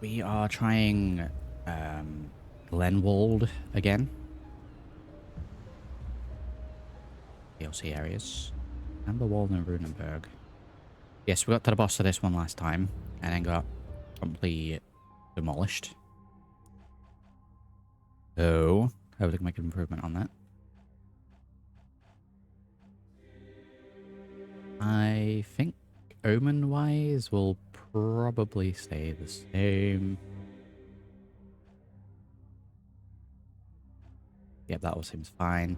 We are trying Glenwald again. DLC areas. Amberwald and Runenberg. Yes, we got to the boss of this one last time and then got completely demolished. So, hopefully we can make an improvement on that. I think Omen-wise will probably stay the same. Yep, that all seems fine.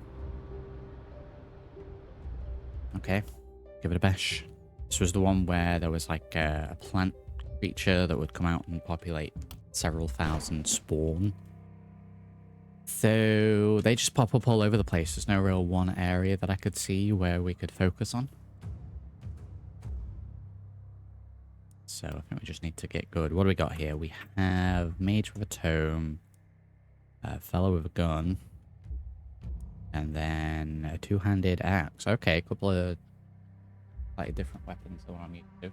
Okay, give it a bash. This was the one where there was like a plant creature that would come out and populate several thousand spawn. So they just pop up all over the place. There's no real one area that I could see where we could focus on. So I think we just need to get good. What do we got here? We have Mage with a tome, a fellow with a gun, and then a two-handed axe. Okay, a couple of slightly different weapons than what I'm used to.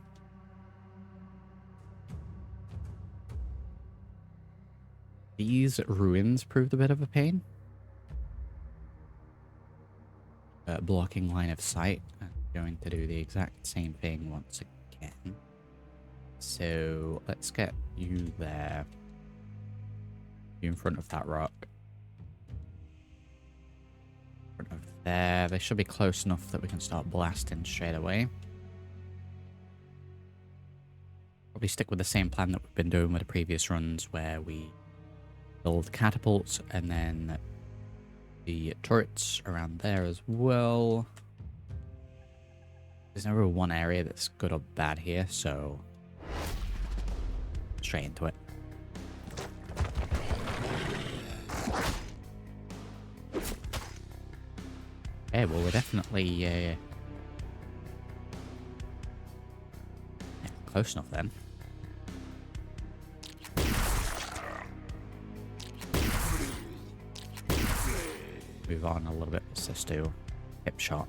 These ruins proved a bit of a pain. Blocking line of sight. I'm going to do the exact same thing once again. So let's get you there. You in front of that rock. In front of there. They should be close enough that we can start blasting straight away. Probably stick with the same plan that we've been doing with the previous runs, where we build catapults and then the turrets around there as well. There's never one area that's good or bad here, so straight into it. Okay, well, we're definitely close enough then. Move on a little bit. Let's just do hip shot.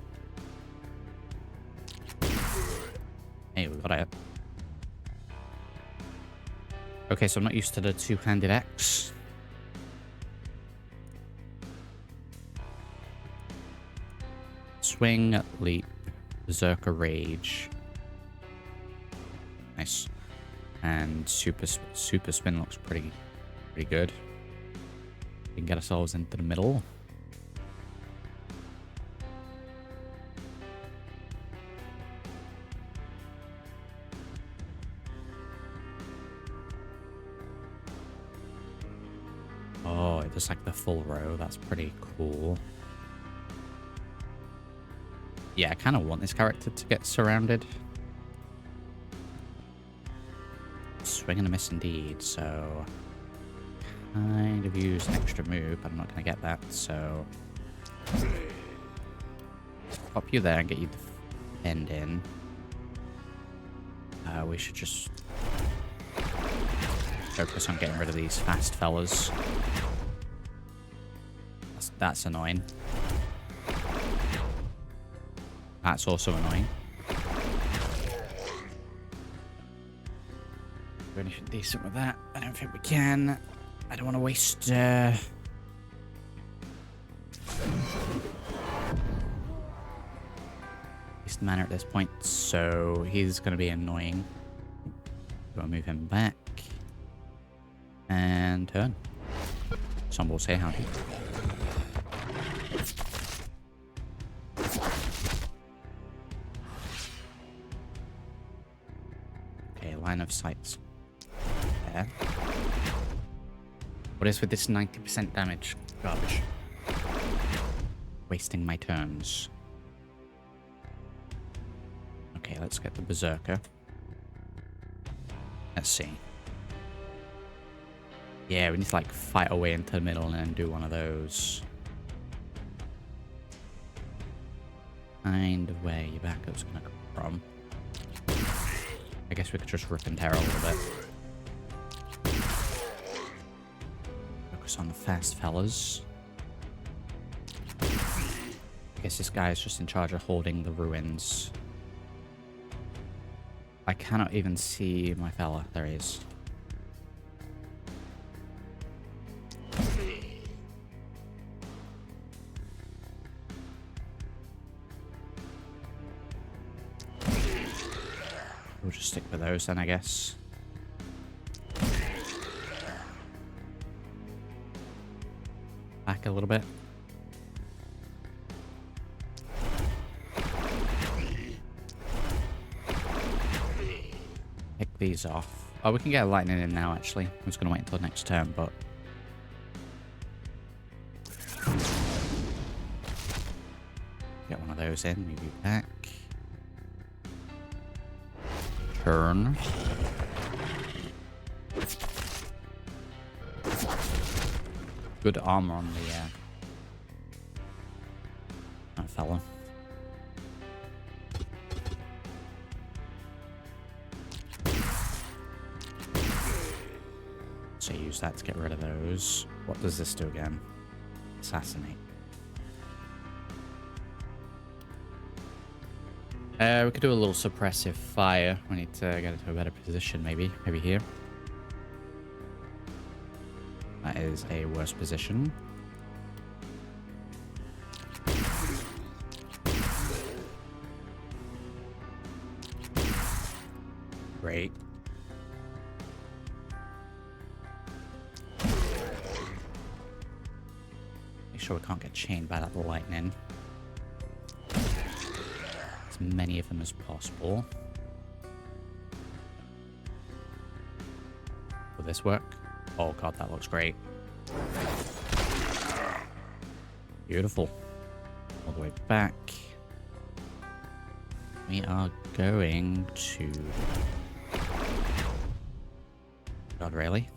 Hey, we got it. Okay, so I'm not used to the two-handed axe. Swing, leap, berserker rage. Nice. And super spin looks pretty good. We can get ourselves into the middle. Oh, it does like the full row. That's pretty cool. Yeah, I kind of want this character to get surrounded. Swing and a miss indeed, so kind of use an extra move, but I'm not going to get that, so pop you there and get you the end in. We should just focus on getting rid of these fast fellas. That's annoying. That's also annoying. Do anything decent with that? I don't think we can. I don't want to waste mana at this point, so he's going to be annoying. We'll move him back and turn. Some will say howdy. Okay, line of sight there. What is with this 90% damage garbage? Wasting my turns. Okay, let's get the berserker. Let's see. Yeah, we need to like fight our way into the middle and then do one of those. Kind of where your backup's gonna come from. I guess we could just rip and tear a little bit. Focus on the fast fellas. I guess this guy is just in charge of holding the ruins. I cannot even see my fella. There he is. we'll just stick with those then, I guess. Back a little bit. Pick these off. Oh, we can get a lightning in now, actually. I was going to wait until next turn, but... Get one of those in, move you back. Turn. Good armor on the that fella. So use that to get rid of those. What does this do again? Assassinate. We could do a little suppressive fire. We need to get into a better position, maybe. Maybe here. That is a worse position. Great. Make sure we can't get chained by that lightning. As many of them as possible. Will this work? Oh god, that looks great. Beautiful. All the way back. We are going to... God, really?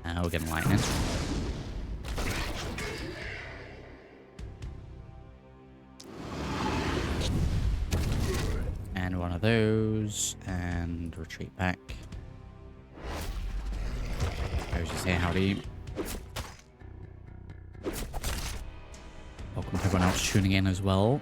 Now we're getting lightning. And one of those, and retreat back. I was just saying howdy. Welcome to everyone else tuning in as well.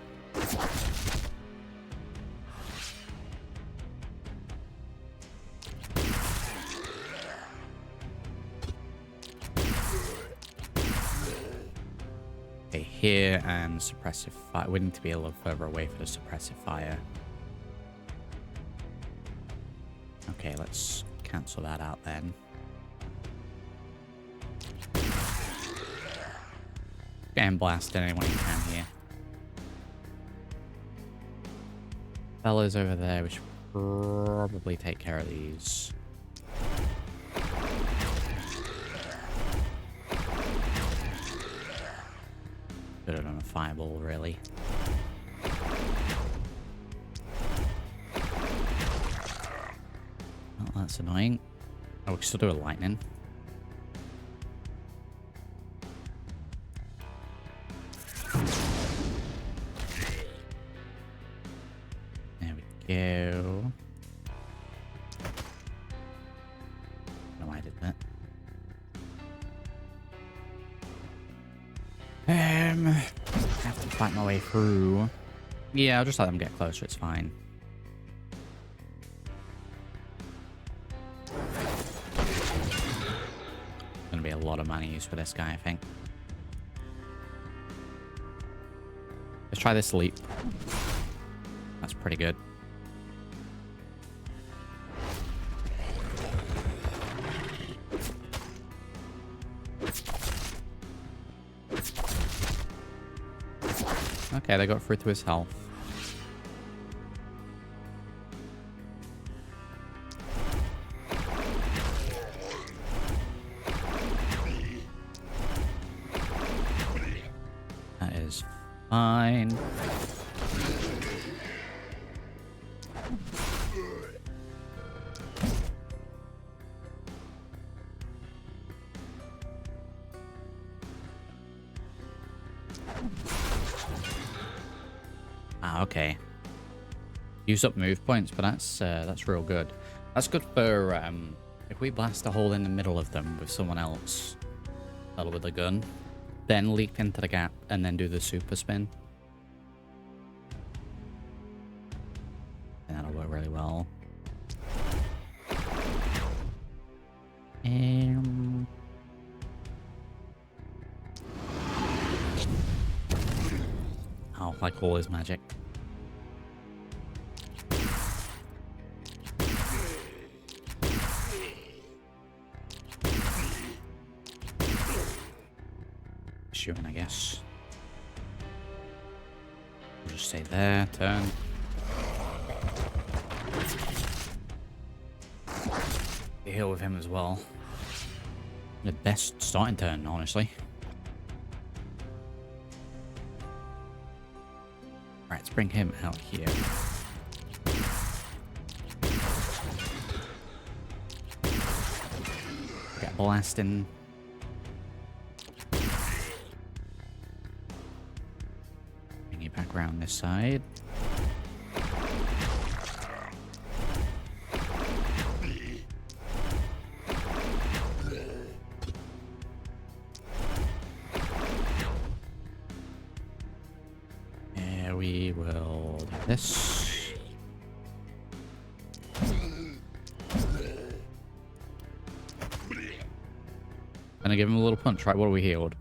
Okay, here and suppressive fire. We need to be a little further away for the suppressive fire. Okay, let's cancel that out then. Getting blasted anyone you can here. Fellas over there, we should probably take care of these. Could have done a fireball, really. Oh, that's annoying. Oh, we can still do a lightning. There we go. No, I did that. I have to fight my way through. Yeah, I'll just let them get closer, it's fine. Gonna be a lot of money used for this guy, I think. Let's try this leap. That's pretty good. Okay, they got through to his health. That is fine. Ah, okay. Use up move points, but that's real good. That's good for if we blast a hole in the middle of them with someone else, that'll with a gun, then leap into the gap and then do the super spin. And that'll work really well. Wow, like all his magic. Shooting, I guess. We'll just stay there, turn. Heal with him as well. The best starting turn, honestly. Right, let's bring him out here. Get blasting. Bring you back around this side. We will do this. Gonna give him a little punch, right? What are we healed?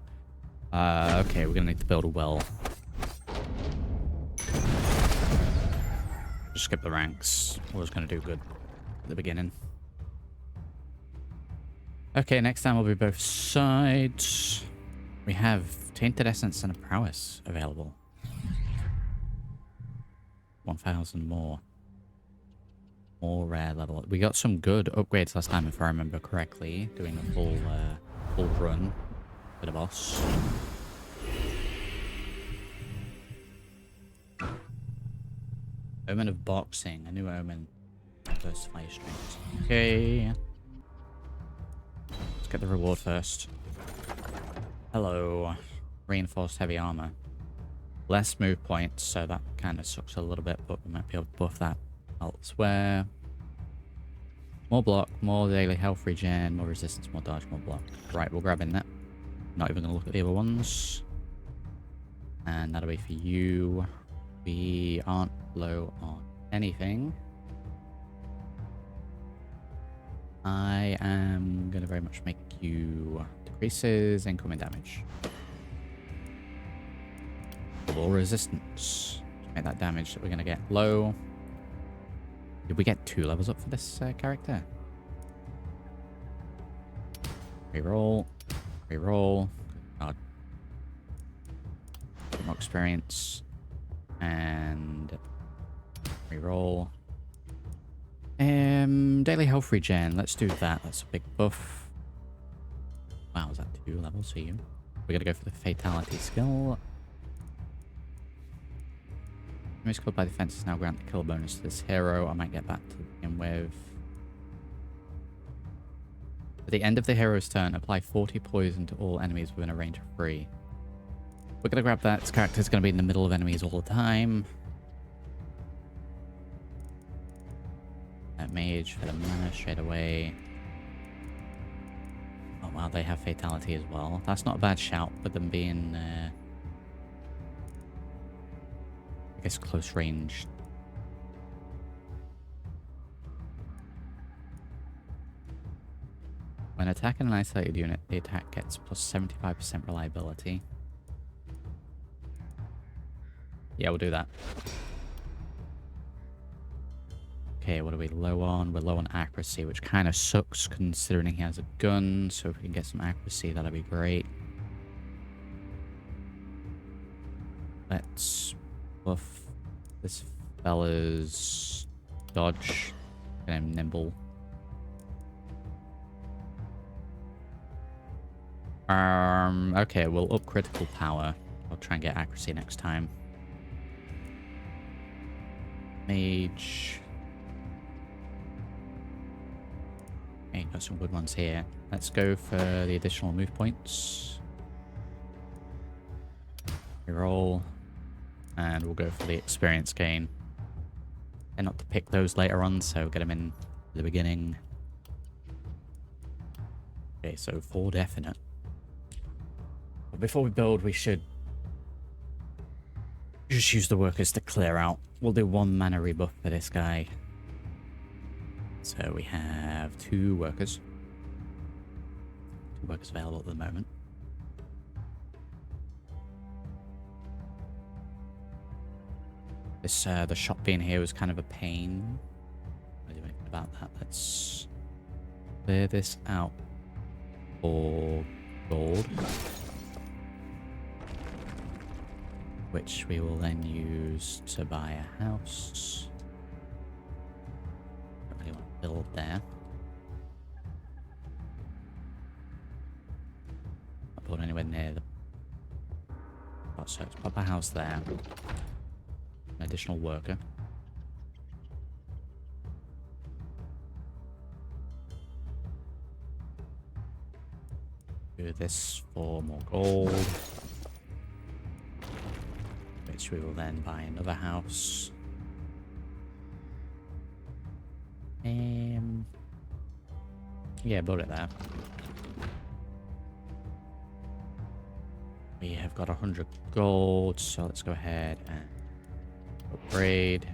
Okay, we're gonna need to build a well. Just skip the ranks. I was gonna do good at the beginning. Okay, next time we'll be both sides. We have Tainted Essence and a Prowess available. 1,000 more. More rare level. We got some good upgrades last time, if I remember correctly. Doing a full run for the boss. Omen of Boxing. A new omen. First fire strength. Okay. Let's get the reward first. Hello. Reinforced heavy armor. Less move points, so that kind of sucks a little bit, but we might be able to buff that elsewhere. More block, more daily health regen, more resistance, more dodge, more block. Right, we'll grab in that. Not even going to look at the other ones. And that'll be for you. We aren't low on anything. I am going to very much make you decreases incoming damage. Or resistance. Make that damage that we're going to get low. Did we get 2 levels up for this character? Reroll. Reroll. God. More experience. And reroll. Daily health regen. Let's do that. That's a big buff. Wow, is that 2 levels for you? We're going to go for the fatality skill. Damage killed by defense is now granted kill bonus to this hero. I might get that to begin with. At the end of the hero's turn, apply 40 poison to all enemies within a range of 3. We're going to grab that. This character's going to be in the middle of enemies all the time. That mage for the mana straight away. Oh wow, they have fatality as well. That's not a bad shout, but them being... I guess close range. When attacking an isolated unit, the attack gets plus 75% reliability. Yeah, we'll do that. Okay, what are we low on? We're low on accuracy, which kind of sucks considering he has a gun. So if we can get some accuracy, that'd be great. Let's buff this fella's dodge. Get him nimble. Okay, we'll up critical power. I'll try and get accuracy next time. Mage. Okay, got some good ones here. Let's go for the additional move points. Reroll. And we'll go for the experience gain. And not to pick those later on, so get them in the beginning. Okay, so 4 definite. But before we build, we should just use the workers to clear out. We'll do 1 mana rebuff for this guy. So we have 2 workers. 2 workers available at the moment. This the shop being here was kind of a pain. I don't do anything about that. Let's clear this out for gold, which we will then use to buy a house. Don't really want to build there. Not build anywhere near the. Oh, so let's pop a house there. An additional worker. Do this for more gold, which we will then buy another house. Yeah, build it there. We have got 100 gold, so let's go ahead and upgrade.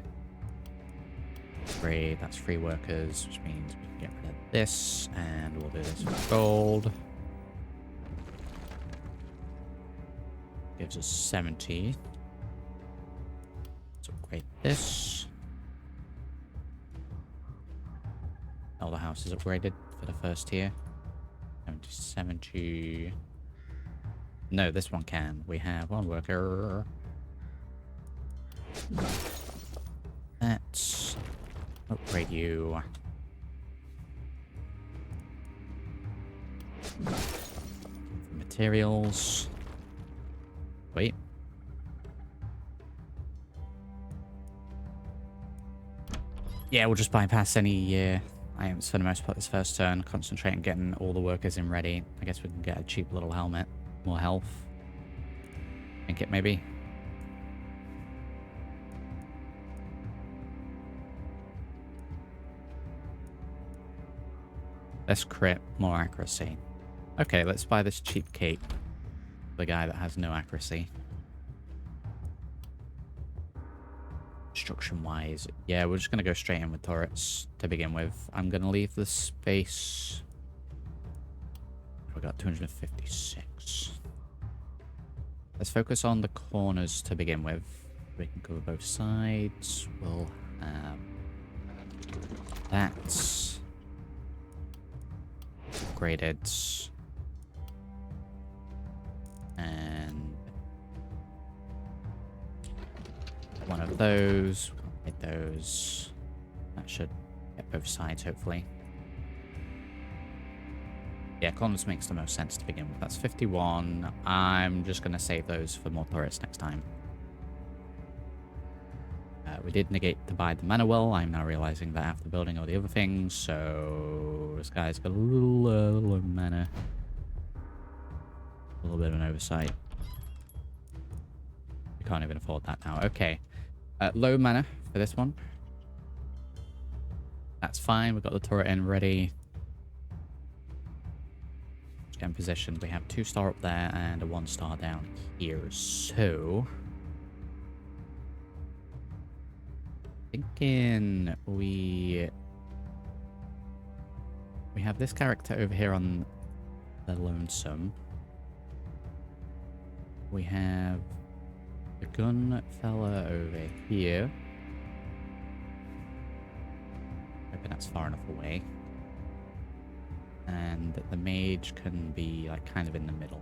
Upgrade, that's free workers, which means we can get rid of this, and we'll do this for gold. Gives us 70. Let's upgrade this. All the house is upgraded for the first tier. 70. No, this one can. We have one worker. Let's upgrade you. Materials. Wait. Yeah, we'll just bypass any items for the most part this first turn. Concentrate on getting all the workers in ready. I guess we can get a cheap little helmet. More health. Think it maybe. Less crit, more accuracy. Okay, let's buy this cheap cape. The guy that has no accuracy. Construction wise, yeah, we're just gonna go straight in with turrets to begin with. I'm gonna leave the space. We got 256. Let's focus on the corners to begin with. We can cover both sides. We'll have that upgraded. And one of those. We'll get those. That should get both sides, hopefully. Yeah, corners makes the most sense to begin with. That's 51. I'm just going to save those for more turrets next time. We did negate to buy the mana well. I'm now realizing that after building all the other things, so this guy's got a little mana. A little bit of an oversight. We can't even afford that now. Okay. Low mana for this one. That's fine. We've got the turret in ready. In position. We have 2-star up there and a 1-star down here. So thinking we have this character over here on the lonesome. We have the gun fella over here. Hoping that's far enough away. And the mage can be like kind of in the middle.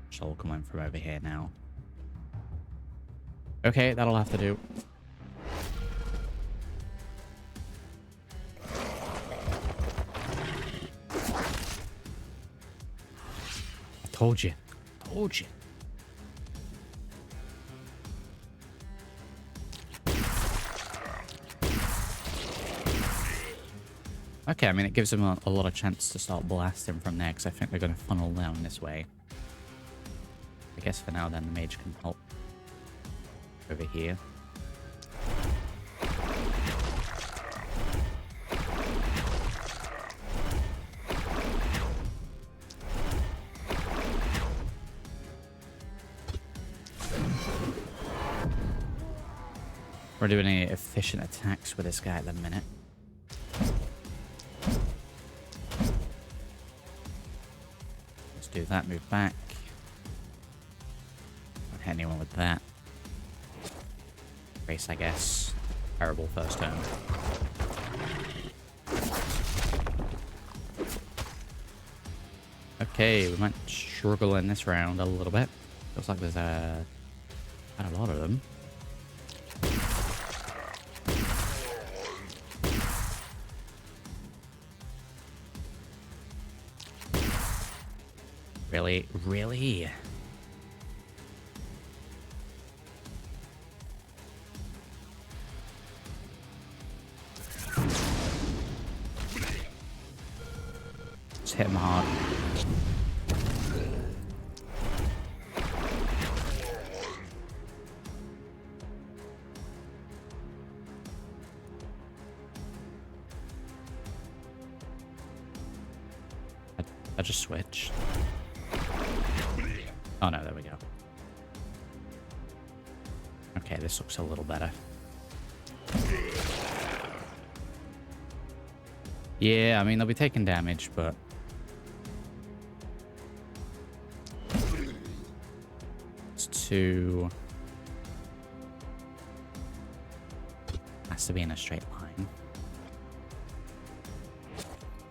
So we'll come in from over here now. Okay, that'll have to do. I told you. Told you. Okay, I mean, it gives them a lot of chance to start blasting from there, because I think they're going to funnel down this way. I guess for now, then, the mage can help over here. We're doing any efficient attacks with this guy at the minute. Do that, move back. hit anyone with that. Race, I guess. Terrible first turn. Okay, we might struggle in this round a little bit. Looks like there's quite a lot of them. Really? Really? Just hit him hard. I just switched. Oh no, there we go. Okay, this looks a little better. Yeah, I mean, they'll be taking damage, but... it's too... has to be in a straight line.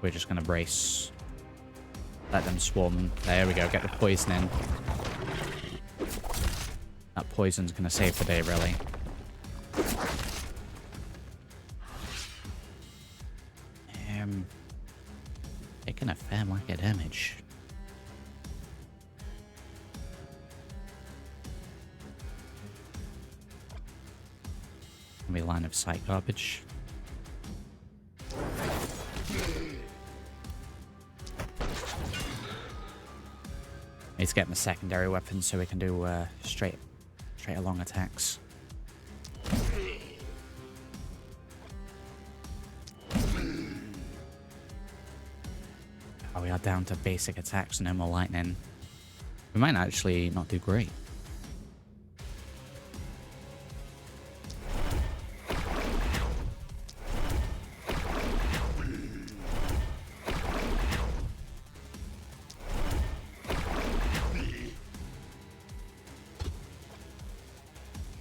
We're just gonna brace. Let them swarm. There we go, get the poison in. That poison's gonna save the day, really. Taking a fair whack of damage. Gonna be line of sight garbage. Need to get him a secondary weapon so we can do straight along attacks. Oh, we are down to basic attacks, no more lightning. We might actually not do great.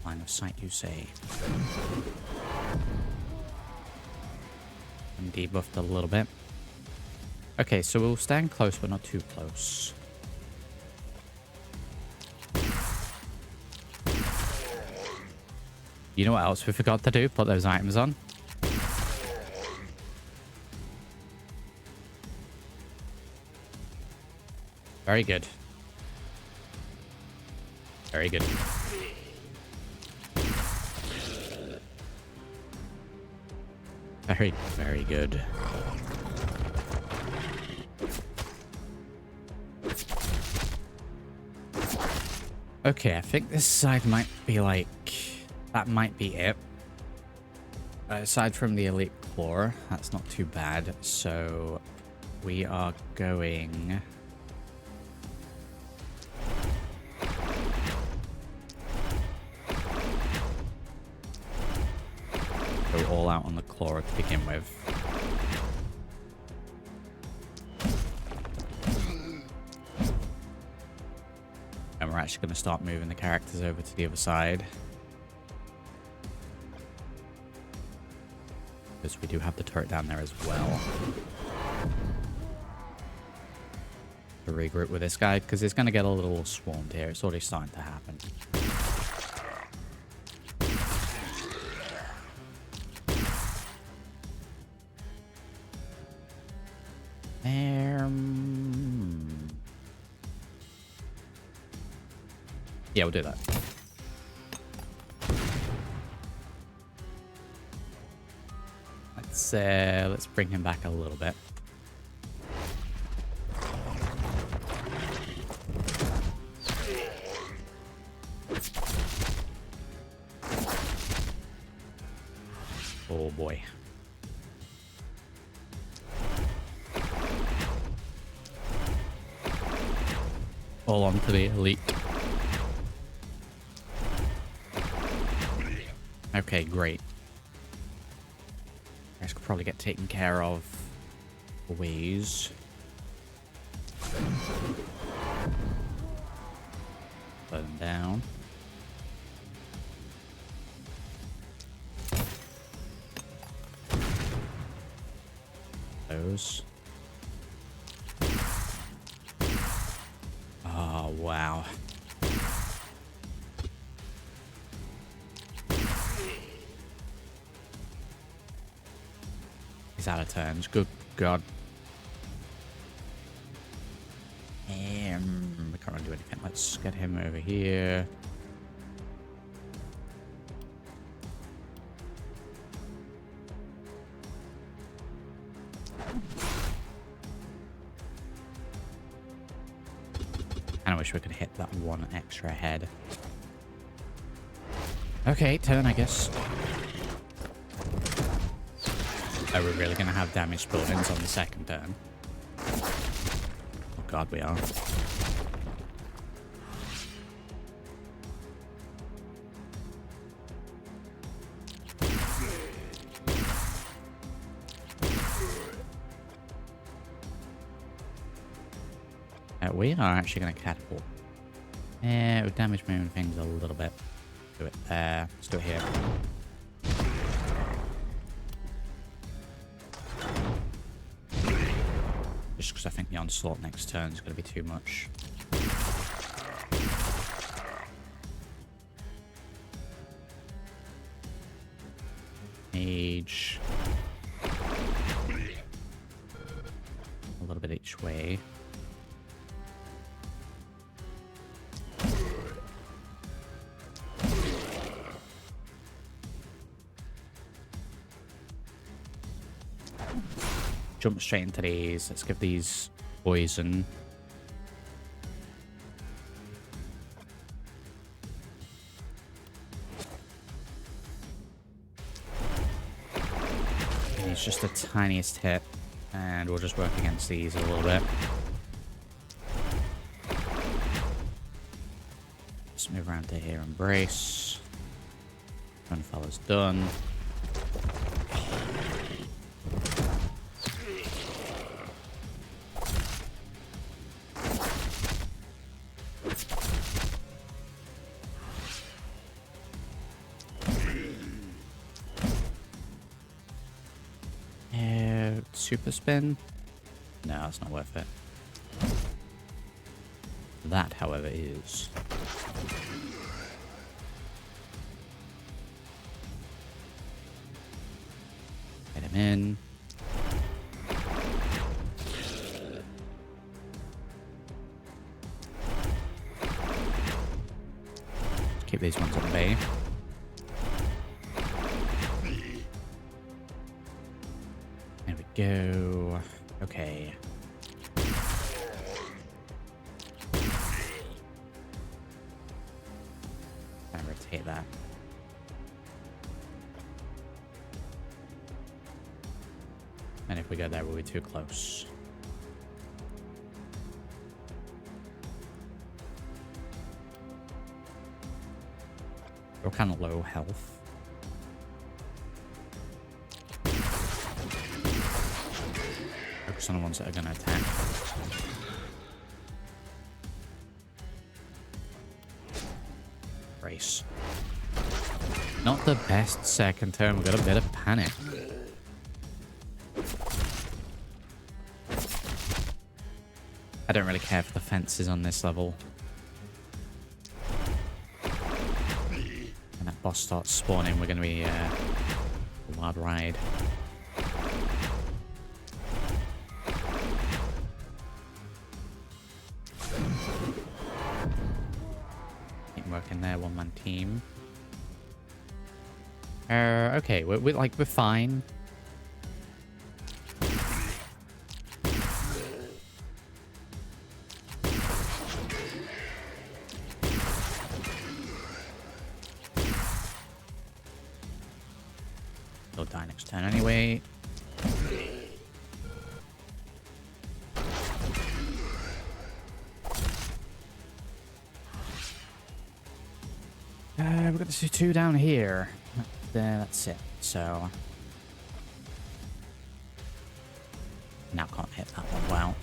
Line of sight, you say. I'm debuffed a little bit. Okay, so we'll stand close, but not too close. You know what else we forgot to do? Put those items on. Very good. Very good. Very, very good. Okay, I think this side might be like... that might be it. Aside from the elite core, that's not too bad. So we are going... go all out on the claw to begin with. And we're actually going to start moving the characters over to the other side. Because we do have the turret down there as well. To regroup with this guy, because it's going to get a little swarmed here. It's already starting to happen. Yeah, we'll do that. Let's bring him back a little bit. Oh boy. All on to the elite. Okay, great. Guys could probably get taken care of ways. Put them down. those. Oh, wow. He's out of turns. Good God. We can't really do anything. Let's get him over here. I wish we could hit that one extra head. Okay, turn, I guess. Are we really going to have damaged buildings on the second turn? Oh god, we are. We are actually going to catapult. Yeah, we'll damage moving things a little bit. Do it there. Let's do it here. Just because I think the onslaught next turn is going to be too much. Mage. A little bit each way. Jump straight into these. Let's give these poison. And it's just the tiniest hit. And we'll just work against these a little bit. Let's move around to here and brace. One fella's done. Super spin? No, it's not worth it. That, however, is. Get him in. Keep these ones at bay. Go. Okay. And rotate that. And if we go there, we'll be too close. We're kind of low health. On the ones that are going to attack. Race. Not the best second turn. We've got a bit of panic. I don't really care for the fences on this level. When that boss starts spawning, we're going to be a wild ride. Working there, one-man team. Okay, we're fine. They'll die next turn anyway. We've got the two down here. That's it. So now can't hit that one well.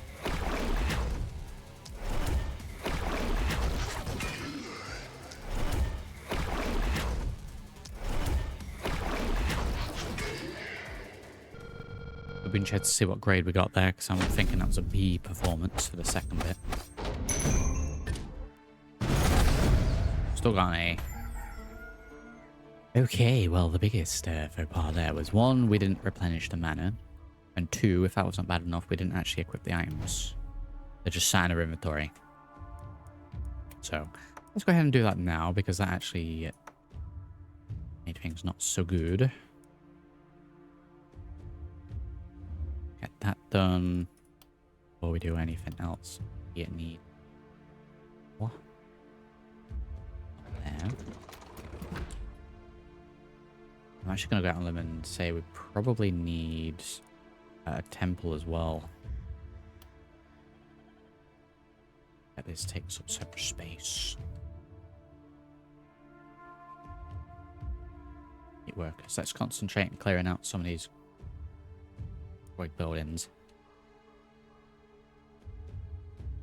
We'll screen share to see what grade we got there, because I'm thinking that was a B performance for the second bit. Still got an A. Okay, well, the biggest faux pas there was, one, we didn't replenish the mana, and two, if that wasn't bad enough, we didn't actually equip the items. They just sat in our inventory. So, let's go ahead and do that now, because that actually made things not so good. Get that done before we do anything else. You need... What? There. I'm actually going to go out on them and say we probably need a temple as well. This takes up so much space. Workers. Let's concentrate on clearing out some of these void buildings.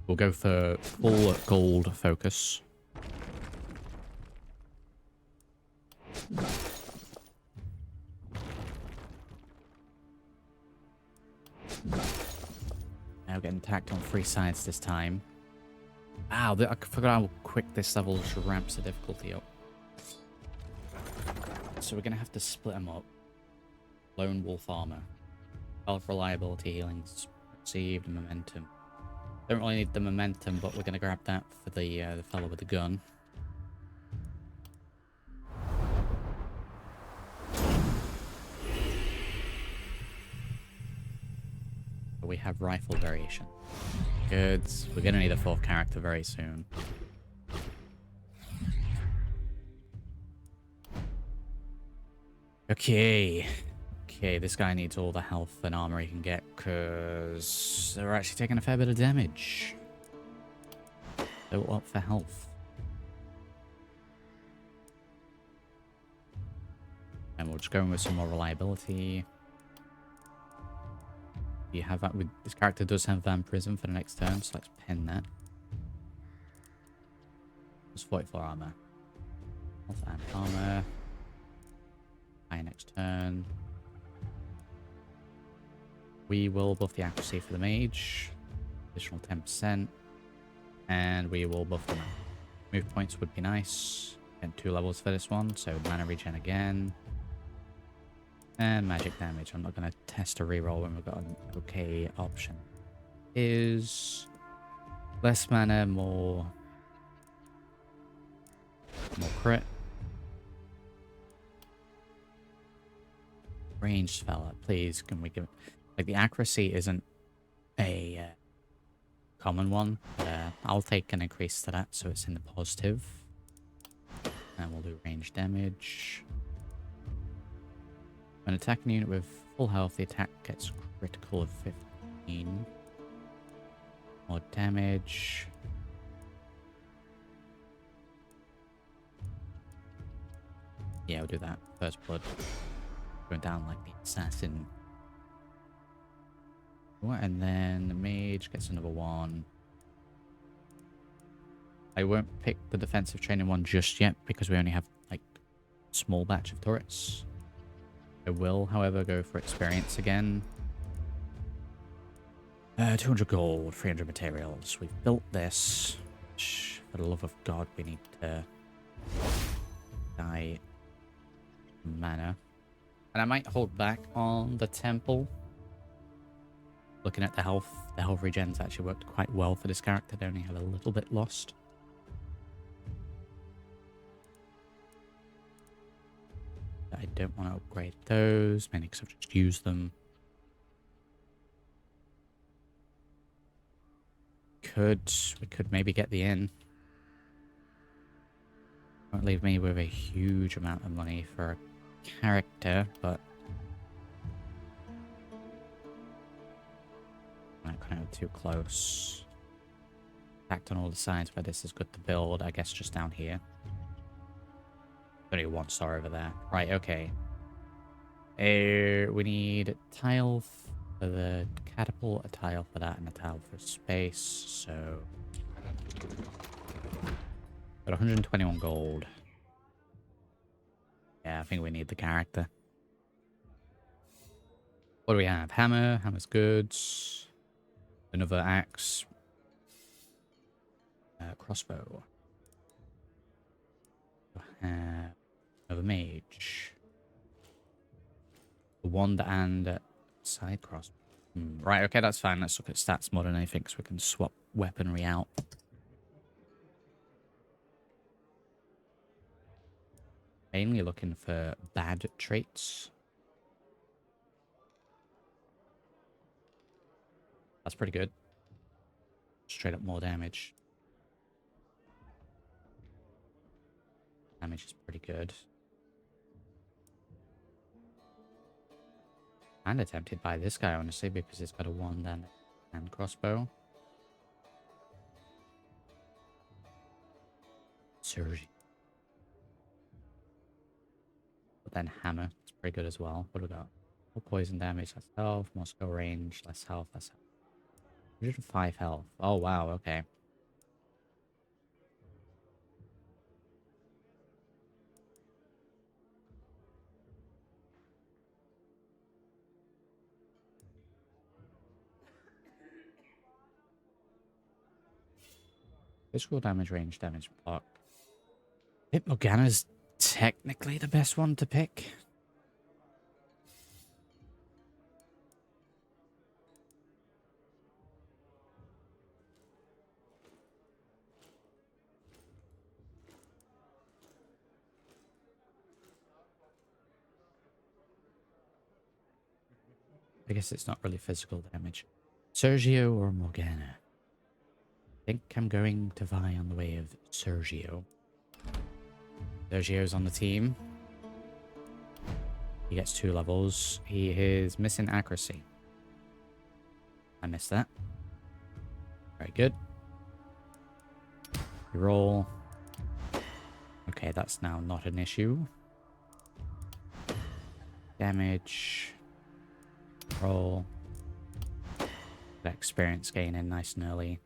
We'll go for full gold focus. Now getting attacked on 3 sides this time. Wow, I forgot how quick this level just ramps the difficulty up. So we're going to have to split them up. Lone Wolf Armor. Health, reliability, healings, received, momentum. Don't really need the momentum, but we're going to grab that for the fellow with the gun. But we have rifle variation. Good. We're going to need a 4th character very soon. Okay. Okay, this guy needs all the health and armor he can get, because they're actually taking a fair bit of damage. So up for health. And we'll just go in with some more reliability. You have that with this character does have vampirism for the next turn, so let's pen that. It's 44 armor. Health and armor. High next turn. We will buff the accuracy for the mage. Additional 10%. And we will buff the mana. Move points would be nice. Get 2 levels for this one, so mana regen again. And magic damage. I'm not going to test a reroll when we've got an okay option. Is less mana, more crit. Ranged fella, please, can we give... Like, the accuracy isn't a common one. I'll take an increase to that, so it's in the positive. And we'll do range damage. When attacking a unit with full health, the attack gets critical of 15. More damage. Yeah, we'll do that. First blood. Going down like the assassin. And then the mage gets another 1. I won't pick the defensive training one just yet because we only have like a small batch of turrets. I will, however, go for experience again. 200 gold, 300 materials. We've built this. Which, for the love of God, we need to die mana. And I might hold back on the temple. Looking at the health regens actually worked quite well for this character. They only have a little bit lost. I don't want to upgrade those, mainly because I've just used them. We could maybe get the inn. Won't leave me with a huge amount of money for a character, but not kind of too close. Attacked on all the sides where this is good to build, I guess just down here. Only 1 star over there. Right, okay. We need tile for the catapult, a tile for that, and a tile for space, so... Got 121 gold. Yeah, I think we need the character. What do we have? Hammer. Hammer's good. Another axe. Crossbow. Another mage. A wand and side crossbow. Right, okay, that's fine. Let's look at stats more than anything so we can swap weaponry out. Mainly looking for bad traits. That's pretty good. Straight up more damage. Damage is pretty good. I'm tempted by this guy, honestly, because it's got a wand and crossbow. Surge. But then hammer. It's pretty good as well. What do we got? More poison damage, less health. More skill range, less health, less health. 105 health. Oh, wow, okay. Physical damage, range damage, block. I think Morgana's technically the best one to pick. I guess it's not really physical damage. Sergio or Morgana? I think I'm going to vie on the way of Sergio. Sergio's on the team. He gets 2 levels. He is missing accuracy. I missed that. Very good. Roll. Okay, that's now not an issue. Damage. Roll. That experience gain in nice and early.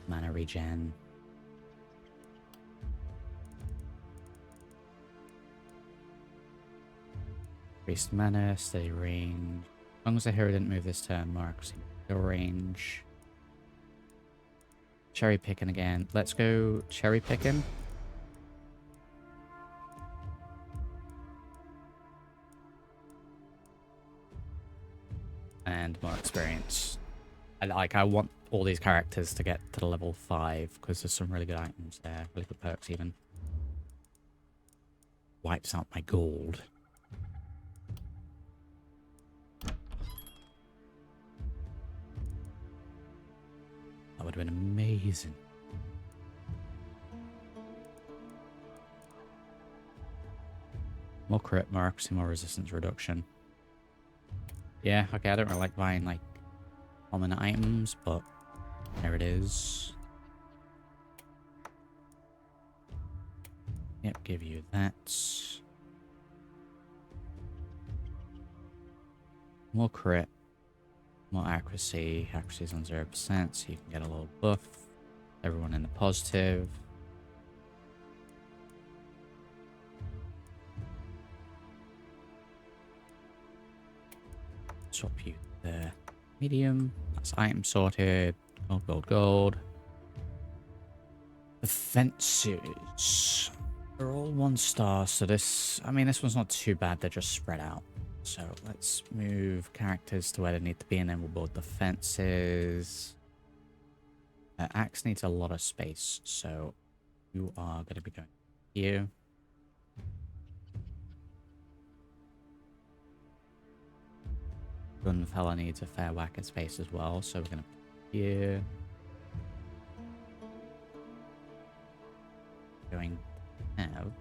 Mana regen. Increased mana, steady range. As long as the hero didn't move this turn, marks skill range. Cherry picking again. Let's go cherry picking. And more experience. I want all these characters to get to the level 5 because there's some really good items there, really good perks even. Wipes out my gold. That would have been amazing. More crit marks and more resistance reduction. Yeah, okay, I don't really like buying like common items, but there it is. Yep, give you that. More crit. More accuracy. Accuracy's on 0%, so you can get a little buff. Everyone in the positive. Swap you there. Medium. That's item sorted. Gold, gold, gold. The fences. They're all 1 star, so this one's not too bad. They're just spread out. So let's move characters to where they need to be, and then we'll build the fences. Axe needs a lot of space, so you are going to be going here. Gun fella needs a fair whack of space as well, so we're going to put here. Going to have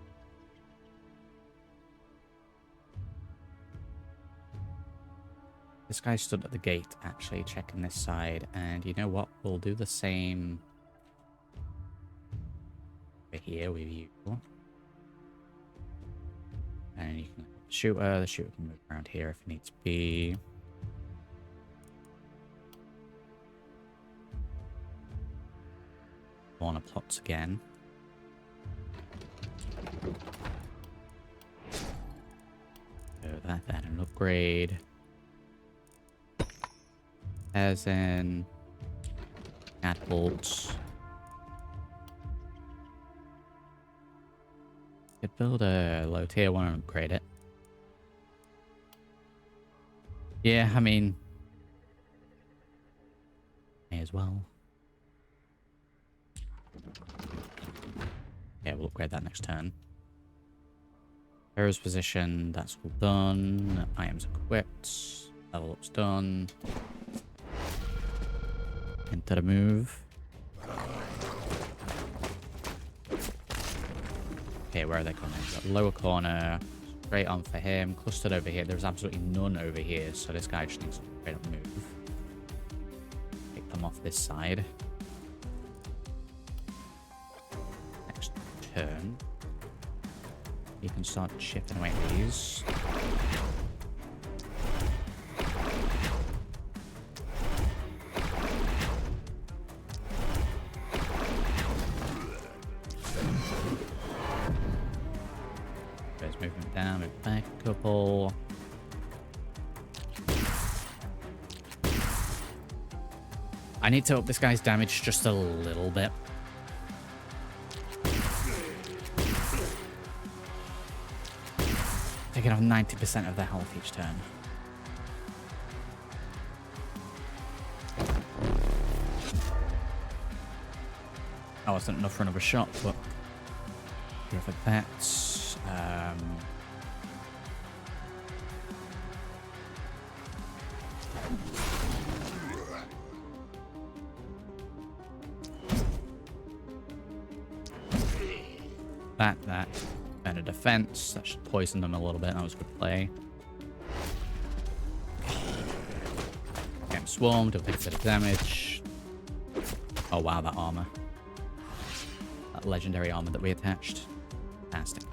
this guy stood at the gate, actually, checking this side. And you know what? We'll do the same over here with you. And you can shoot her. The shooter can move around here if it needs to be. Corner plots again. Put that there, an upgrade. As in catapults. Could build a low tier one and upgrade it. Yeah, I mean, may as well. Yeah, we'll upgrade that next turn. Hero's position, that's all done. Items equipped. Level up's done. Into the move. Okay, where are they coming? Got lower corner. Straight on for him. Clustered over here. There's absolutely none over here, so this guy just needs to straight up move. Pick them off this side. Next turn. You can start chipping away at these. There's movement down, move back a couple. I need to up this guy's damage just a little bit. Taking off 90% of their health each turn. That wasn't enough for another shot, but go for that. That. And a defense. That should poison them a little bit. That was a good play. Getting swarmed. It'll take a bit of damage. Oh, wow, that armor. That legendary armor that we attached. Fantastic.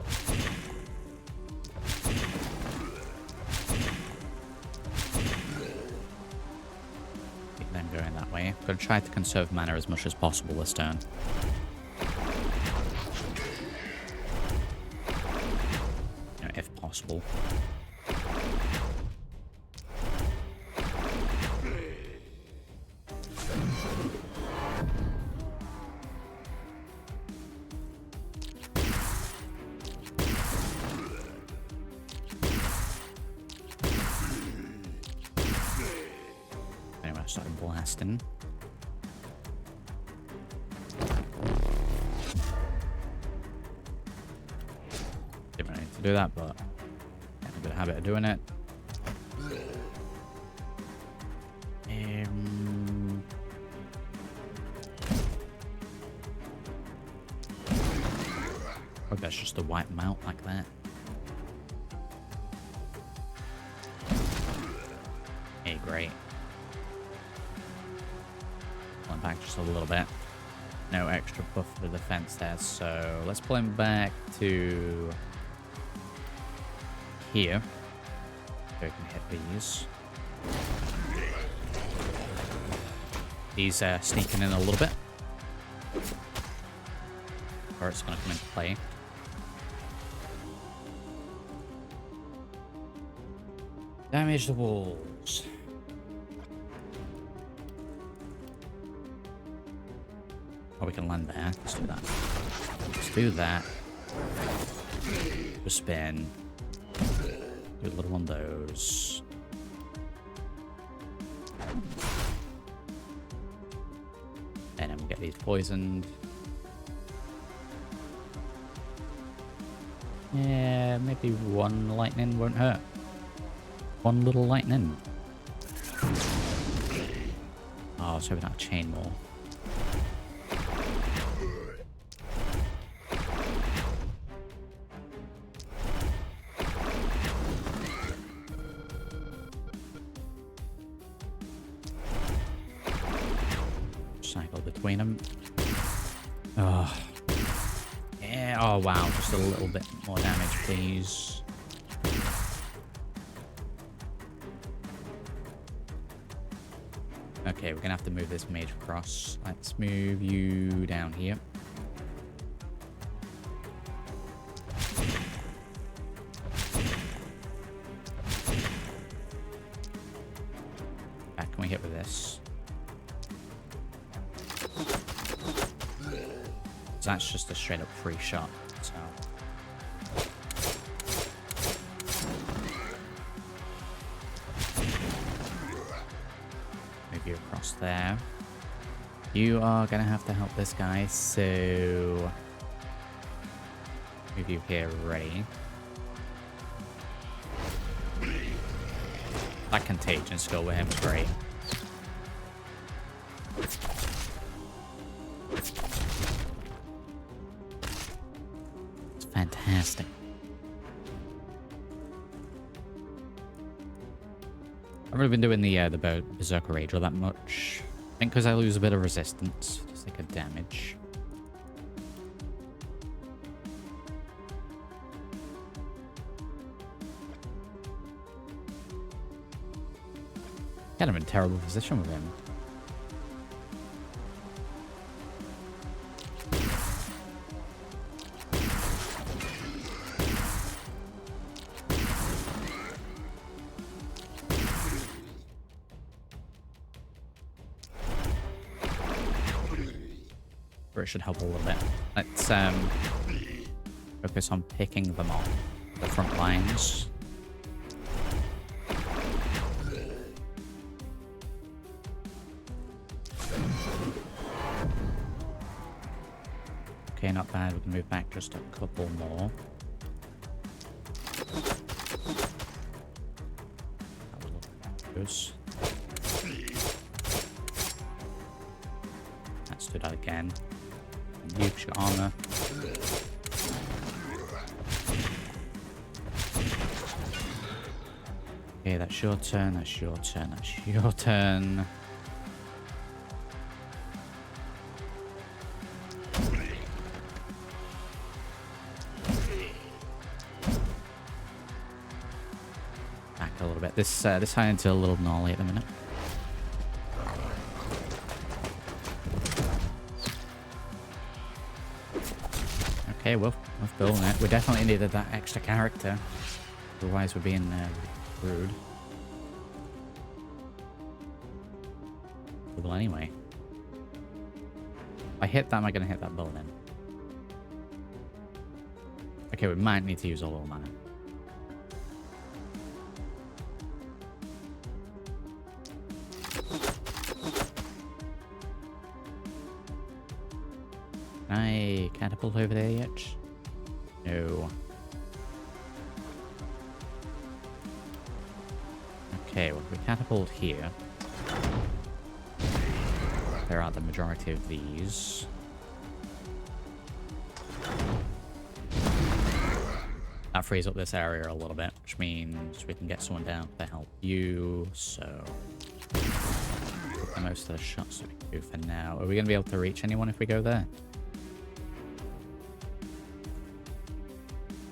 Keep them going that way. I'm going to try to conserve mana as much as possible this turn. If possible. Anyway, I started blasting. Didn't really need to do that, but I have a good habit of doing it. Oh, that's just to wipe them out like that. Hey, great. Pulling back just a little bit. No extra buff for the defense there, so let's pull him back to here. So we can hit these. He's sneaking in a little bit. Or it's going to come into play. Damage the walls. Oh, we can land there. Let's do that. Let's do that. Do a spin. Do a little on those. And then we'll get these poisoned. Yeah, maybe one lightning won't hurt. One little lightning. Oh, so we don't have chain more. Cycle between them. Oh. Yeah, oh wow, just a little bit more damage, please. Okay, we're gonna have to move this mage across. Let's move you down here. this. That's just a straight up free shot, so. Move you across there. You are gonna have to help this guy, so move you here, ready. That contagion skill with him is great. It's fantastic. I've really been doing the Berserker Rage all that much. I think because I lose a bit of resistance, just like a damage. Kind of in a terrible position with him. Or it should help a little bit. Let's focus on picking them off the front lines. Okay, not bad. We can move back just a couple more. Let's do that again. Use your armor. Okay, that's your turn. That's your turn. That's your turn. A little bit. This High-End's a little gnarly at the minute. Okay, we're building it. We definitely needed that extra character. Otherwise, we're being rude. Well, anyway. If I hit that, am I going to hit that building? Okay, we might need to use a little mana. Can I catapult over there yet? No. Okay, well, if we catapult here, there are the majority of these. That frees up this area a little bit, which means we can get someone down to help you, so most of the shots that we can do for now. Are we going to be able to reach anyone if we go there?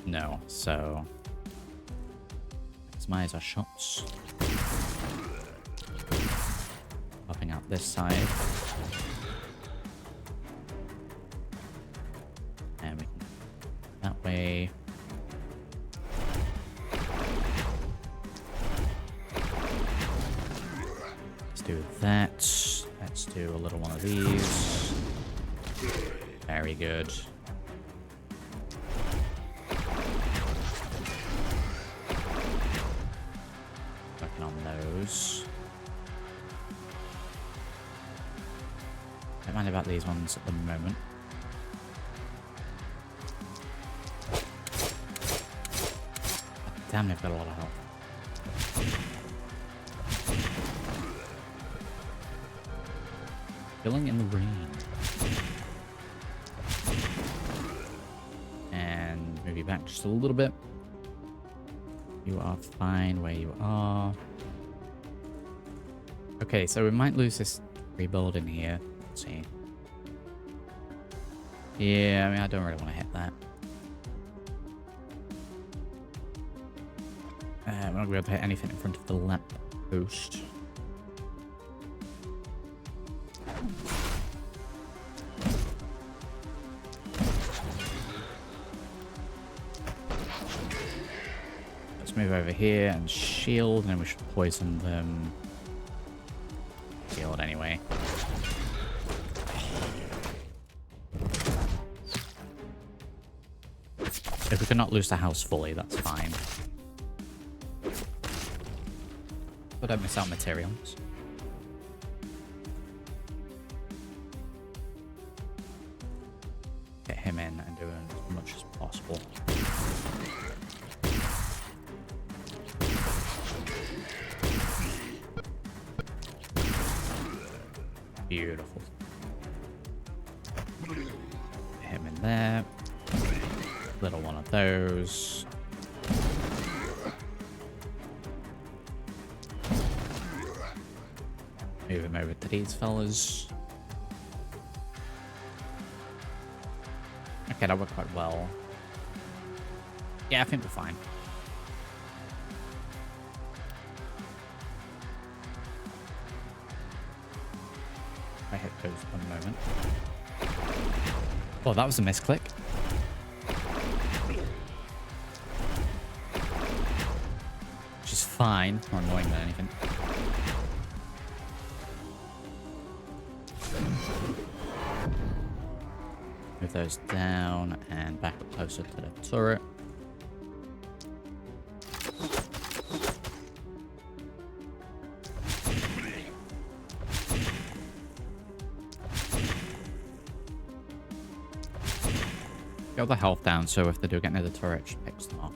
No, so maximize our shots. Popping out this side. And we can that way. Let's do that. Let's do a little one of these. Very good. Don't mind about these ones at the moment. Damn, they've got a lot of health. Killing in the rain. And move you back just a little bit. You are fine where you are. Okay, so we might lose this rebuild in here. Let's see. Yeah, I mean, I don't really want to hit that. We're not going to be able to hit anything in front of the lamp post. Let's move over here and shield, and then we should poison them. If we cannot lose the house fully, that's fine. But don't miss out materials. Get him in and do as much as possible. Beautiful. Get him in there. Little one of those. Move him over to these fellas. Okay, that worked quite well. Yeah, I think we're fine. I hit those one moment. Oh, that was a misclick. Which is fine. More annoying than anything. Move those down and back up closer to the turret. Get the health down so if they do get near the turret, it just picks them off.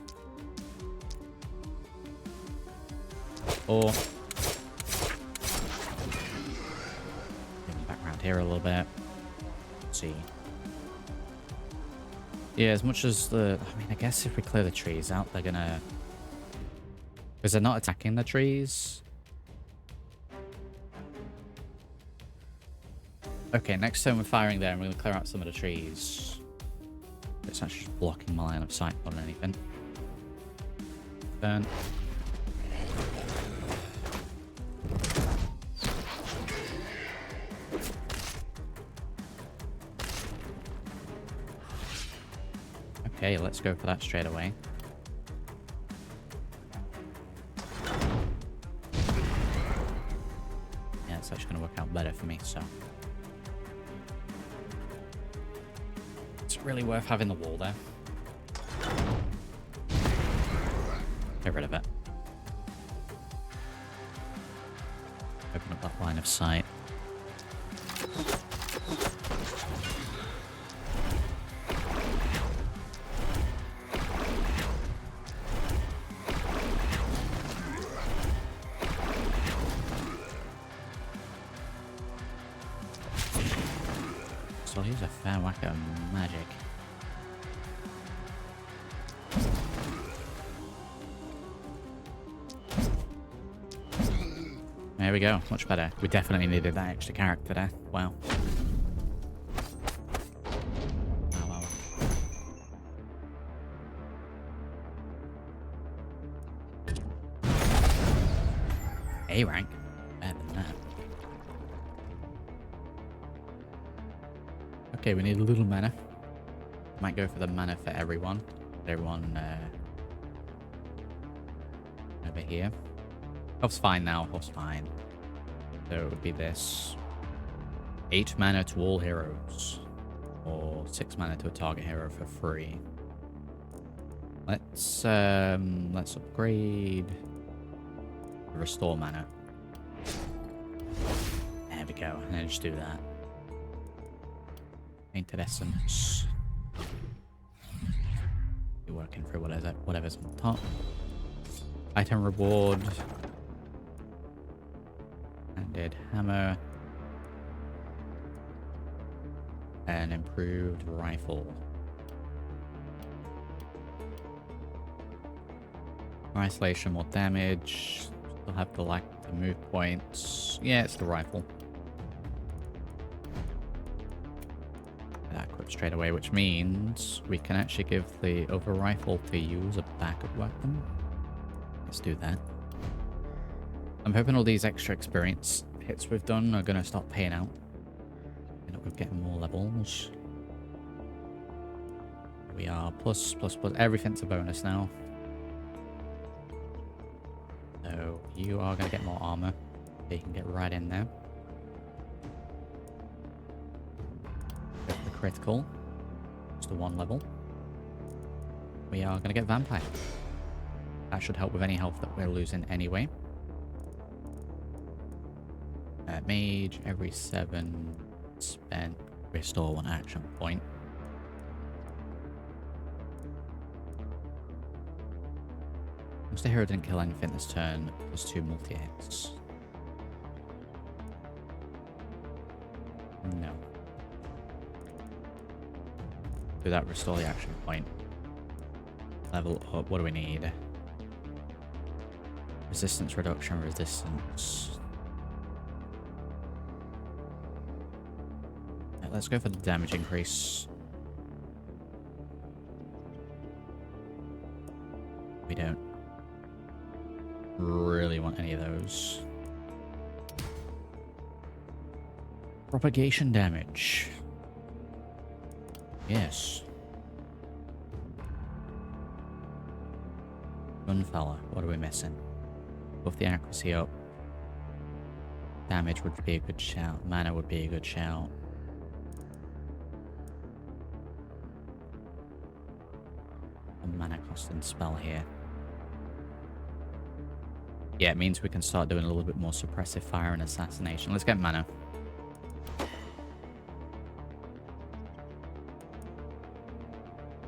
Or bring them back around here a little bit. Let's see. Yeah, as much as the... I mean, I guess if we clear the trees out, they're gonna... Because they're not attacking the trees. Okay, next time we're firing there, and we're gonna clear out some of the trees. It's actually just blocking my line of sight on anything. Burn. Okay, let's go for that straight away. Yeah, it's actually going to work out better for me, so... It's really worth having the wall there. Get rid of it. Open up that line of sight. So I'll use a fair whack of magic. There we go, much better. We definitely needed that extra character there. Wow. Wow. A rank? Better than that. Okay, we need a little mana. Might go for the mana for everyone. Everyone over here. Health's fine now. Health's fine. So it would be this. 8 mana to all heroes. Or 6 mana to a target hero for free. Let's upgrade. Restore mana. There we go. And then just do that. Painted essence. Be working through whatever's on top. Item reward. Handed hammer. An improved rifle. More isolation, more damage. Still have the lack of move points. Yeah, it's the rifle. That equipped straight away, which means we can actually give the other rifle to use a backup weapon. Let's do that. I'm hoping all these extra experience hits we've done are going to start paying out. End up with getting more levels. We are plus. Everything's a bonus now. So you are going to get more armor. So you can get right in there. Go for the critical. Just the 1 level. we are going to get Vampire. That should help with any health that we're losing anyway. Mage, every 7 spent, restore 1 action point. Once the hero didn't kill anything this turn, +2 multi-hits. No. Do that, restore the action point. Level up, what do we need? Resistance reduction, resistance. Right, let's go for the damage increase. We don't really want any of those. Propagation damage. Yes. Gunfella, what are we missing? Buff the accuracy up. Damage would be a good shout. Mana would be a good shout. A mana costing spell here. Yeah, it means we can start doing a little bit more suppressive fire and assassination. Let's get mana.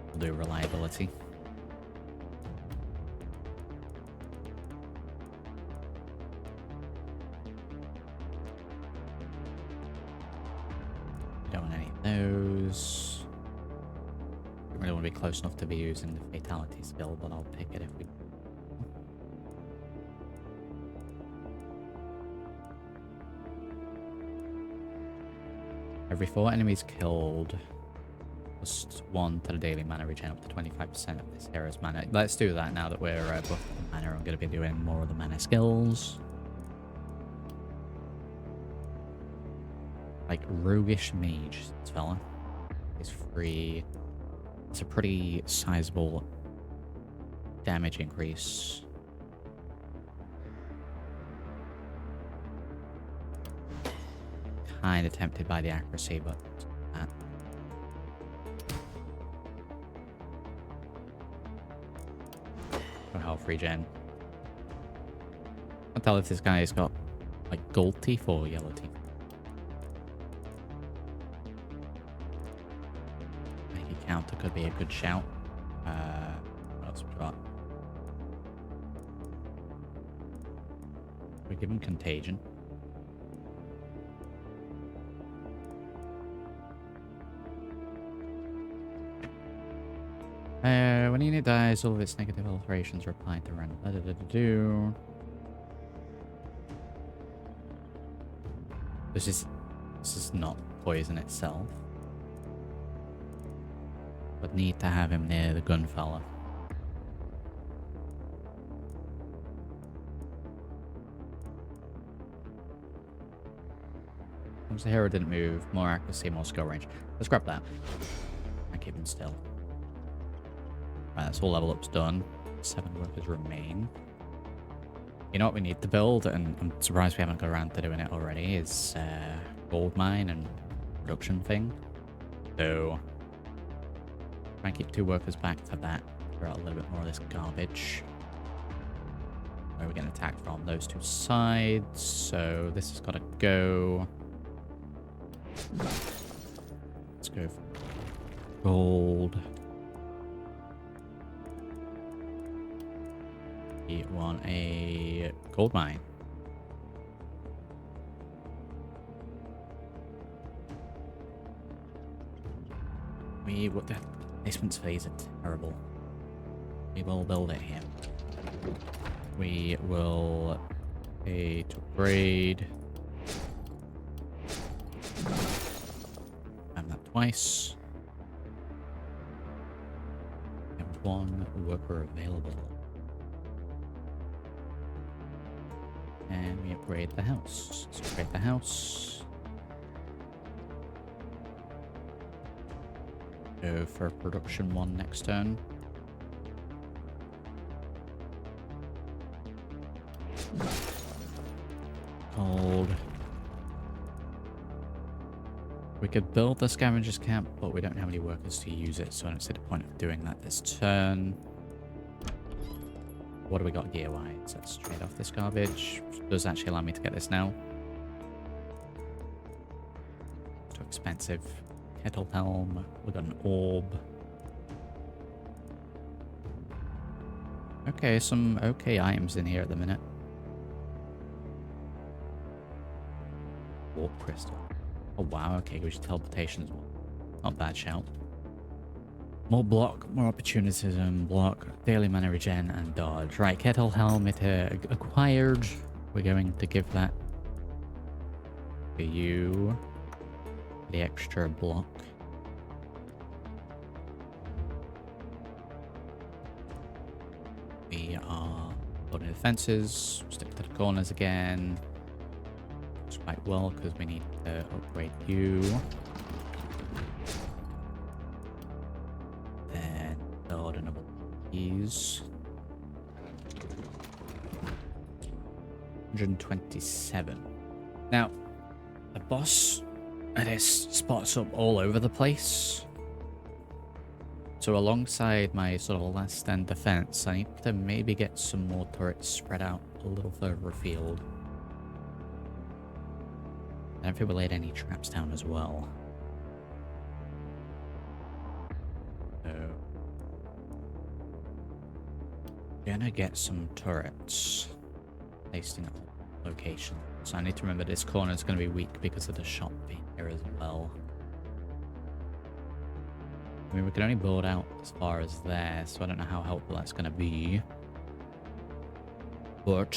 We'll do reliability. Don't want any of those. Don't really want to be close enough to be using the fatality skill, but I'll pick it if we... Every 4 enemies killed, +1 to the daily mana regen up to 25% of this hero's mana. Let's do that now that we're buffed the mana. I'm going to be doing more of the mana skills. Like Roguish Mage, this fella. Is free. It's a pretty sizable damage increase. Kind of tempted by the accuracy, but for health regen. Can't tell if this guy's got like gold teeth or yellow teeth. Maybe counter could be a good shout. What else we got? We give him contagion. When a unit dies, all of its negative alterations are applied to random. This is not poison itself. But need to have him near the gunfella. Once the hero didn't move, more accuracy, more skill range. Let's grab that. And keep him still. Right, that's all level up's done. 7 workers remain. You know what we need to build, and I'm surprised we haven't got around to doing it already, is gold mine and production thing. So, try and keep 2 workers back to that. Throw out a little bit more of this garbage. Where are we getting attacked from? Those 2 sides. So, this has got to go. Let's go for gold. We want a gold mine. What the placements for these are terrible. We will build it here. We will pay to upgrade. And that twice. And 1 worker available. And we upgrade the house. Let's upgrade the house. Go for production 1 next turn. Gold. We could build the scavenger's camp, but we don't have any workers to use it, so I don't see the point of doing that this turn. What do we got gear-wise? Let's trade off this garbage. It does actually allow me to get this now. Too expensive. Kettle helm. We've got an orb. Okay, some okay items in here at the minute. Warp crystal. Oh wow, okay, we should teleportation as well. Not bad shout. More block, more opportunism, block, daily mana regen, and dodge. Right, kettle helmet acquired. We're going to give that to you. The extra block. We are building defenses. Stick to the corners again. It's quite well because we need to upgrade you. Then build another these. 127. Now, the boss has spots up all over the place. So alongside my sort of last stand defense, I need to maybe get some more turrets spread out a little further afield. I don't think we laid any traps down as well. So, gonna get some turrets placed in location. So I need to remember this corner is going to be weak because of the shop being here as well. I mean, we can only build out as far as there, so I don't know how helpful that's going to be. But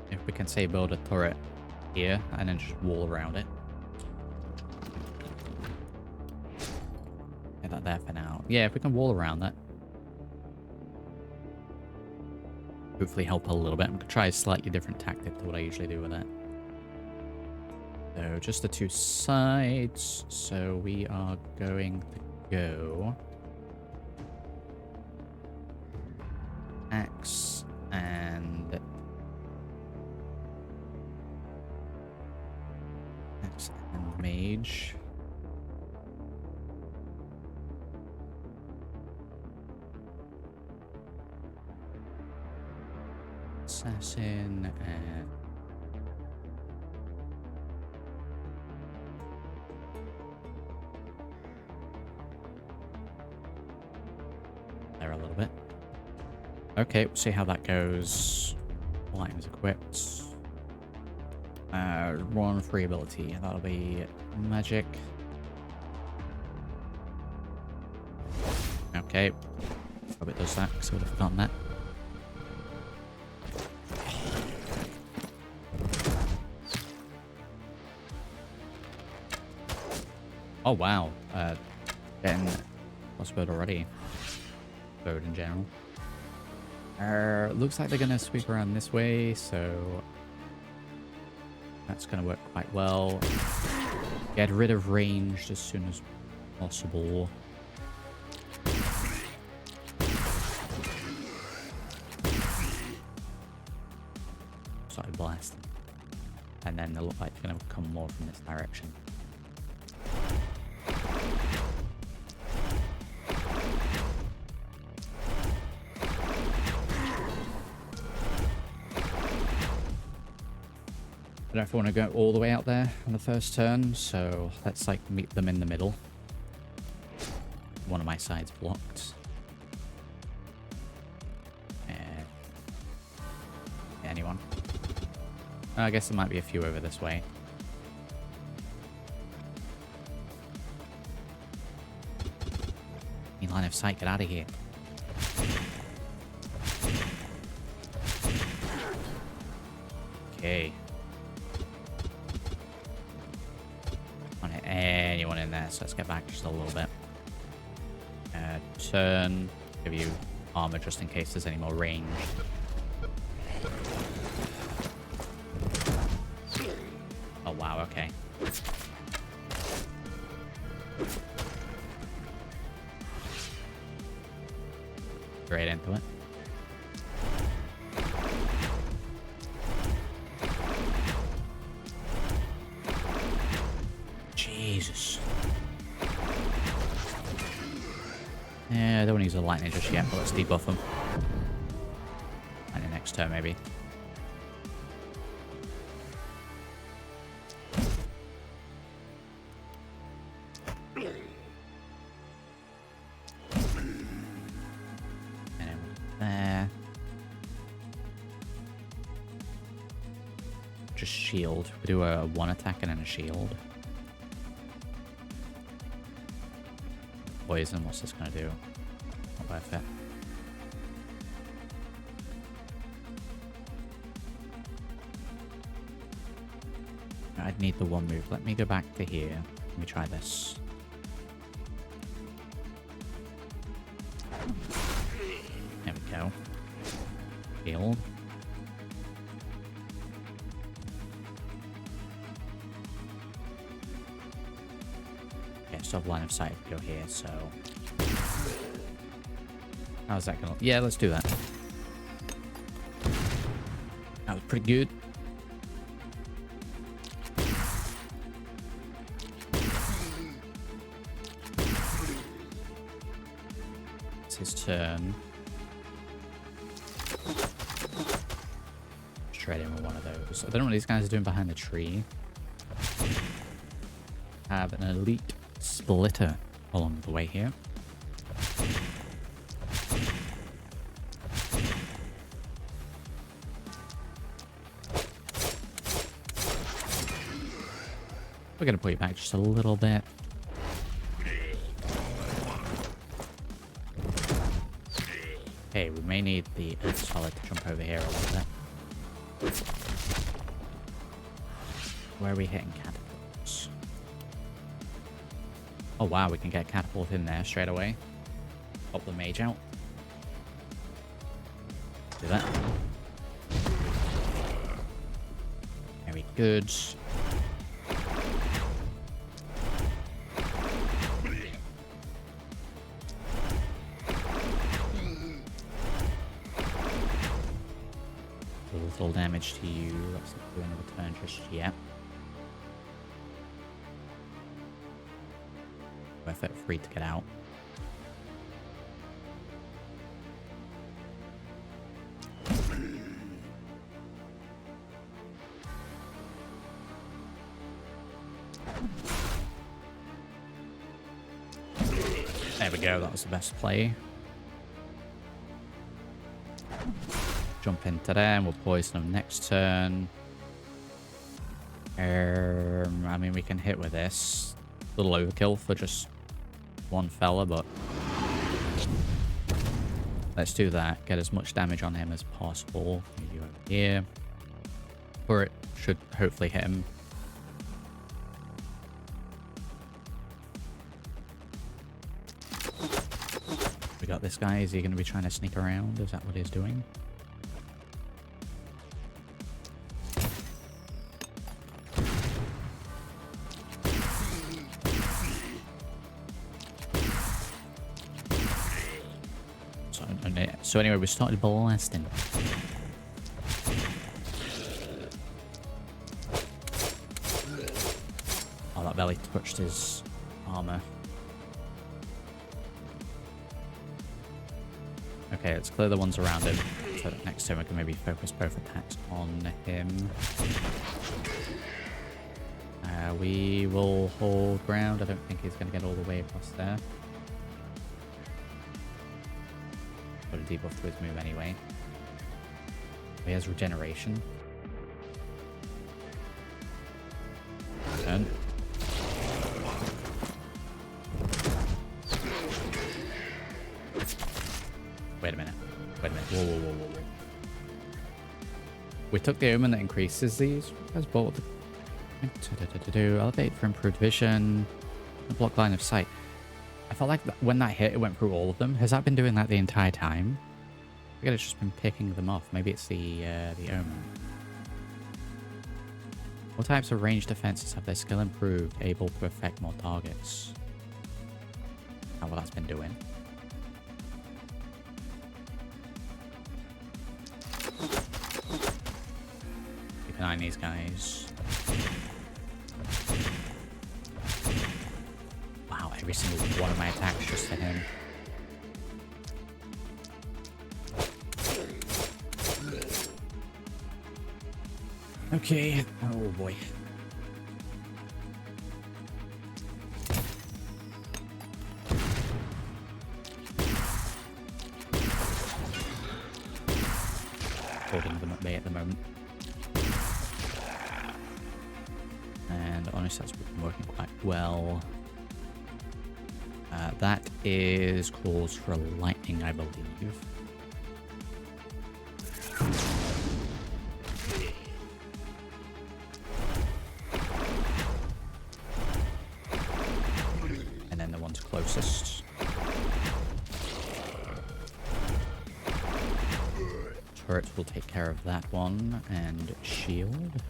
if we can say build a turret here and then just wall around it. Get that there for now. Yeah, if we can wall around that. Hopefully help a little bit. I'm going to try a slightly different tactic to what I usually do with that. So just the two sides. So we are going to go axe and mage. Assassin and there a little bit. Okay, we'll see how that goes. All items equipped. One free ability. That'll be magic. Okay. Hope it does that because I would have forgotten that. Oh wow, getting crossbowed already. Bowed in general. Looks like they're gonna sweep around this way, so that's gonna work quite well. Get rid of ranged as soon as possible. Started blasting. And then they look like they're gonna come more from this direction. I don't know if I want to go all the way out there on the first turn, so let's like meet them in the middle. One of my sides blocked. And anyone? I guess there might be a few over this way. Need line of sight, get out of here. Okay. Anyone in there, so let's get back just a little bit. Turn, give you armor just in case there's any more range. Oh wow, okay. Straight into it. Yeah, I don't want to use the lightning just yet, but let's debuff them. And the next turn, maybe. And there. Just shield. We do a 1 attack and then a shield. Poison, what's this gonna do? Not worth it. I'd need the 1 move. Let me go back to here. Let me try this. There we go. Shield. Still have line of sight if we go here, so how's that gonna... Yeah, let's do that. That was pretty good. It's his turn. Straight in with one of those. I don't know what these guys are doing behind the tree. Have an elite splitter along the way here. We're going to pull you back just a little bit. Okay, we may need the solid to jump over here a little bit. Where are we hitting catapults? Oh wow, we can get catapult in there straight away. Pop the mage out. Do that. Very good. Little damage to you. Let's not do another turn just yet. Worth it, free to get out. There we go, that was the best play. Jump into there and we'll poison them next turn. I mean, we can hit with this. A little overkill for just one fella, but let's do that. Get as much damage on him as possible. Maybe over here. Or it should hopefully hit him. We got this guy. Is he going to be trying to sneak around? Is that what he's doing? So anyway, we started blasting. Oh, that belly touched his armor. Okay, let's clear the ones around him. So that next time we can maybe focus both attacks on him. We will hold ground. I don't think he's going to get all the way across there. Got a debuff to his move anyway. He has regeneration. Turn. Wait a minute. Wait a minute. Whoa, whoa, whoa, whoa, whoa. We took the omen that increases these. As bold. Elevate for improved vision. Block line of sight. I felt like when that hit, it went through all of them. Has that been doing that the entire time? I think it's just been picking them off. Maybe it's the omen. What types of ranged defenses have their skill improved, able to affect more targets? How well that's been doing. Keep an eye on these guys. Wow, every single one of my attacks just hit him. Okay. Oh boy. Holding them at bay at the moment. And honestly, that's been working quite well. That is cause for lightning, I believe. And then the one's closest. Turrets will take care of that one, and shield.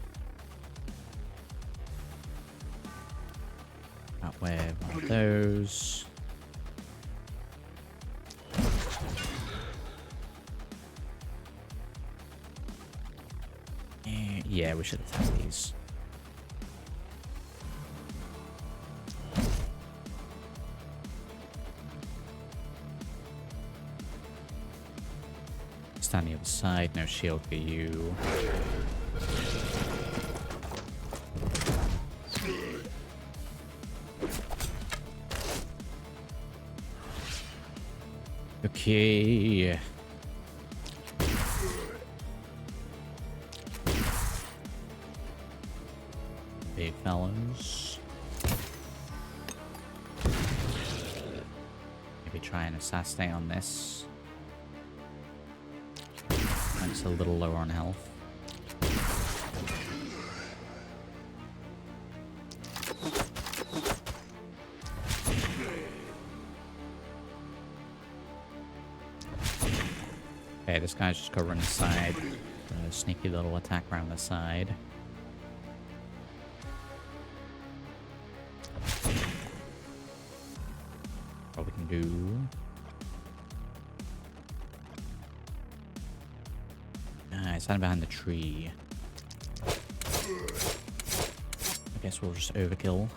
That way, one of those. Yeah, we should attack these. Stand the other side, no shield for you. Okay. Big fellows. Maybe try and assassinate on this. It's a little lower on health. Okay, this guy's just covering the side. A sneaky little attack around the side. What we can do. It's hiding behind the tree. I guess we'll just overkill.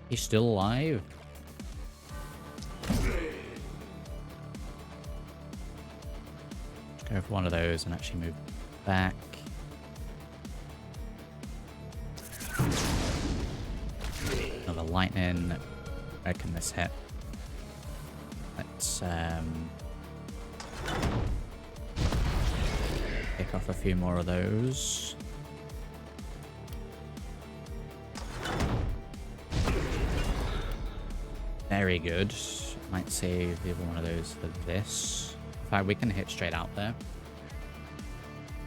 He's still alive. Go for one of those and actually move back. Another lightning. Where can this hit? Let's pick off a few more of those. Very good. Might save the other one of those for this. In fact, we can hit straight out there.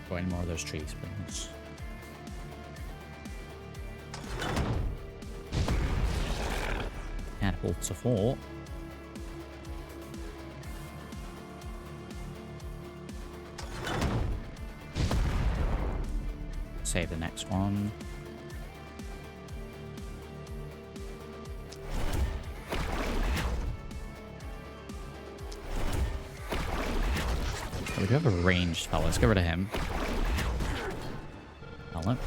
Or any more of those tree springs. Catapult to 4. Save the next one. We do have a ranged fellow. Let's get rid of him. Hello.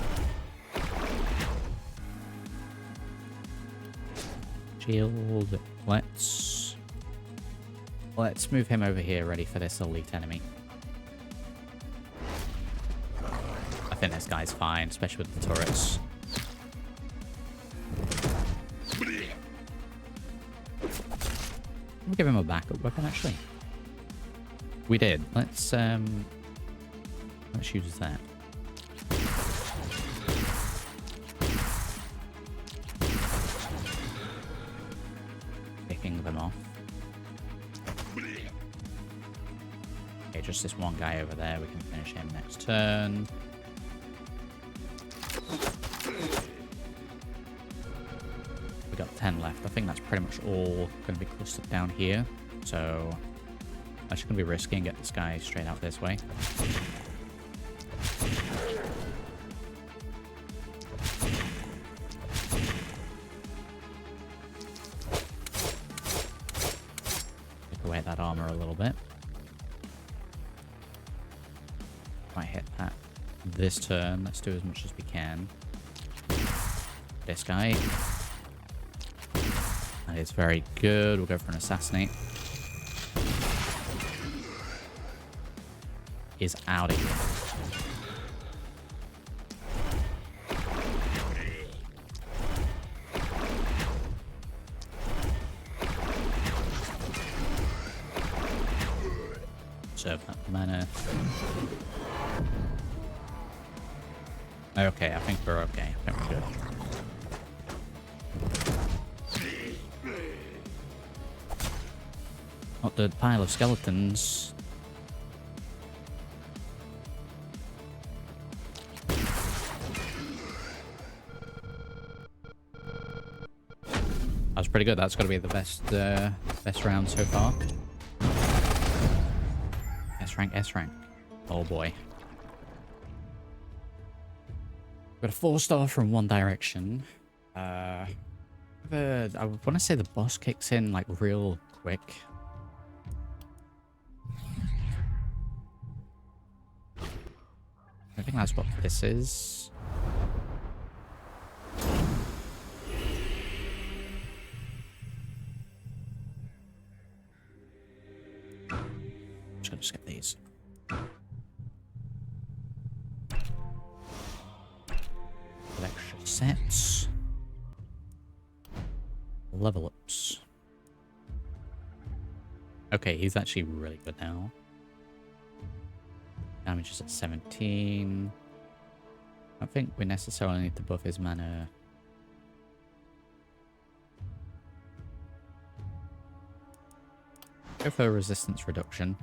Shield. Let's move him over here, ready for this elite enemy. I think this guy's fine, especially with the turrets. We'll give him a backup weapon, actually. We did. Let's use that. Picking them off. Okay, just this one guy over there. We can finish him next turn. We got 10 left. I think that's pretty much all going to be clustered down here. So actually going to be risky and get this guy straight out this way. Take away that armor a little bit. Might hit that this turn. Let's do as much as we can. This guy. That is very good. We'll go for an assassinate. Is out of here. Serve that mana. Okay, I think we're okay. I think we're good. Not the pile of skeletons. That was pretty good. That's got to be the best round so far. S rank, S rank. Oh boy. Got a 4-star from One Direction. I want to say the boss kicks in like real quick. I think that's what this is. Just gonna skip these. Extra sets. Level ups. Okay, he's actually really good now. Damage is at 17. I don't think we necessarily need to buff his mana. Go for resistance reduction.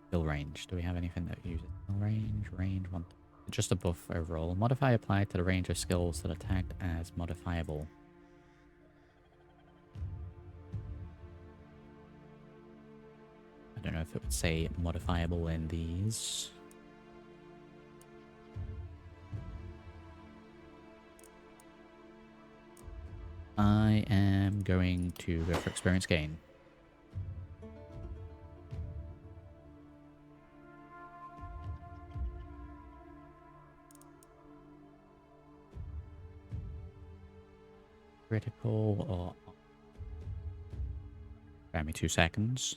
Skill range. Do we have anything that uses skill range? Range 1. Just a buff overall. Modify applied to the range of skills that are tagged as modifiable. I don't know if it would say modifiable in these. I am going to go for experience gain. Critical or... Spare me 2 seconds.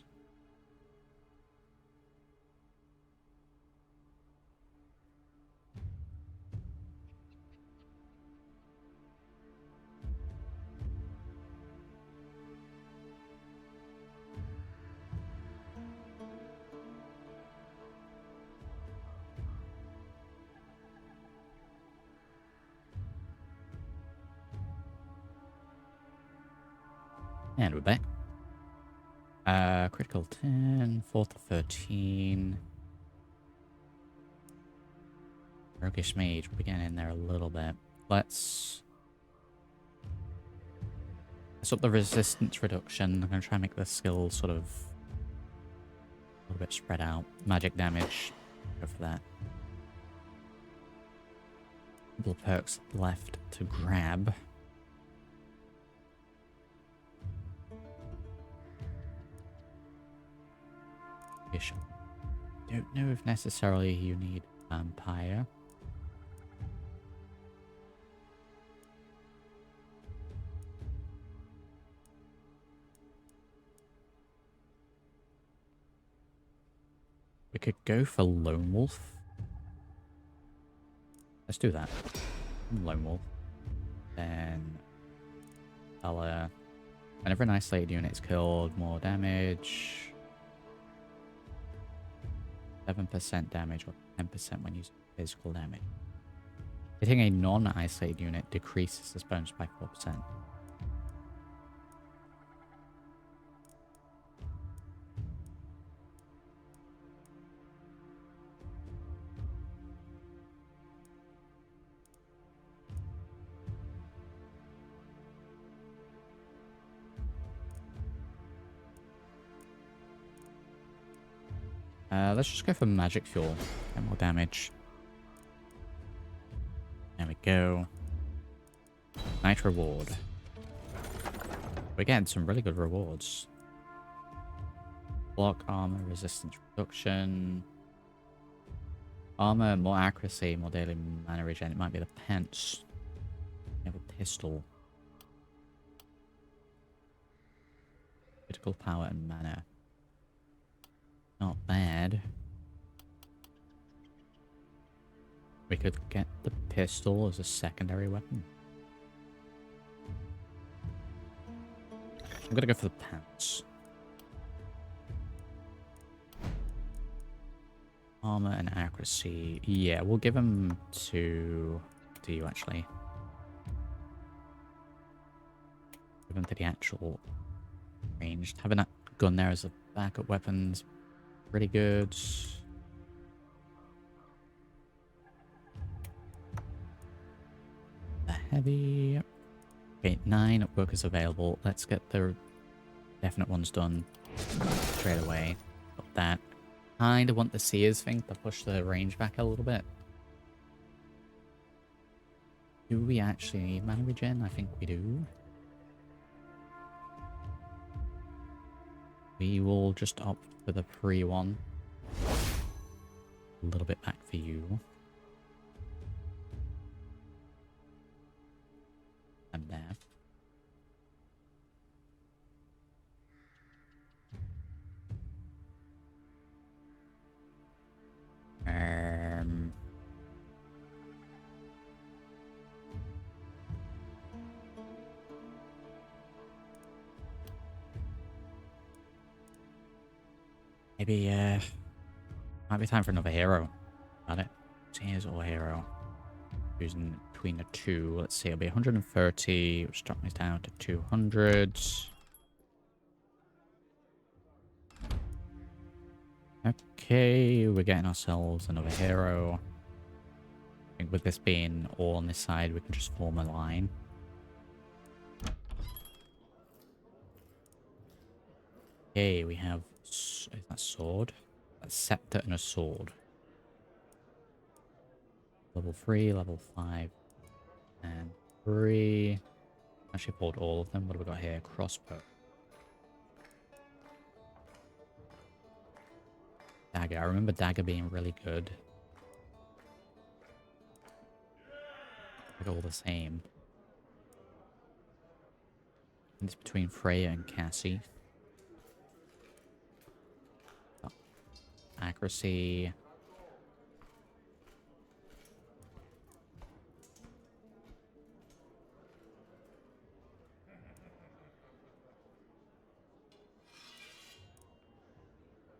And we're back. Critical 10, 4 to 13. Roguish Mage, we'll be getting in there a little bit. Let's up the resistance reduction. I'm going to try and make the skill sort of a little bit spread out. Magic damage, go for that. Couple of perks left to grab. Don't know if necessarily you need vampire. We could go for Lone Wolf. Let's do that. Lone Wolf. Then whenever an isolated unit is killed, more damage. 7% damage or 10% when using physical damage. Hitting a non-isolated unit decreases this bonus by 4%. Let's just go for magic fuel. Get more damage. There we go. Night reward. We're getting some really good rewards. Block armor, resistance reduction. Armor, more accuracy, more daily mana regen. It might be the pants. You have a pistol. Critical power and mana. Not bad. We could get the pistol as a secondary weapon. I'm gonna go for the pants. Armor and accuracy. Yeah, we'll give them to you actually. Give them to the actual ranged. Having that gun there as a backup weapon's pretty good. The heavy. Okay, 9 workers available. Let's get the definite ones done straight away. Got that. Kind of want the Seers thing to push the range back a little bit. Do we actually need mana regen? I think we do. We will just opt for the free one. A little bit back for you. And there. Maybe, might be time for another hero. Got it. Seers or hero. Choosing between the two. Let's see, it'll be 130, which drops me down to 200. Okay, we're getting ourselves another hero. I think with this being all on this side, we can just form a line. Okay, we have... Is that sword? That's scepter and a sword. Level 3, level 5, and 3. Actually pulled all of them. What have we got here? Crossbow. Dagger. I remember dagger being really good. They're all the same. And it's between Freya and Cassie. Oh. Accuracy.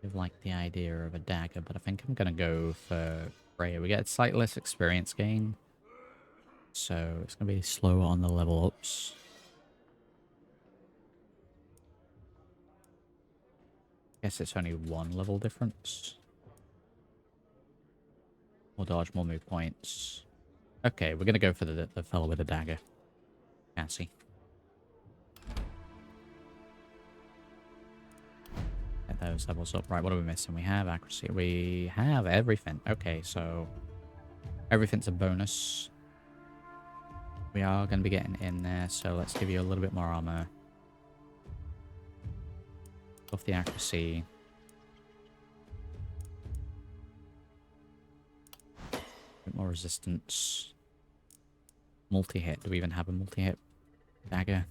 I like the idea of a dagger, but I think I'm gonna go for Freya. We get slightly less experience gain, so it's gonna be slower on the level ups. Guess it's only 1 level difference. More dodge, more move points. Okay, we're gonna go for the fellow with the dagger. Cassie. Get those levels up. Right, what are we missing? We have accuracy. We have everything. Okay, so everything's a bonus. We are going to be getting in there, so let's give you a little bit more armor. Off the accuracy. A bit more resistance. Multi-hit. Do we even have a multi-hit dagger?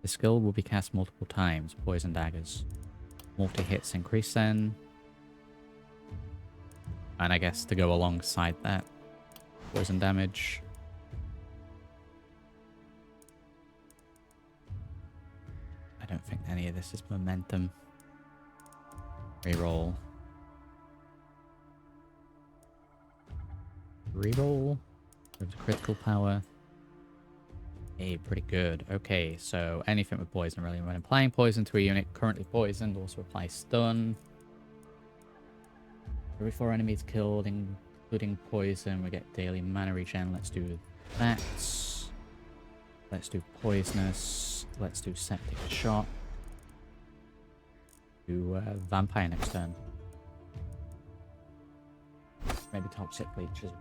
The skill will be cast multiple times. Poison daggers. Multi-hits increase then. And I guess to go alongside that, poison damage. I don't think any of this is momentum. Reroll. Reroll. With critical power. Hey, pretty good. Okay, so anything with poison really. When applying poison to a unit currently poisoned, also apply stun. Every 4 enemies killed, including poison, we get daily mana regen. Let's do that. Let's do poisonous. Let's do septic shot. Do vampire next turn. Maybe toxic leeches.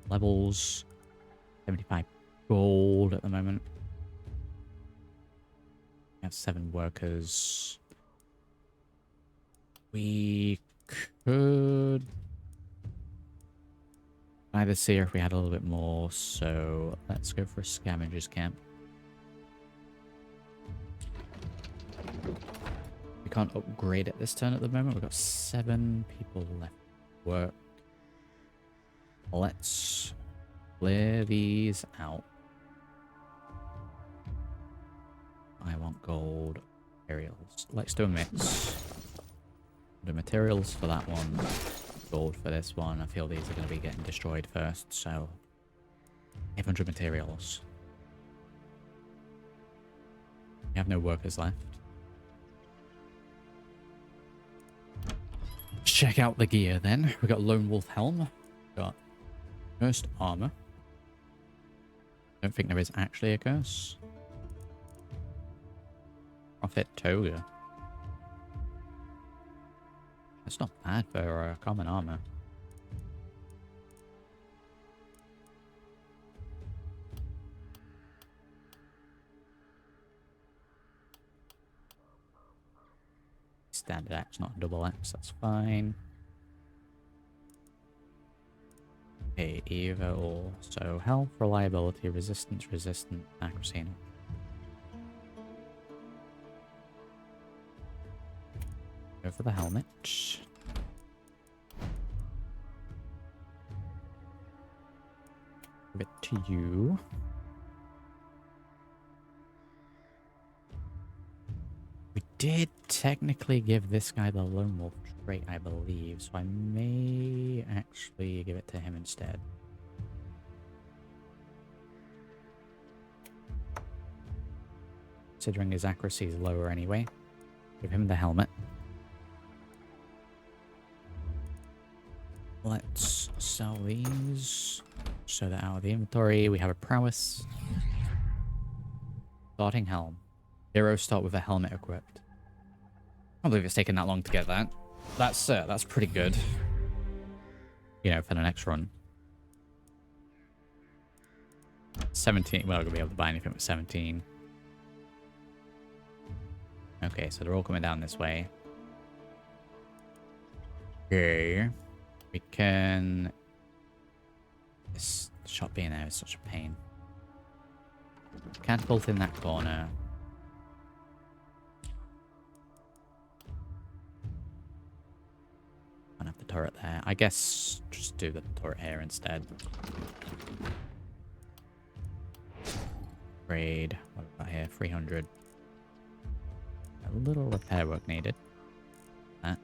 Levels 75 gold at the moment. We have 7 workers. We could either see if we had a little bit more, so let's go for a scavenger's camp. We can't upgrade it this turn at the moment. We've got 7 people left to work. Let's clear these out. I want gold materials. Let's do a mix. The materials for that one, gold for this one. I feel these are going to be getting destroyed first, so 500 materials. We have no workers left. Let's check out the gear then. We got Lone Wolf Helm. Got Cursed Armor. Don't think there is actually a curse. Prophet Toga. That's not bad for common armor. Standard axe, not a double axe, that's fine. Okay, Eva all. So health, reliability, resistance, accuracy. Go for the helmet. Give it to you. We did technically give this guy the Lone Wolf trait, I believe, so I may actually give it to him instead. Considering his accuracy is lower anyway. Give him the helmet. Let's sell these. Show that out of the inventory. We have a prowess. Starting helm. Heroes start with a helmet equipped. I can't believe it's taken that long to get that. That's pretty good. You know, for the next run. 17. We're not gonna be able to buy anything with 17. Okay, so they're all coming down this way. Okay. We can... This shop being there is such a pain. Catapult in that corner. Don't have the turret there. I guess just do the turret here instead. Grade. What about here? 300. A little repair work needed. That.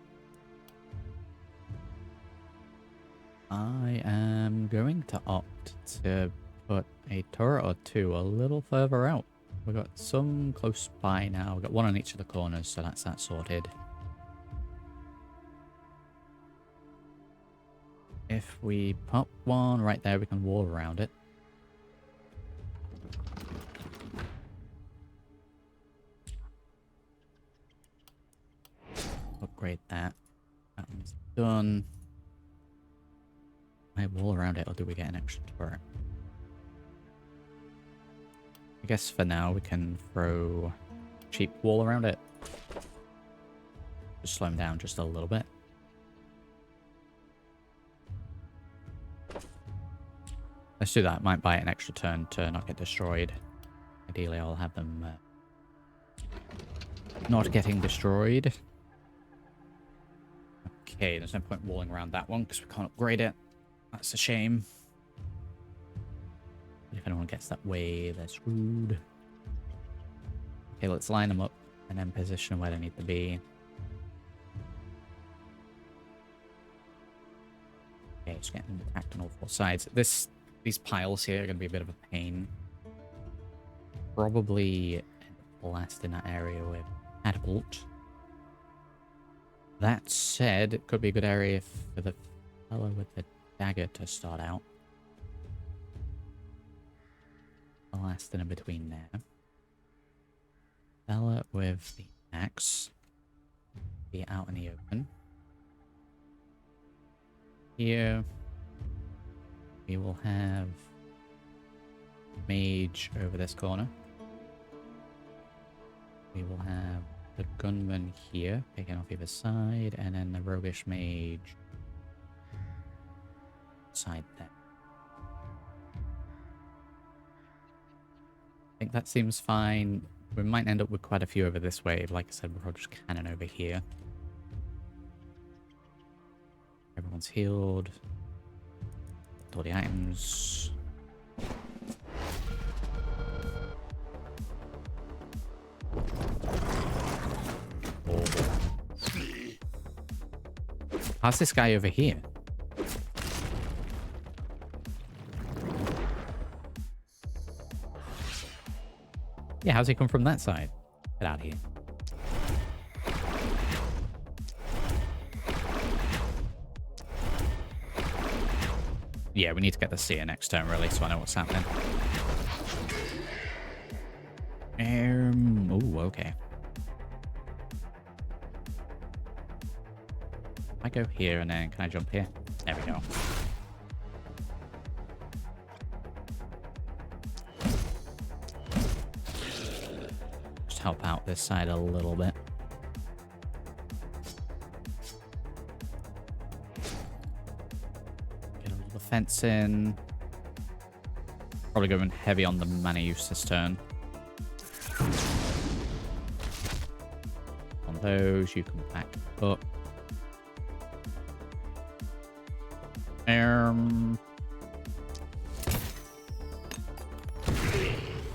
I am going to opt to put a turret or two a little further out. We've got some close by now. We've got one on each of the corners, so that's that sorted. If we pop one right there, we can wall around it. Upgrade that. That one's done. I wall around it, or do we get an extra turret? I guess for now we can throw cheap wall around it. Just slow him down just a little bit. Let's do that. Might buy it an extra turn to not get destroyed. Ideally, I'll have them not getting destroyed. Okay, there's no point walling around that one because we can't upgrade it. That's a shame. If anyone gets that way, that's rude. Okay, let's line them up and then position them where they need to be. Okay, just getting them attacked on all 4 sides. These piles here are going to be a bit of a pain. Probably blasting that area with catapult. That said, it could be a good area for the fellow with the dagger to start out. Blasting in between there. Fella with the axe. Be out in the open. Here we will have mage over this corner. We will have the gunman here, picking off either side, and then the roguish mage side there. I think that seems fine. We might end up with quite a few over this way. Like I said, we're probably just cannon over here. Everyone's healed. All the items. Oh. How's this guy over here? Yeah, how's he come from that side? Get out of here. Yeah, we need to get the seer next turn, really, so I know what's happening. Oh, okay. I go here and then can I jump here? There we go. Just help out this side a little bit. Get a little fence in. Probably going heavy on the mana use this turn. On those, you can back up.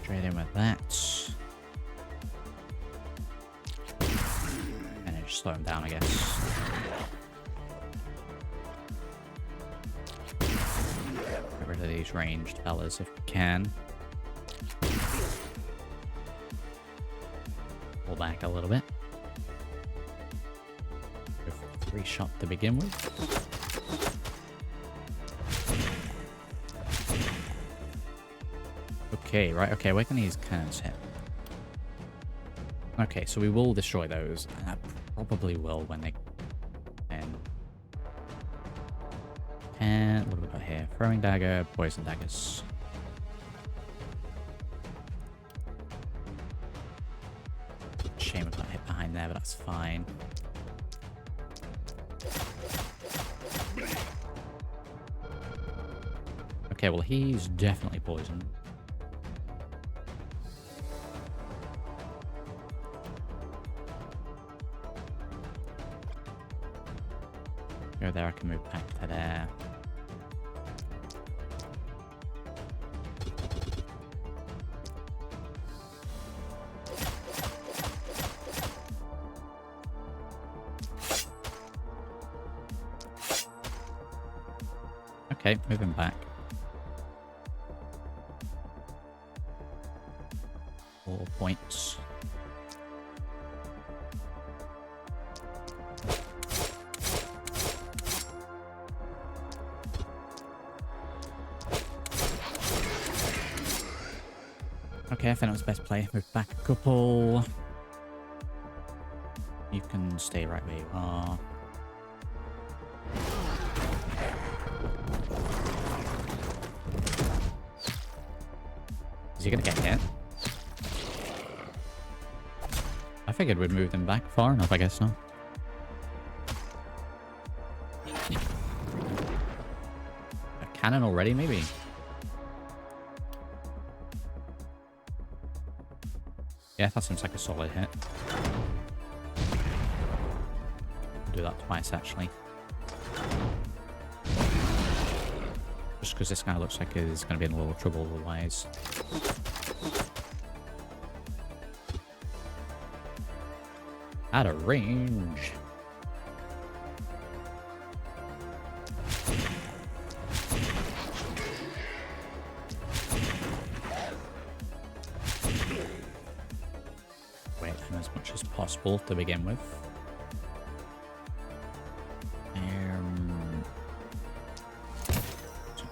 Straight in with that. And then just slow him down, I guess. Get rid of these ranged fellas if we can. Pull back a little bit. Go for 3-shot to begin with. Okay, right, okay, where can these cannons hit? Okay, so we will destroy those. And I probably will when they end. And what have we got here? Throwing dagger, poison daggers. Shame we got hit behind there, but that's fine. Okay, well he's definitely poisoned. Go there, I can move back to there. Okay, moving back. 4 points. Okay, I think that was the best play. Move back a couple. You can stay right where you are. Is he gonna get hit? I figured we'd move them back far enough, I guess not. A cannon already, maybe? Yeah, that seems like a solid hit. I'll do that twice, actually. Just because this guy looks like he's going to be in a little trouble otherwise. Out of range. Wait for as much as possible to begin with.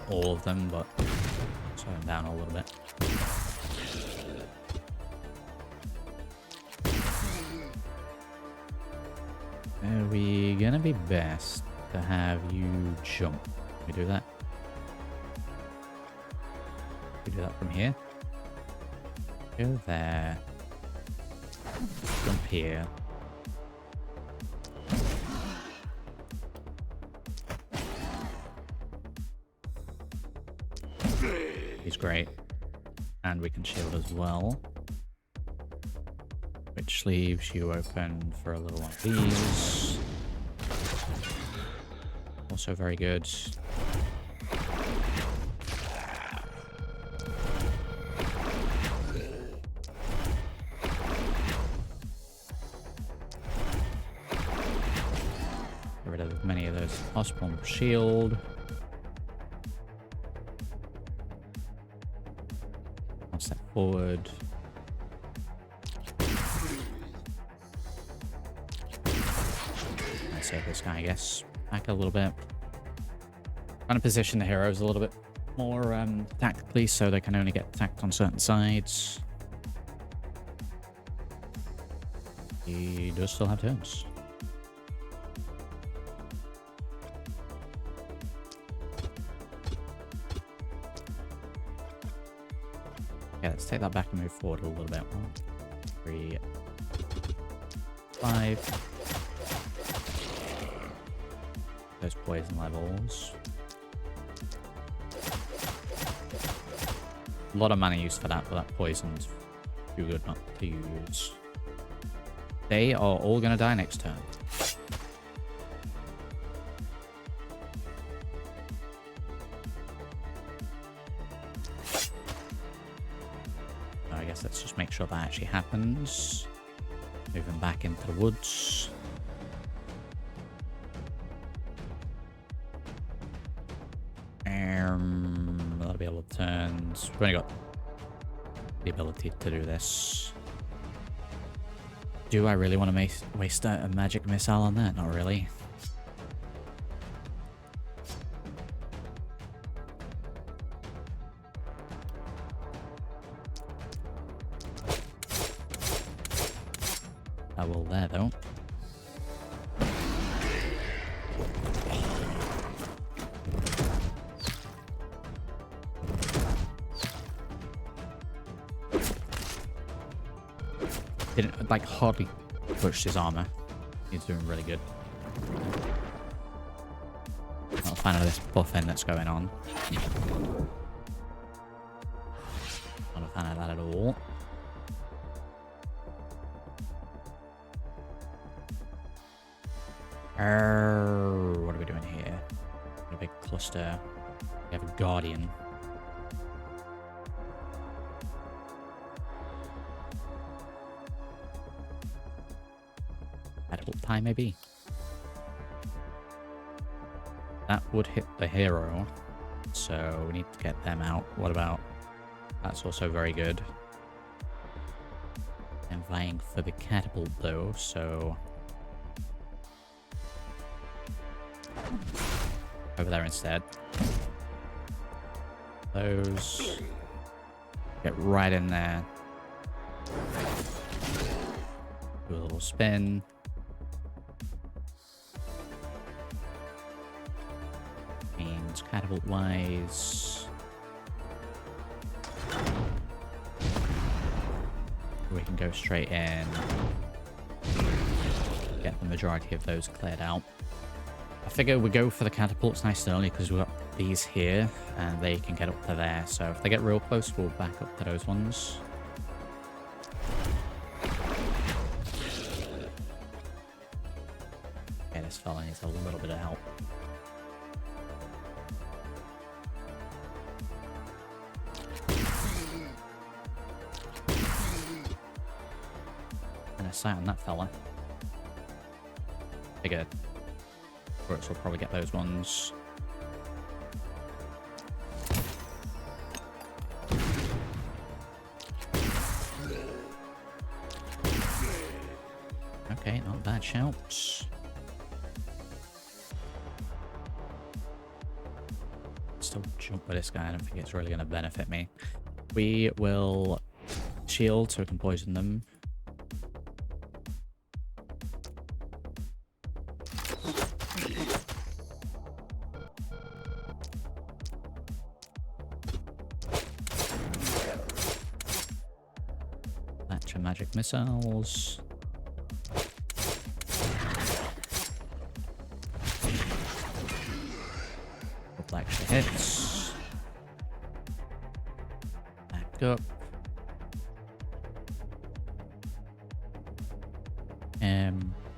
All of them, but slow them down a little bit. Are we gonna be best to have you jump? Can we do that? Can we do that from here? Go there. Jump here. He's great. And we can shield as well. Which leaves you open for a little one of these. Also very good. Get rid of as many of those as possible. Shield. One step forward. Let's save this guy, I guess. Back a little bit. Trying to position the heroes a little bit more tactically so they can only get attacked on certain sides. He does still have turns. Okay, let's take that back and move forward a little bit. 1, 3, 5. Those poison levels. A lot of mana used for that, but that poison's too good not to use. They are all gonna die next turn. I guess let's just make sure that actually happens. Moving back into the woods. That'll be able to turn. We've only got the ability to do this. Do I really want to waste a magic missile on that? Not really. I will there though. Didn't like hardly pushed his armor. He's doing really good. Not a fan of this buffing that's going on. Not a fan of that at all. What are we doing here? A big cluster. We have a guardian. Time maybe. That would hit the hero, so we need to get them out. What about? That's also very good. I'm vying for the catapult though, so over there instead. Those get right in there. Do a little spin. Catapult wise, we can go straight in, get the majority of those cleared out. I figure we go for the catapults nice and early because we've got these here and they can get up to there, so if they get real close we'll back up to those ones. Okay, this fella needs a little bit of help. Sight on that fella. Figured Brooks will probably get those ones. Okay, not a bad shout. Still jump with this guy, I don't think it's really going to benefit me. We will shield so we can poison them. Magic missiles. Couple extra hits. back up.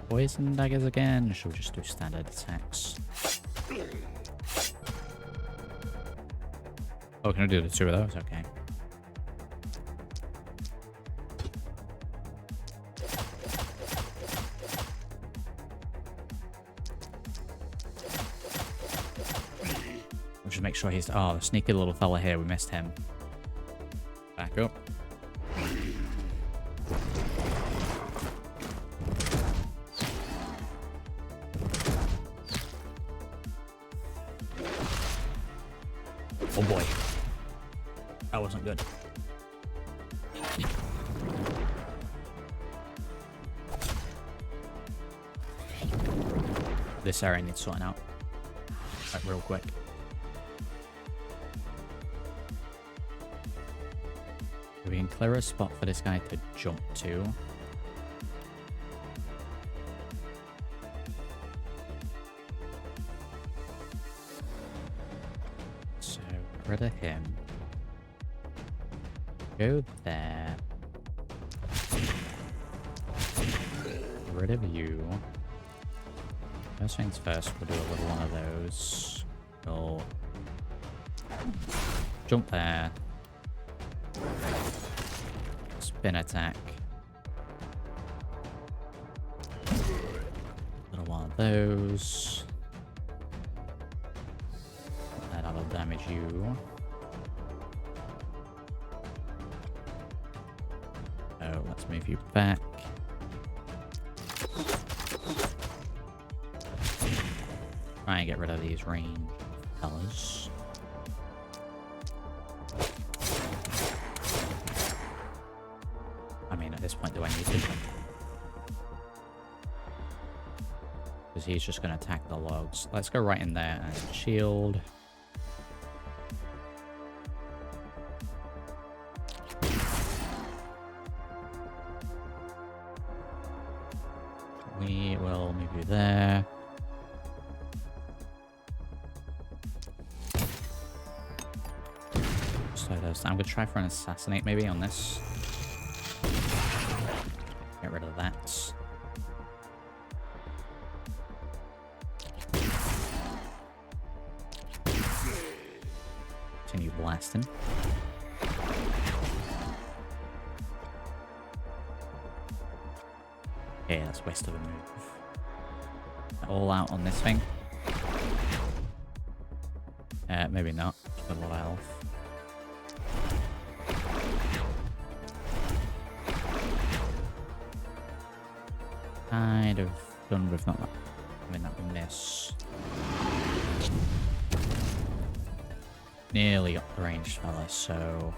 Poison daggers again, or should we just do standard attacks? Oh, can I do the two of those? Okay. We'll just make sure he's... Oh, the sneaky little fella here, we missed him. Back up. Oh boy. That wasn't good. This area needs sorting out. Like real quick. We can clear a spot for this guy to jump to. So, get rid of him. Go there. Get rid of you. First things first, we'll do a little one of those. We'll jump there. Spin attack. Little one of those. That'll damage you. Oh, let's move you back. Try and get rid of these range fellas. I mean, at this point, do I need to? Because he's just going to attack the logs. Let's go right in there and shield. We will move you there. I'm going to try for an assassinate maybe on this. Get rid of that. Continue blasting. Okay, that's waste of a move. All out on this thing. Maybe not. Just got a lot of health. Kind of done with not that. I mean, that we miss. Nearly got the ranged fella, so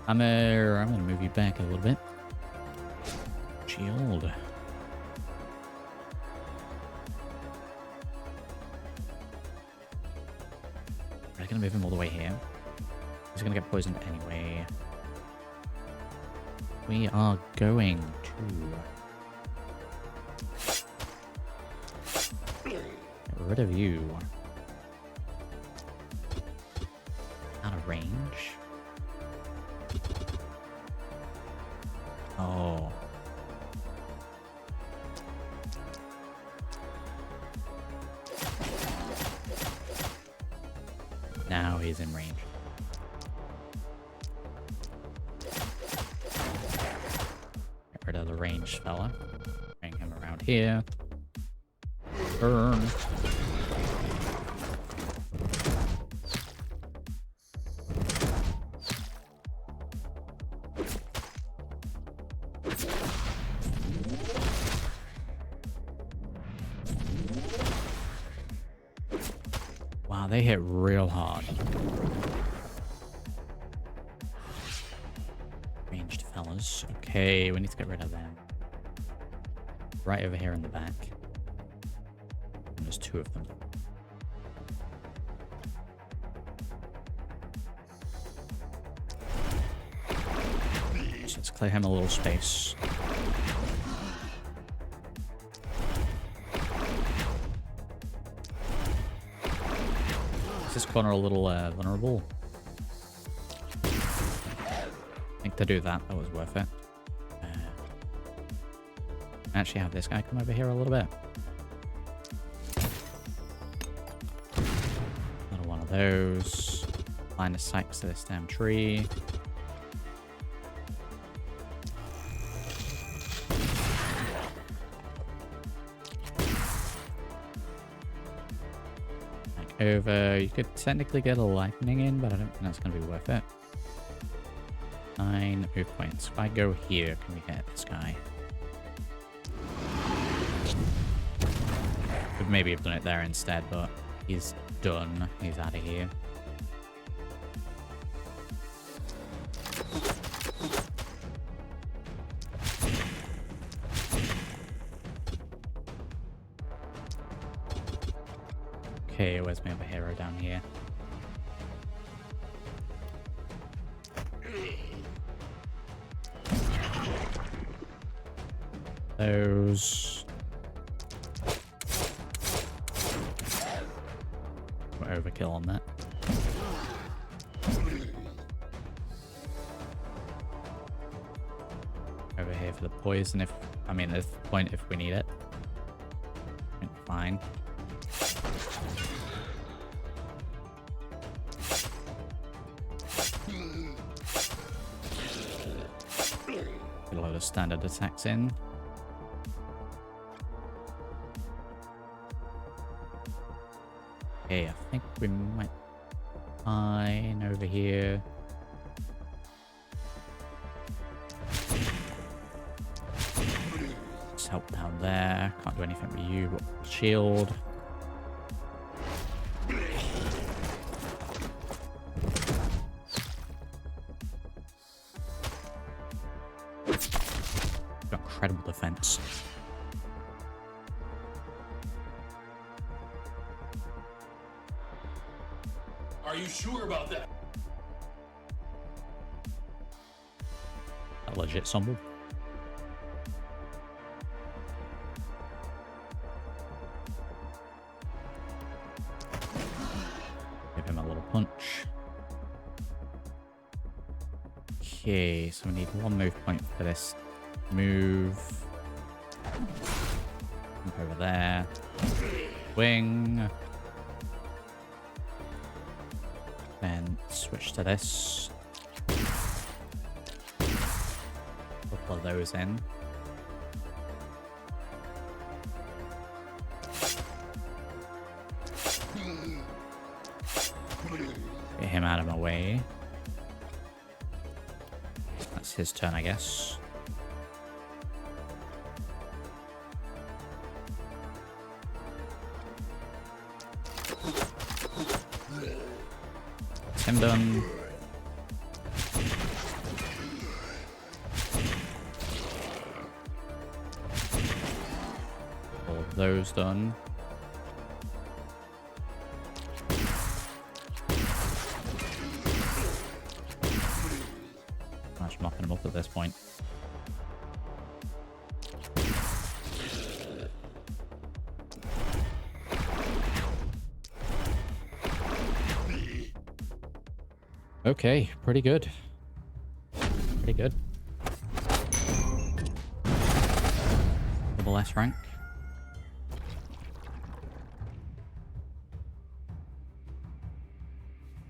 I'm gonna move you back a little bit. Shield. Are we gonna move him all the way here? He's gonna get poisoned anyway. We are going to get rid of you. Out of range. Oh. Now he's in range. Get rid of the ranged fella. Bring him around here. Burn. Wow, they hit real hard. Ranged fellas. Okay, we need to get rid of them. Right over here in the back. And there's two of them. So let's clear him a little space. Is this corner a little vulnerable? to do that. That was worth it. Actually have this guy come over here a little bit. Another one of those. Line of sight to this damn tree. Back over. You could technically get a lightning in, but I don't think that's going to be worth it. 9 move points. If I go here, can we get this guy? Could maybe have done it there instead, but he's done. He's out of here. Okay, where's my other hero down here? Those. We're overkill on that. Over here for the poison if, I mean, there's the point if we need it. Fine. Get a load of standard attacks in. Okay, I think we might fine over here. Just help down there. Can't do anything with you, but shield. Got incredible defense. Are you sure about that? A legit stumble. Give him a little punch. Okay, so we need 1 move point for this move. Jump over there. Wing. Then switch to this. Couple of those in. Get him out of my way. That's his turn, I guess. Him done. All of those done. I'm just mopping them up at this point. Okay, pretty good. Pretty good. Double S rank.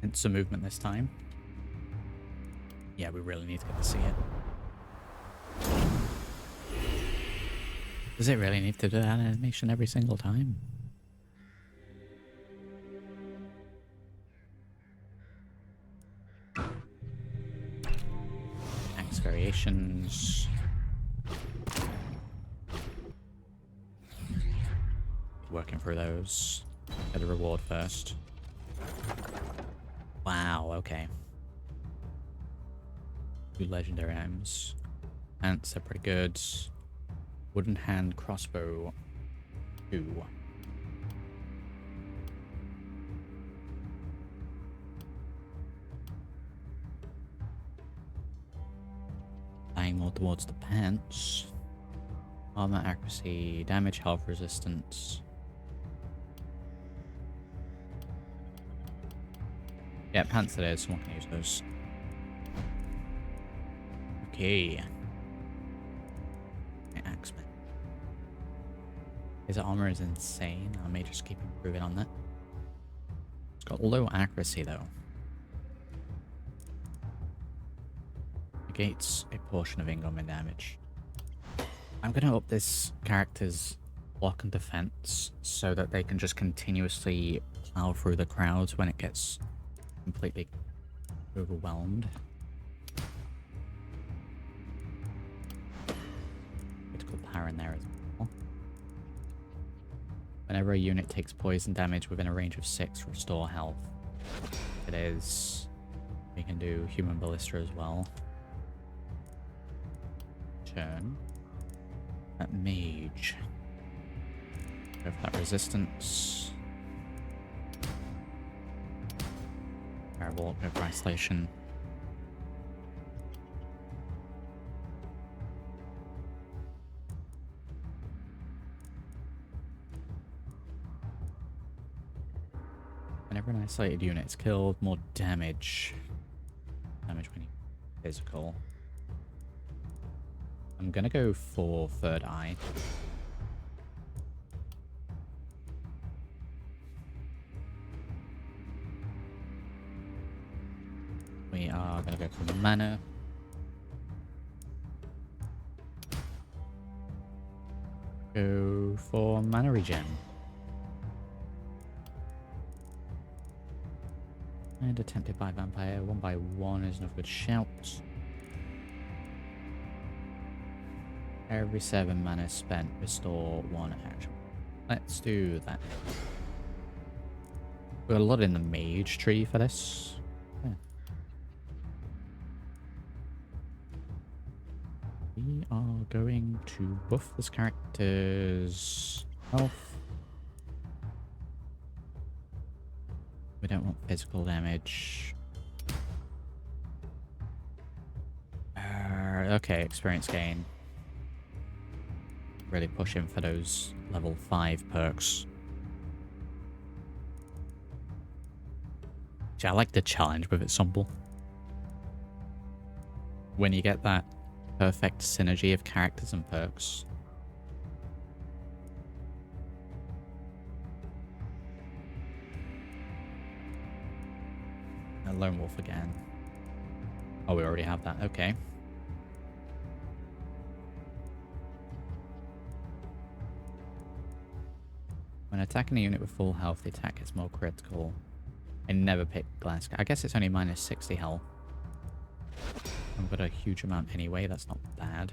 It's a movement this time. Yeah, we really need to get to see it. Does it really need to do that animation every single time? Variations. Working through those. Get a reward first. Wow, okay. 2 legendary items. Ants are pretty good. Wooden hand crossbow. 2. More towards the pants. Armor accuracy, damage, health resistance. Yeah, pants it is. Someone can use those. Okay. My Axeman. His armor is insane. I may just keep improving on that. It's got low accuracy though. Negates a portion of incoming damage. I'm going to up this character's block and defense so that they can just continuously plow through the crowds when it gets completely overwhelmed. Critical power in there as well. Whenever a unit takes poison damage within a range of 6, restore health. It is. We can do human ballista as well. Turn. That mage. Go for that resistance. Terrible. Go for isolation. Whenever an isolated unit is killed, more damage. Damage when you physical. I'm gonna go for third eye. We are gonna go for mana. Go for mana regen. And attempted by vampire. 1 by 1 is enough good shouts. Every 7 mana spent, restore 1 action. Let's do that. We've got a lot in the mage tree for this. Yeah. We are going to buff this character's health. We don't want physical damage. Okay, experience gain. Really pushing for those level 5 perks. See, I like the challenge with it simple. When you get that perfect synergy of characters and perks. A lone wolf again. Oh, we already have that. Okay. When attacking a unit with full health, the attack gets more critical. I never pick glass. I guess it's only minus 60 health. I've got a huge amount anyway. That's not bad.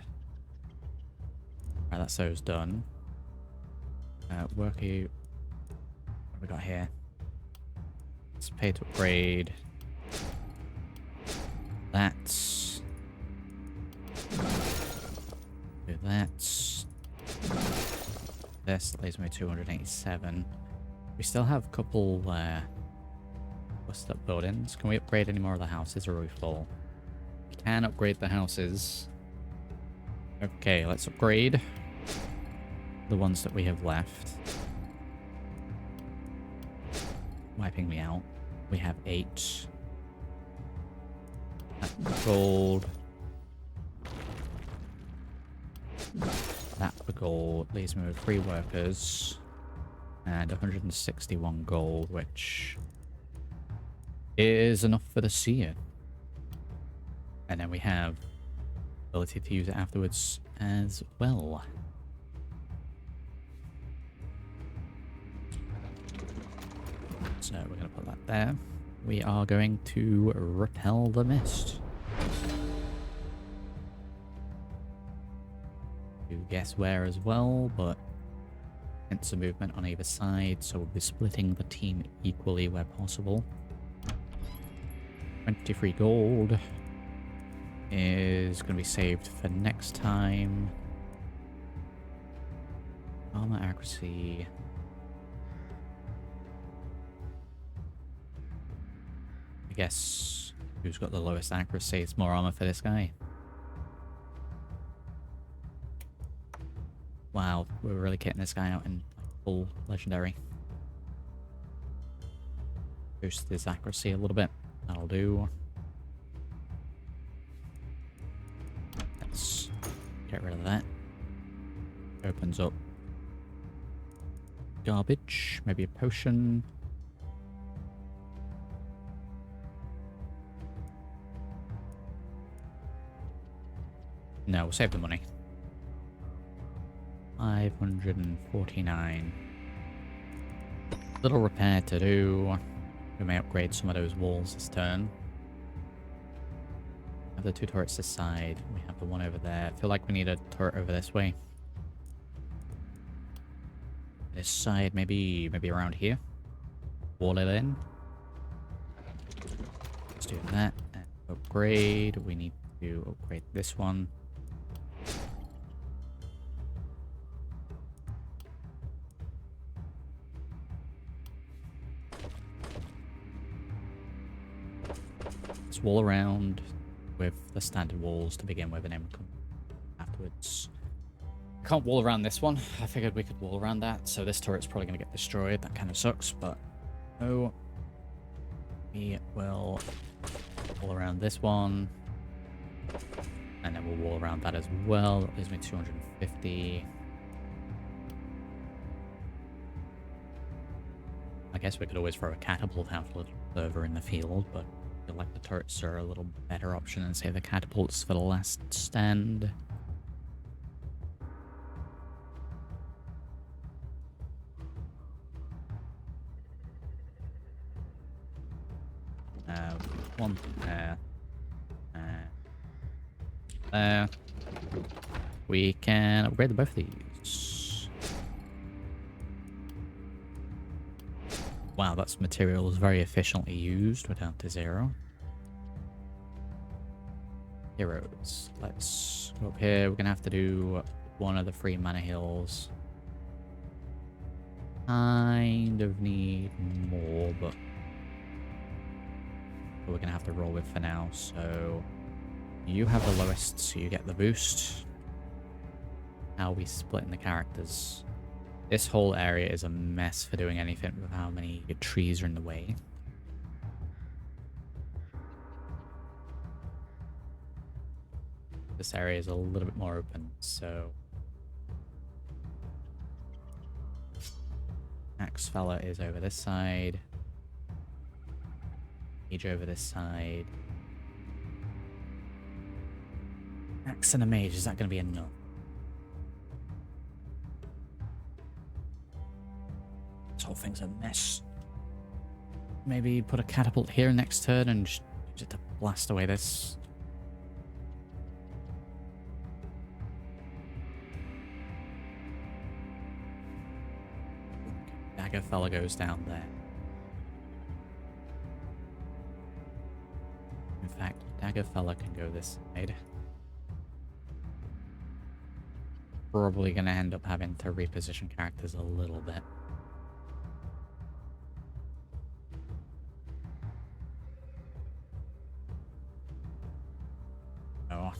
Alright, that's those done. Worky. What have we got here? Let's pay to upgrade. That's. Do that. This leaves me 287. We still have a couple what's that, buildings. Can we upgrade any more of the houses, or are we full? We can upgrade the houses. Okay, let's upgrade the ones that we have left. Wiping me out. We have 8. Gold. That for gold leaves me with 3 workers and 161 gold, which is enough for the seer. And then we have ability to use it afterwards as well. So we're going to put that there. We are going to repel the mist. You guess where as well, but hence a movement on either side, so we'll be splitting the team equally where possible. 23 gold is going to be saved for next time. Armor accuracy. I guess who's got the lowest accuracy? It's more armor for this guy. Wow, we're really getting this guy out in full legendary. Boost his accuracy a little bit. That'll do. Get rid of that. Opens up garbage. Maybe a potion. No, we'll save the money. 549. Little repair to do. We may upgrade some of those walls this turn. Have the 2 turrets this side. We have the one over there. I feel like we need a turret over this way. This side, maybe around here. Wall it in. Let's do that. And upgrade. We need to upgrade this one. Let's wall around with the standard walls to begin with, and then we'll come afterwards. Can't wall around this one. I figured we could wall around that, so this turret's probably going to get destroyed. That kind of sucks, but no. We will wall around this one, and then we'll wall around that as well. That leaves me 250. I guess we could always throw a catapult out a little further in the field, but I feel like the turrets are a little better option than, say, the catapults for the last stand. One there. There. We can upgrade both of these. Wow, that's materials very efficiently used. We're down to 0. Heroes. Let's go up here. We're gonna have to do one of the 3 mana hills. Kind of need more, but we're gonna have to roll with for now. So you have the lowest, so you get the boost. How are we splitting the characters? This whole area is a mess for doing anything with how many trees are in the way. This area is a little bit more open, so Axe fella is over this side. Mage over this side. Axe and a mage, is that going to be enough? This whole thing's a mess. Maybe put a catapult here next turn and just to blast away this. Dagger fella goes down there. In fact, Dagger fella can go this side. Probably gonna end up having to reposition characters a little bit. Oh.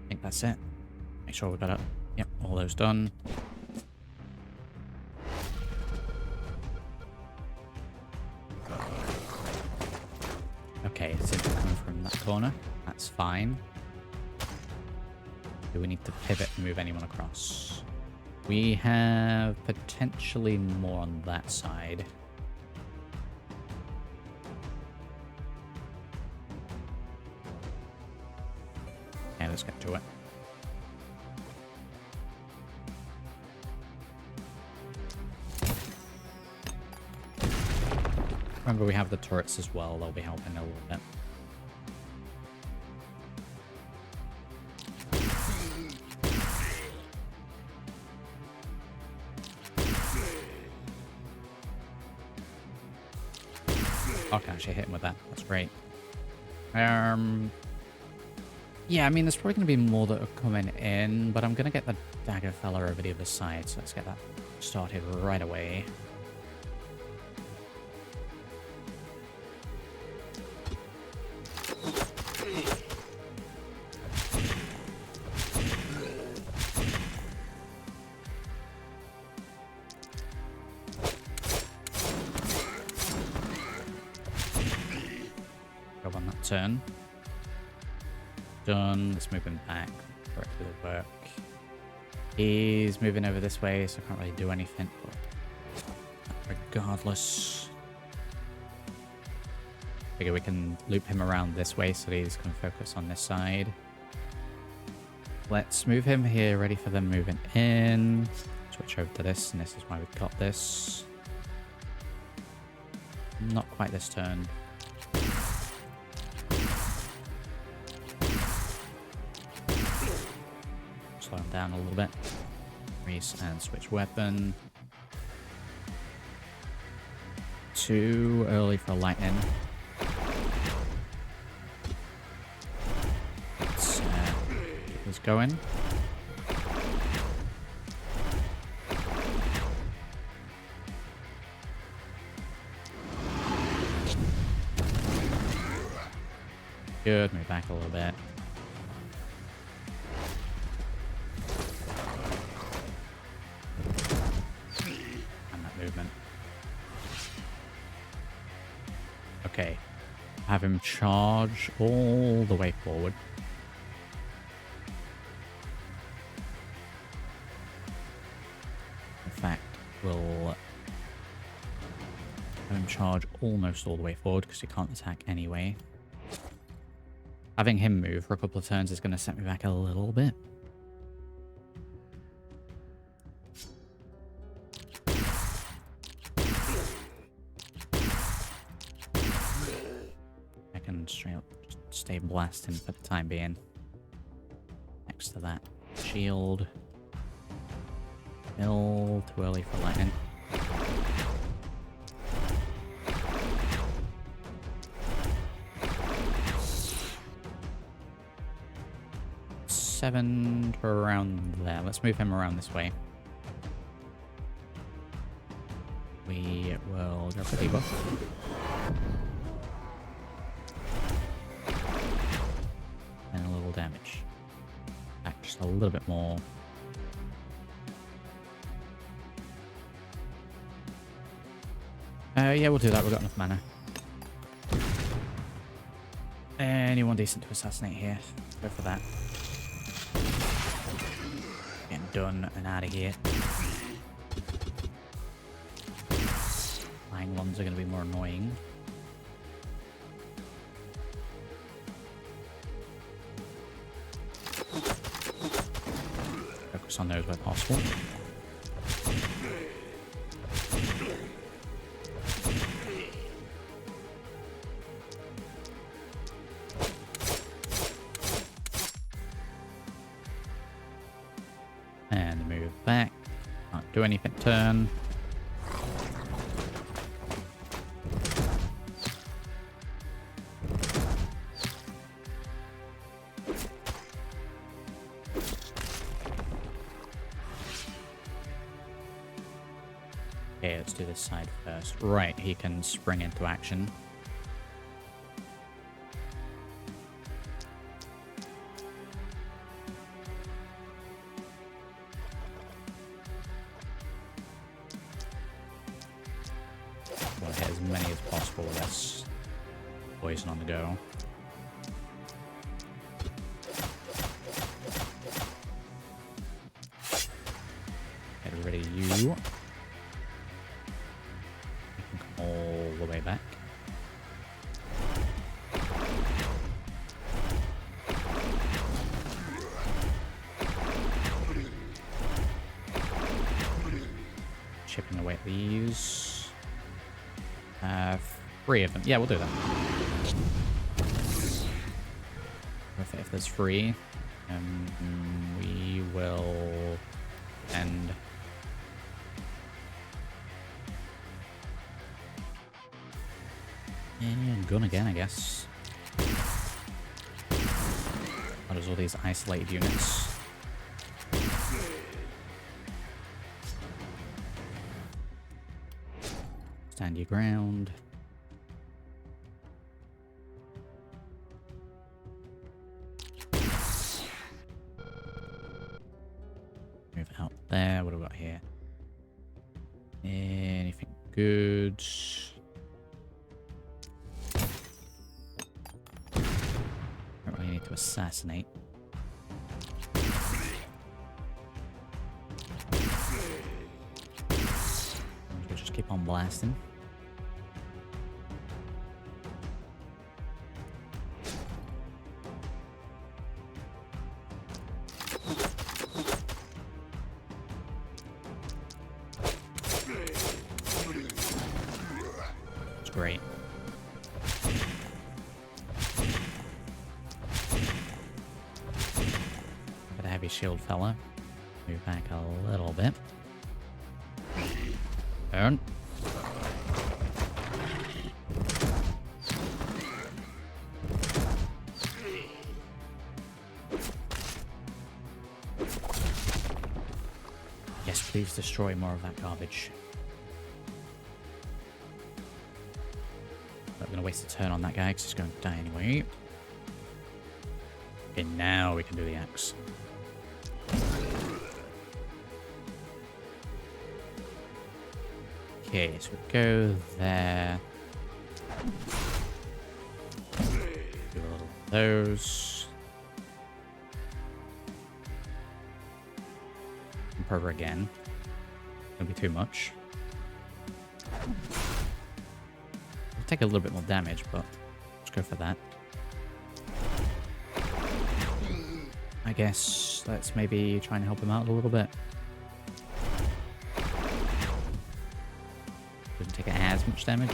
I think that's it. Make sure we got it. Yep, all those done. Okay, it's coming from that corner. That's fine. Do we need to pivot and move anyone across? We have potentially more on that side. Okay, let's get to it. Remember, we have the turrets as well. They'll be helping a little bit. I can actually hit him with that. That's great. Yeah, I mean, there's probably going to be more that are coming in, but I'm going to get the dagger fella over the other side, so let's get that started right away. turn. Done. Let's move him back for it to work. He's moving over this way, so I can't really do anything. But regardless, figure we can loop him around this way so that he's going to focus on this side. Let's move him here, ready for them moving in. Switch over to this, and this is why we've got this. Not quite this turn. Slow him down a little bit. Increase and switch weapon. Too early for lightning. Let's get this going. Good, move back a little bit. And that movement. Okay. Have him charge all the way forward. In fact, we'll have him charge almost all the way forward because he can't attack anyway. Having him move for a couple of turns is going to set me back a little bit. I can straight up just stay blasting for the time being. Next to that, shield. Mill, too early for lightning. Seven to around there. Let's move him around this way. We will go for debuff. And a little damage. Back just a little bit more. Yeah, we'll do that. We've got enough mana. Anyone decent to assassinate here? Go for that. Getting done and out of here. Flying ones are going to be more annoying. Focus on those where possible. And move back. Can't do anything turn. Okay, let's do this side first. Right, he can spring into action. We'll hit as many as possible with this poison on the go. Get rid of you. All the way back. Chipping away at these. 3 of them. Yeah, we'll do that. If there's 3, we will end. And gun again, I guess. What is all these isolated units? Stand your ground. Move out there. What do we got here? Anything good? to assassinate. We'll just keep on blasting. It's great. Got a heavy shield fella. Move back a little bit. Turn. Yes, please destroy more of that garbage. Not gonna waste a turn on that guy because he's going to die anyway. Okay, now we can do the axe. Okay, so we go there. Do a little of those. Improver again. Gonna be too much. It'll take a little bit more damage, but let's go for that. I guess let's maybe try and help him out a little bit. Doesn't take as much damage.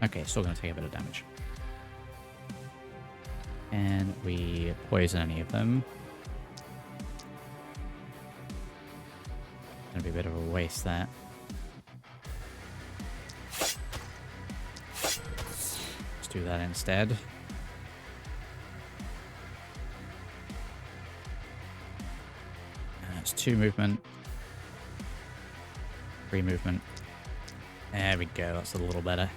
Okay, still gonna take a bit of damage. And we poison any of them. Gonna be a bit of a waste there. Let's do that instead. That's 2 movement. 3 movement. There we go, that's a little better.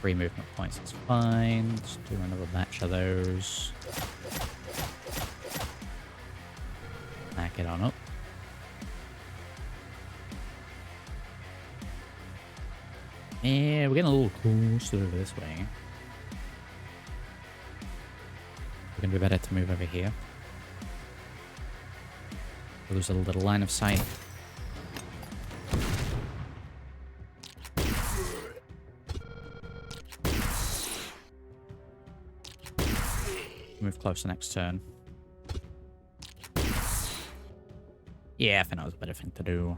3 movement points is fine. Let's do another batch of those. Back it on up. Yeah, we're getting a little closer over this way. We're gonna be better to move over here. Lose a little line of sight. Move closer next turn. Yeah, I think that was a better thing to do.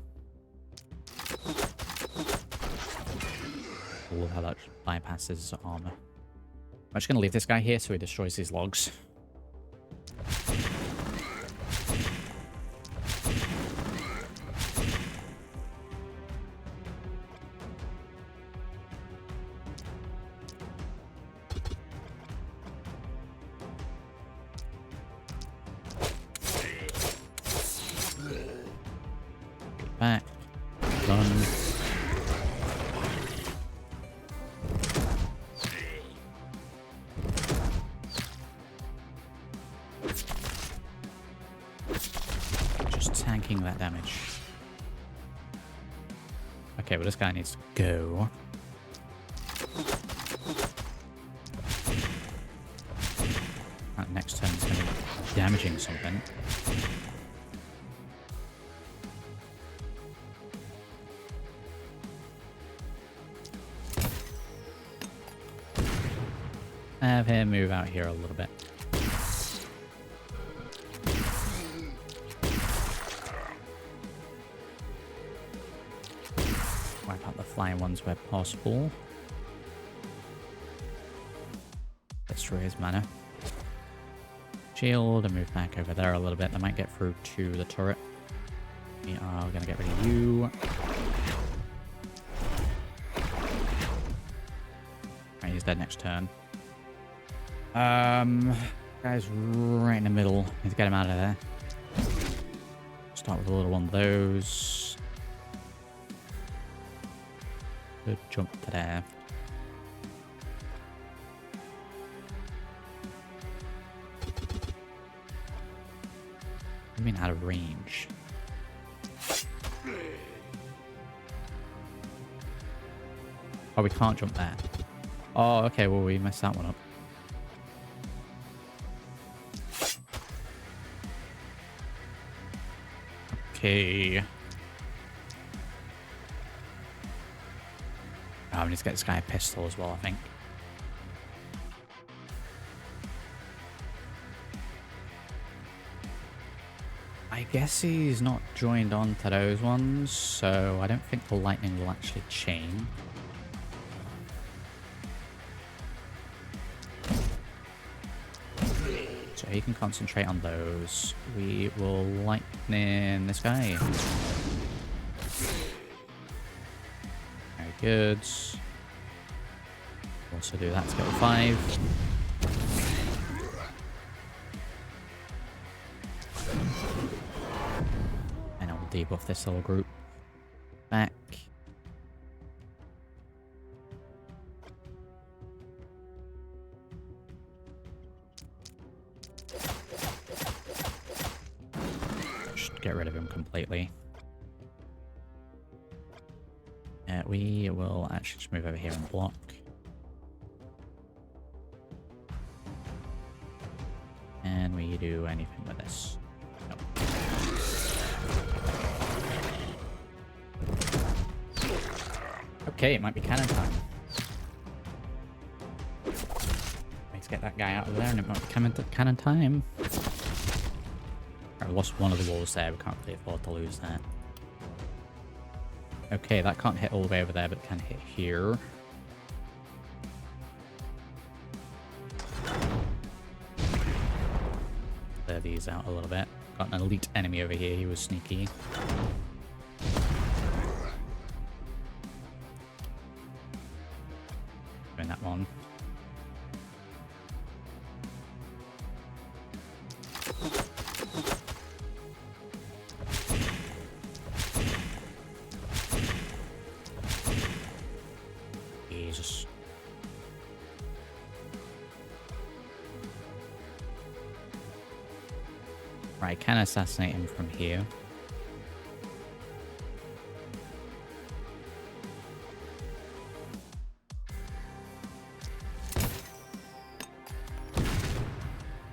I love how that bypasses armor. I'm just going to leave this guy here so he destroys these logs. Back. Done. Just tanking that damage. Okay, but this guy needs to go. That next turn is going to be damaging something. Have him move out here a little bit. Wipe out the flying ones where possible. Destroy his mana. Shield and move back over there a little bit. They might get through to the turret. We are going to get rid of you. Right, he's dead next turn. Guy's right in the middle. Need to get him out of there. Start with a little one of those. Good jump to there. you mean out of range? Oh, we can't jump there. Oh, okay, well, we messed that one up. Okay. Oh, I need to get this guy a pistol as well, I think. I guess he's not joined on to those ones, so I don't think the lightning will actually chain. So he can concentrate on those. We will lightning this guy. Very good. Also do that to go 5. And I'll debuff this little group back. Just get rid of him completely. We will actually just move over here and block. Can we do anything with this? Nope. Okay, it might be cannon time. Let's get that guy out of there and it might be cannon time. I lost one of the walls there, we can't really afford to lose that. Okay, that can't hit all the way over there, but it can hit here. Clear these out a little bit. Got an elite enemy over here, he was sneaky. Doing that one. Jesus. Right, can assassinate him from here.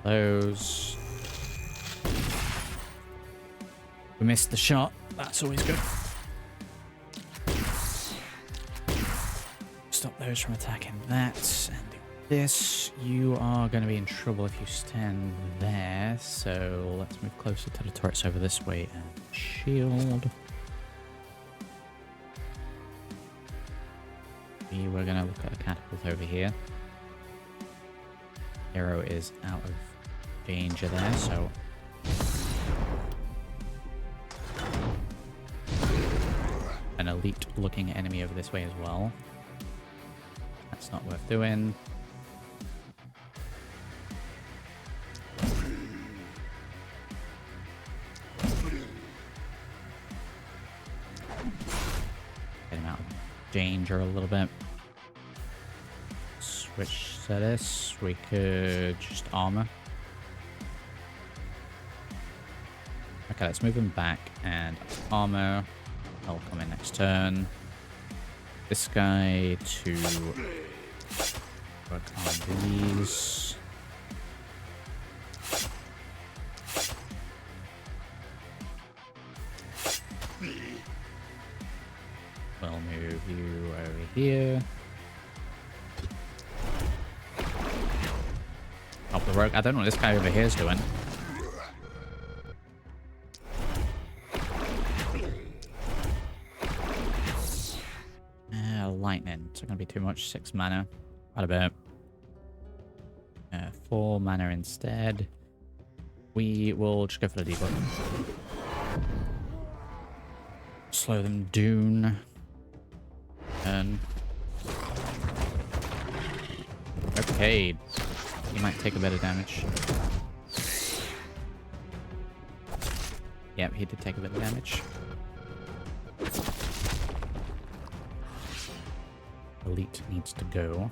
Those. We missed the shot. That's always good. Stop those from attacking that. And do this. You are going to be in trouble if you stand there. So let's move closer to the turrets over this way and shield. We were going to look at the catapult over here. Hero is out of danger there, so an elite looking enemy over this way as well. That's not worth doing. Get him out of danger a little bit. Switch to this. We could just armor. Okay, let's move him back and armor. I'll come in next turn. This guy to work on these. We'll move you over here. Up the rogue. I don't know what this guy over here is doing. Lightning. It's not going to be too much. 6 mana. Quite a bit. 4 mana instead. We will just go for the debuff. Slow them down. And okay. He might take a bit of damage. Yep, he did take a bit of damage. Elite needs to go.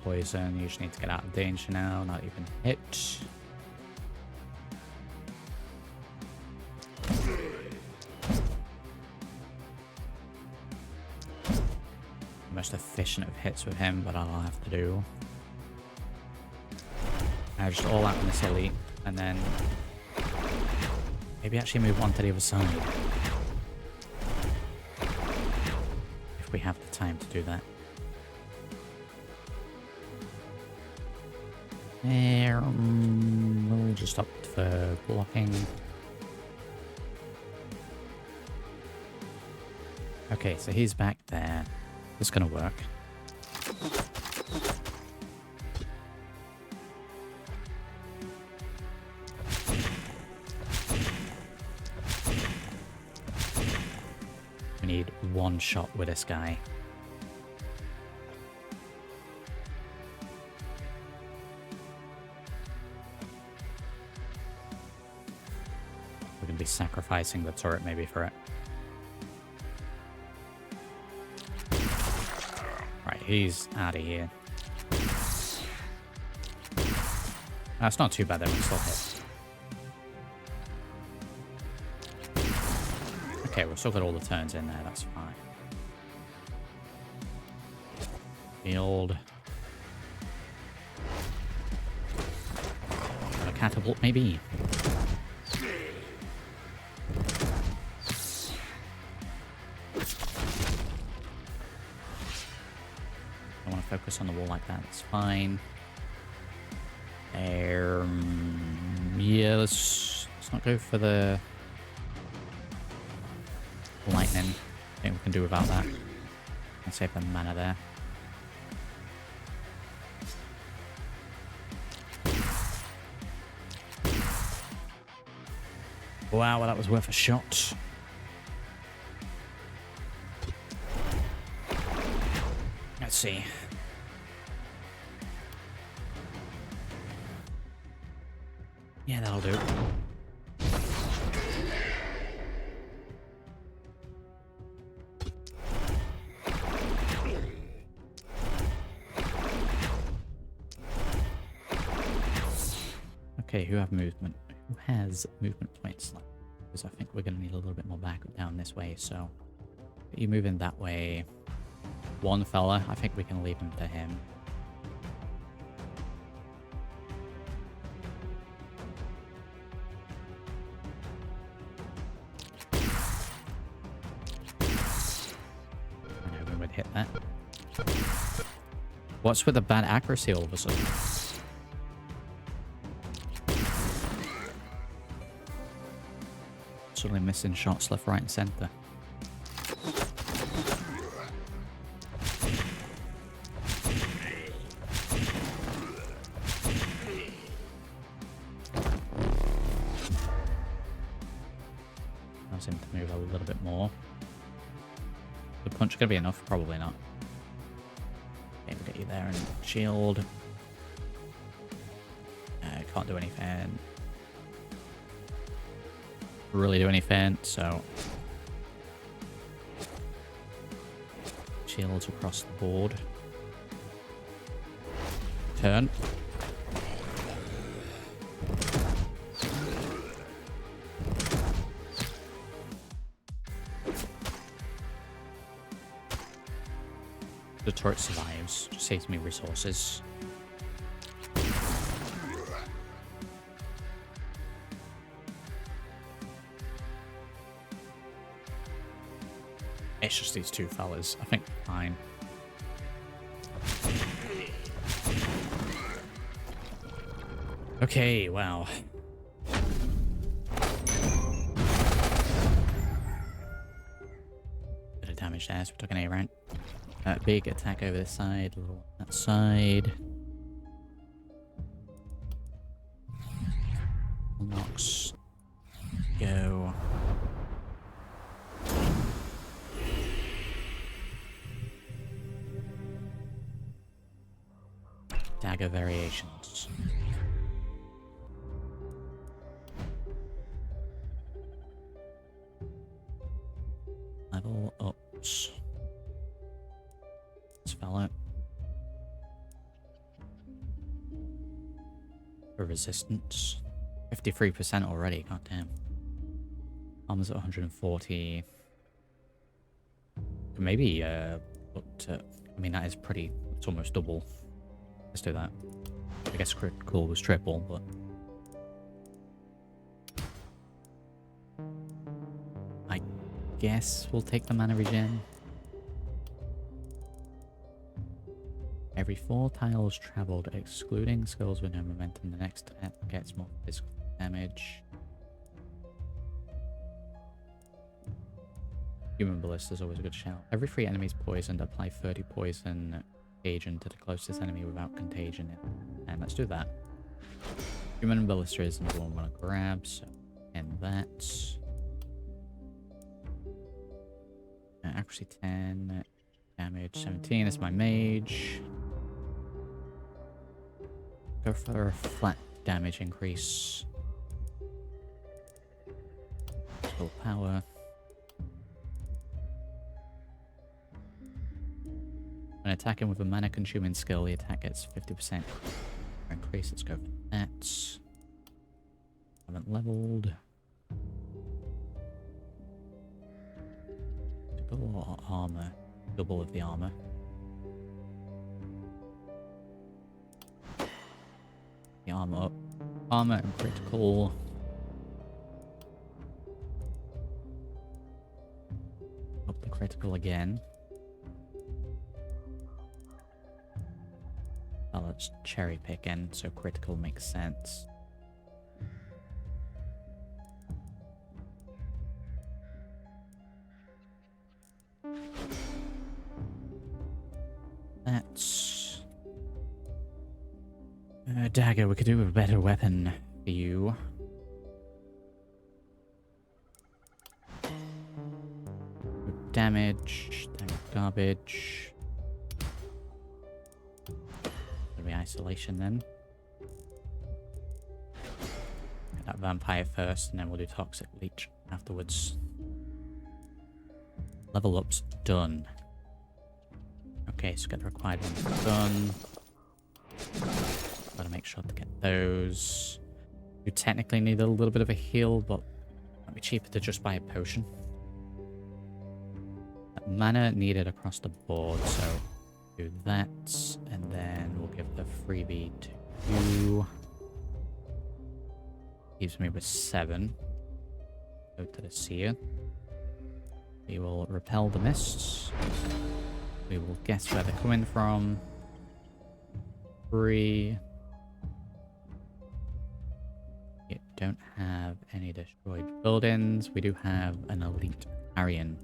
poison. You just need to get out of danger now, not even hit. Most efficient of hits with him, but I'll have to do. Just all out on this elite, and then maybe actually move on to the other side. If we have the time to do that. We'll just opt for blocking. Okay, so he's back there. It's gonna work. We need one shot with this guy. We're gonna be sacrificing the turret maybe for it. He's out of here. That's not too bad, though. We still hit. Okay, we've still got all the turns in there. That's fine. Field. A catapult, maybe. Focus on the wall like that, it's fine. Yeah, let's not go for the lightning. I think we can do without that. And save the mana there. Wow, well, that was worth a shot. Let's see. Yeah, that'll do. Okay, who have movement? Who has movement points left? Because I think we're going to need a little bit more backup down this way, so... You move in that way. One fella, I think we can leave him to him. Hit that. What's with the bad accuracy all of a sudden? Suddenly missing shots left, right, and center. Allows him to move a little bit more. The punch gonna be enough? Probably not. Okay, we'll get you there and shield. Can't do anything. Really do anything, so... Shields across the board. Turn. The turret survives, just saves me resources. It's just these two fellas. I think fine. Okay, wow. Bit of damage there, so we took an A rank. Big attack over this side, little on that side. Knocks. Go. Dagger variations. Level ups. This fella. resistance. 53% already, goddamn. Armor's at 140. Maybe look to... I mean, that is pretty... It's almost double. Let's do that. I guess critical was triple, but... I guess we'll take the mana regen. Every 4 tiles traveled, excluding skulls with no momentum, the next step gets more physical damage. Human Ballista is always a good shout. Every 3 enemies poisoned, apply 30 poison agent to the closest enemy without contagion. And let's do that. Human Ballista is another one I want to grab, so end that. Accuracy 10, damage 17 is my mage. Go for a flat damage increase. Full power. When attacking with a mana consuming skill, the attack gets 50% increase. Let's go for that. Haven't leveled. Double armor. Double of the armor. The armor up. Armor and critical. Up the critical again. Oh, let's cherry pick in, so critical makes sense. That's a dagger. We could do with a better weapon for you. Damage, garbage. Isolation then. Get that vampire first, and then we'll do toxic leech afterwards. Level up's done. Okay, so get the required ones done. Gotta make sure to get those. You technically need a little bit of a heal, but it might be cheaper to just buy a potion. Mana needed across the board, so do that, and then we'll give the freebie to you. Leaves me with 7. Go to the seer. We will repel the mists. We will guess where they're coming from. 3. We don't have any destroyed buildings. We do have an elite Arian.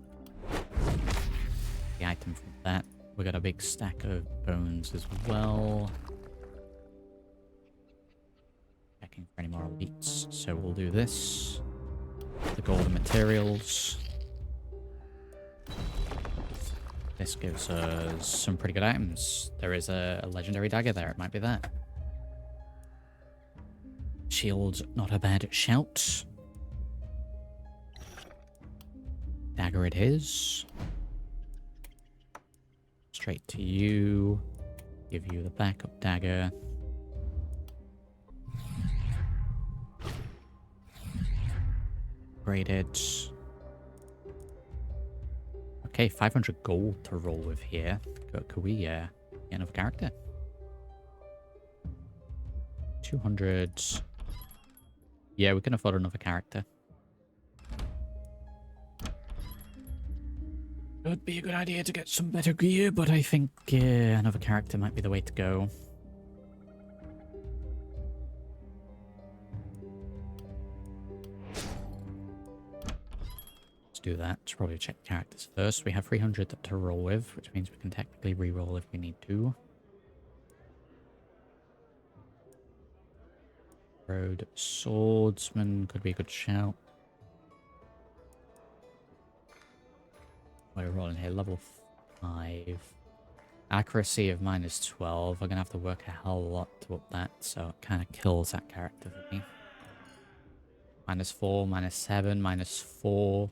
The item from that. We got a big stack of bones as well. Checking for any more elites. So we'll do this. The golden materials. This gives us some pretty good items. There is a legendary dagger there. It might be that. Shield's not a bad shout. Dagger it is. Straight to you. Give you the backup dagger. Graded. Okay, 500 gold to roll with here. Could we get another character? 200. Yeah, we can afford another character. Would be a good idea to get some better gear, but I think another character might be the way to go. Let's do that. Let's probably check characters first. We have 300 to roll with, which means we can technically re-roll if we need to. Road Swordsman could be a good shout. We're rolling here, level 5. Accuracy of -12. We're going to have to work a hell of a lot to up that, so it kind of kills that character for me. -4, -7, -4.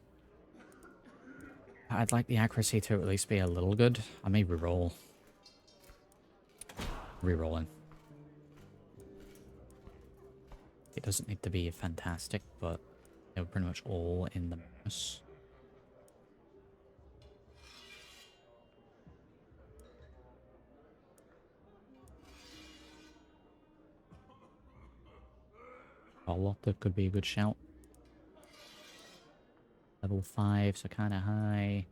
I'd like the accuracy to at least be a little good. I may reroll. Rerolling. It doesn't need to be fantastic, but they're pretty much all in the bonus. Carlotta could be a good shout. Level 5, so kind of high.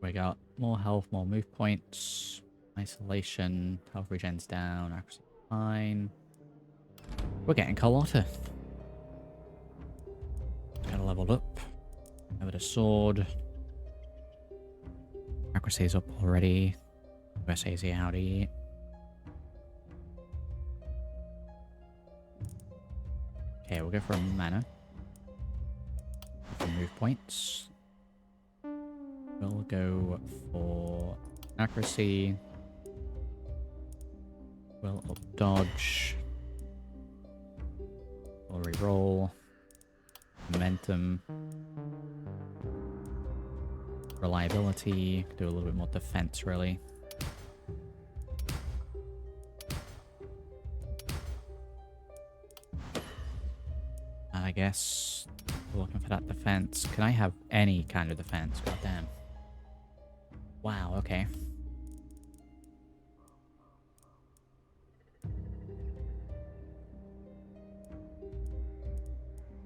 We got more health, more move points. Isolation, health regen's down, accuracy fine. We're getting Carlotta. Got leveled up. Have a sword. Accuracy's up already. USA's howdy. Okay, we'll go for a mana. For move points. We'll go for accuracy. We'll up dodge. We'll reroll. Momentum. Reliability. Do a little bit more defense, really. And I guess we're looking for that defense. Can I have any kind of defense? God damn. Wow, okay.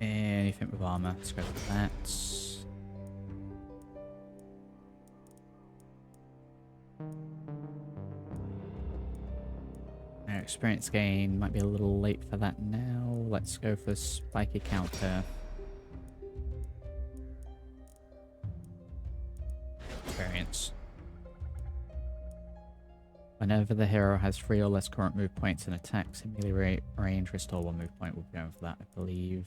Anything with armor. Let's go with that. Our experience gain might be a little late for that now. Let's go for spiky counter. Experience. Whenever the hero has 3 or less current move points and attacks in melee range, restore 1 move point. We'll be going for that, I believe.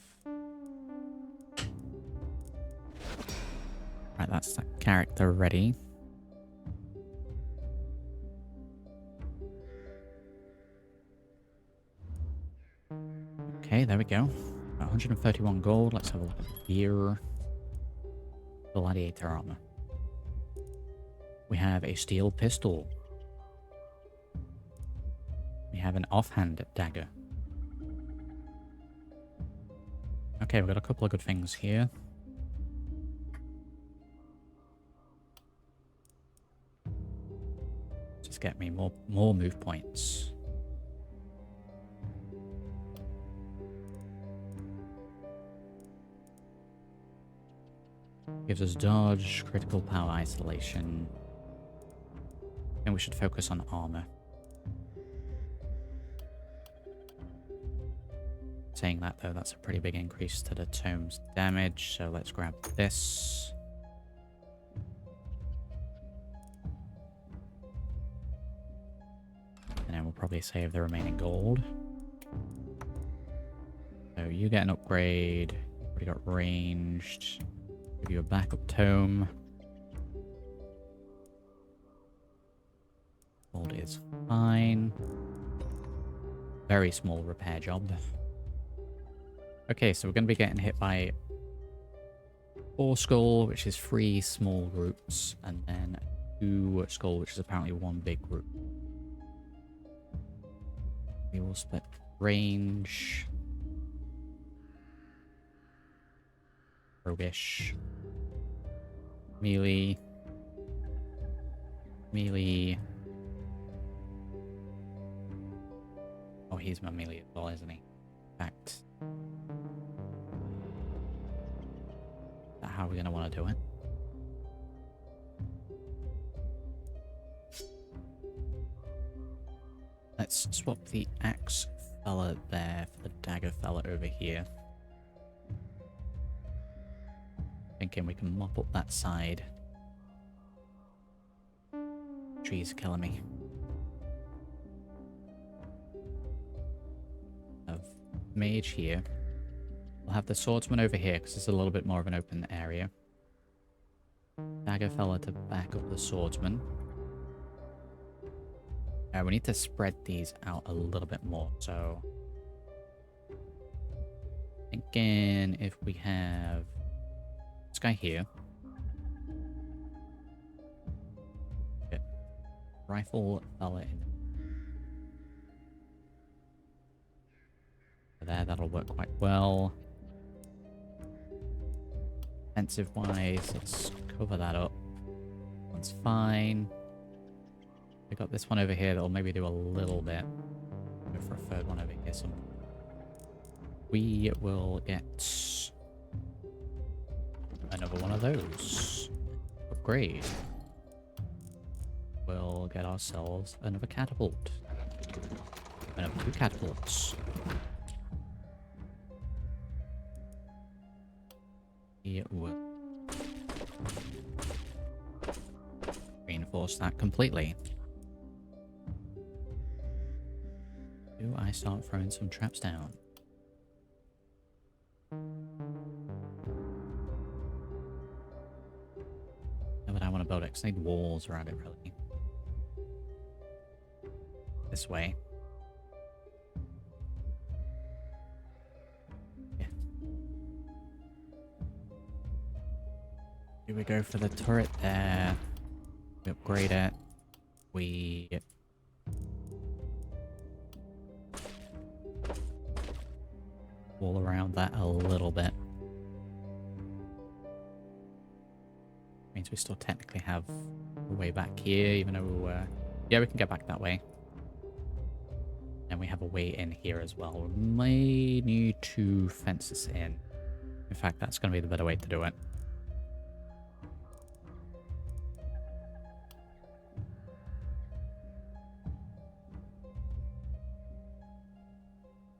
Right, that's that character ready. Okay, there we go. 131 gold. Let's have a look at the gear. Gladiator armor. We have a steel pistol. We have an offhand dagger. Okay, we've got a couple of good things here. Just get me more move points. Gives us dodge, critical power isolation. And we should focus on armor. Saying that though, that's a pretty big increase to the tome's damage, so let's grab this. And then we'll probably save the remaining gold. So you get an upgrade. You've already got ranged. Give you a backup tome. Gold is fine. Very small repair job. Okay, so we're going to be getting hit by 4 skull, which is 3 small groups, and then 2 skull, which is apparently 1 big group. We will split range. Roguish. Melee. Melee. Oh, he's my melee as well, isn't he? In fact. Is that how we're going to want to do it? Let's swap the axe fella there for the dagger fella over here. Thinking we can mop up that side. Trees are killing me. Have mage here. We'll have the swordsman over here because it's a little bit more of an open area. Dagger fella to back up the swordsman. We need to spread these out a little bit more, so... Thinking if we have... this guy here. Get rifle fella in. there, that'll work quite well. Defensive wise, let's cover that up. One's fine. We got this one over here that'll maybe do a little bit. Go for a third one over here. We will get another one of those. Upgrade. We'll get ourselves another catapult. Another 2 catapults. We will reinforce that completely. Do I start throwing some traps down? No, but I want to build it because I need walls around it, really. This way. Yeah. Here we go for the turret there. We upgrade it. We wall around that a little bit. Means we still technically have a way back here, even though yeah, we can get back that way. And we have a way in here as well. We may need to fence this in. In fact, that's going to be the better way to do it.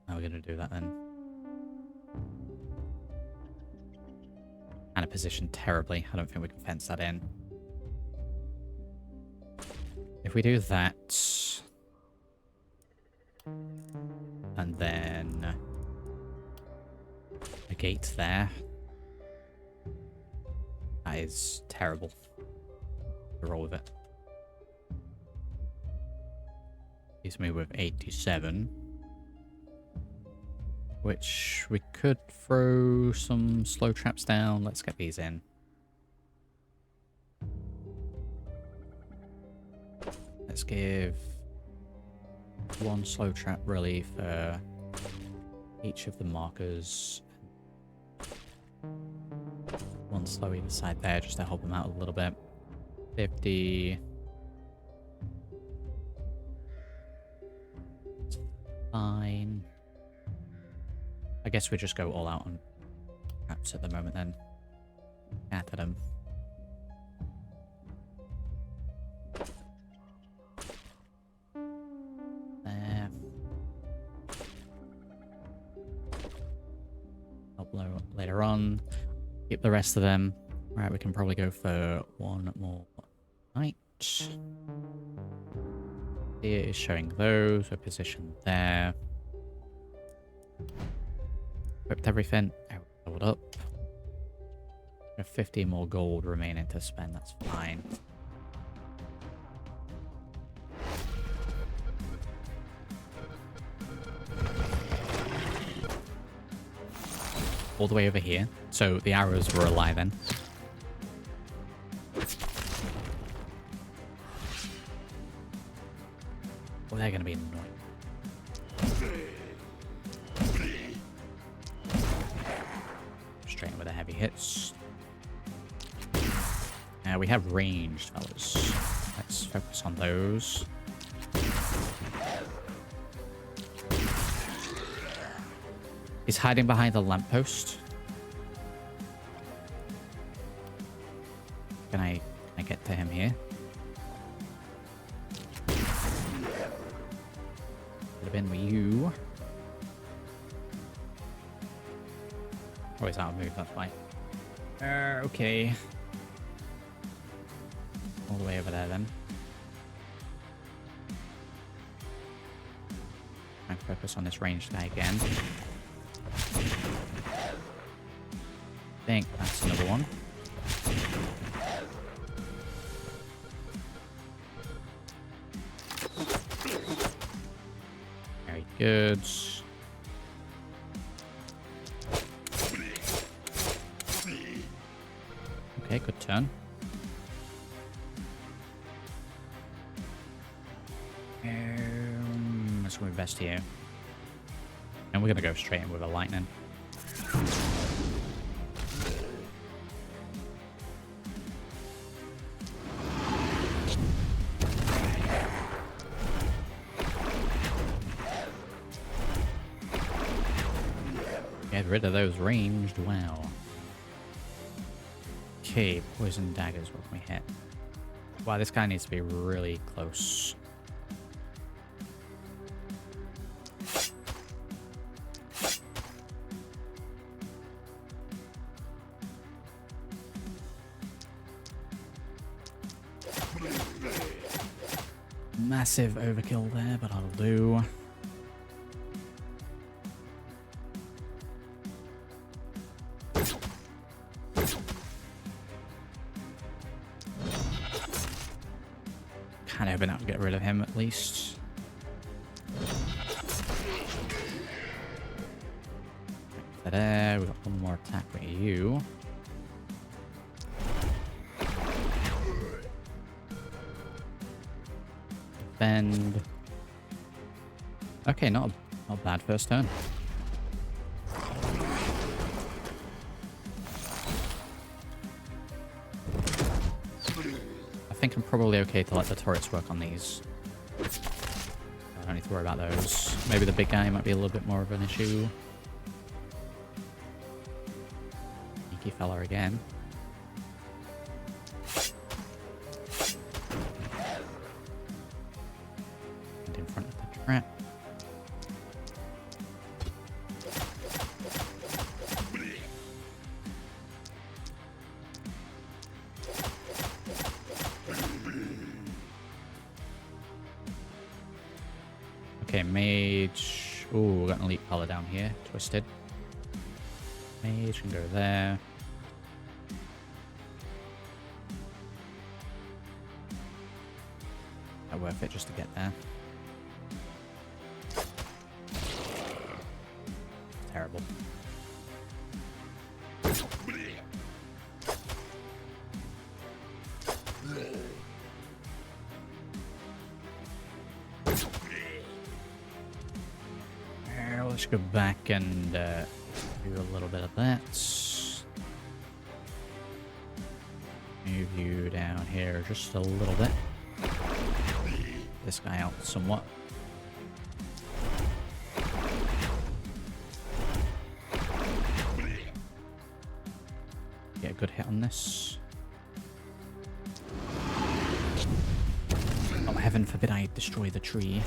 How are we going to do that then? Kind of positioned terribly. I don't think we can fence that in. If we do that, and then a gate there, that is terrible. We'll roll with it. Leaves me with 87. Which we could throw some slow traps down. Let's get these in. Let's give 1 slow trap really for each of the markers. 1 slow either side there just to help them out a little bit. 50. Fine. I guess we just go all out on traps at the moment then. At them. There. Help later on. Keep the rest of them. Right, we can probably go for 1 more night. Here is showing those. We're positioned there. Equipped everything. Leveled up. We have 50 more gold remaining to spend. That's fine. All the way over here. So the arrows were a lie then. Well, they're going to be annoying. Straight in with the heavy hits. We have ranged, fellas. Let's focus on those. He's hiding behind the lamppost. Can I get to him here? Could have been with you. Oh, he's out of move, that's why. Okay. All the way over there then. Try and focus on this ranged guy again. I think that's another one. Very good. Okay, good turn. Let's go invest here. And we're going to go straight in with a lightning. Get rid of those ranged. Wow. Okay, poison daggers. What can we hit? Wow, this guy needs to be really close. Massive overkill there, but I'll do. Kind of hoping that would get rid of him at least. Ta-da, we got one more attack with you. Defend. Okay, not bad first turn. I think I'm probably okay to let the turrets work on these. I don't need to worry about those. Maybe the big guy might be a little bit more of an issue. Sneaky fella again. And in front of the trap. Okay, mage. Ooh, we got an elite color down here. Twisted. Mage can go there. Not worth it just to get there. Terrible. Let's go back and do a little bit of that. Move you down here just a little bit. This guy out somewhat. Get a good hit on this. Oh, heaven forbid I destroy the tree.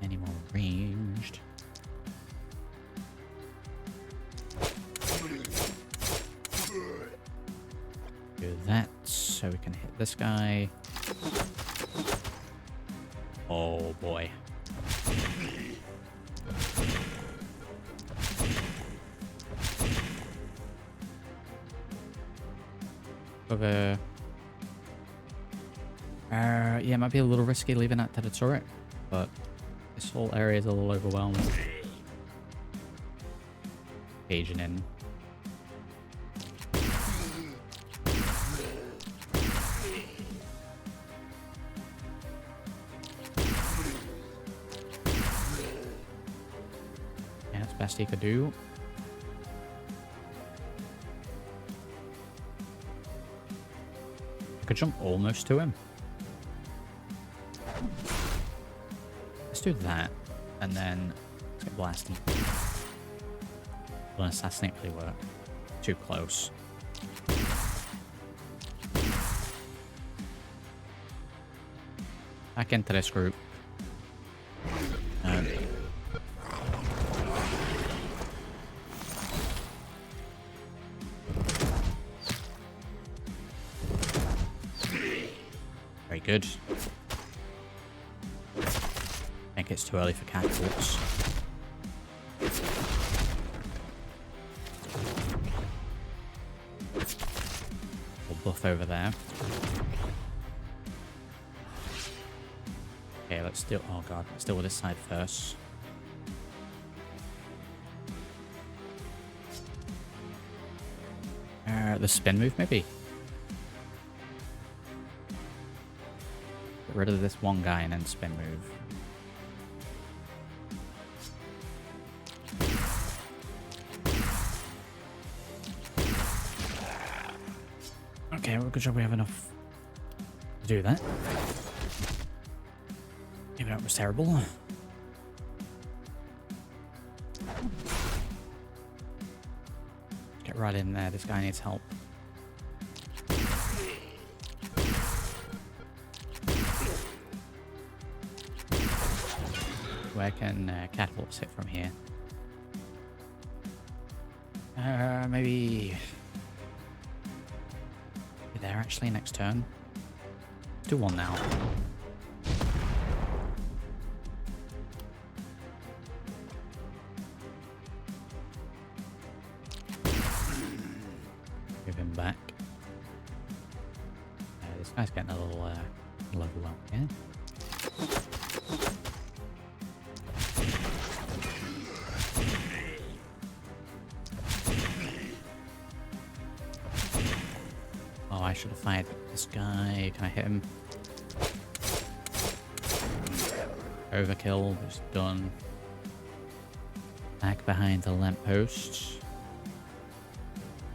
Any more ranged? Do that so we can hit this guy. Oh boy. Over. Yeah, it might be a little risky leaving that to the turret, but this whole area is a little overwhelmed. Aging in. Yeah, that's best he could do. I could jump almost to him. Let's do that, and then let's get blasted. Will an assassinate really work? Too close. Back into this group. Very good. I think it's too early for catapults. We'll buff over there. Okay, let's deal. Oh god, let's deal with this side first. The spin move, maybe. Get rid of this one guy and then spin move. Okay, well, good job we have enough to do that. Even though it was terrible. Get right in there, this guy needs help. Where can catapults hit from here? Maybe there actually next turn. Do one now. Give him back. This guy's getting a little level up here. Oh, I should have fired this guy. Can I hit him? Overkill, just done. Back behind the lamppost.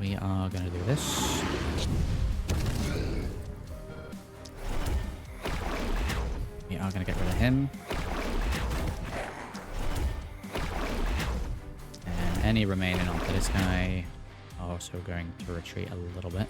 We are going to do this. We are going to get rid of him. And any remaining onto this guy are also going to retreat a little bit.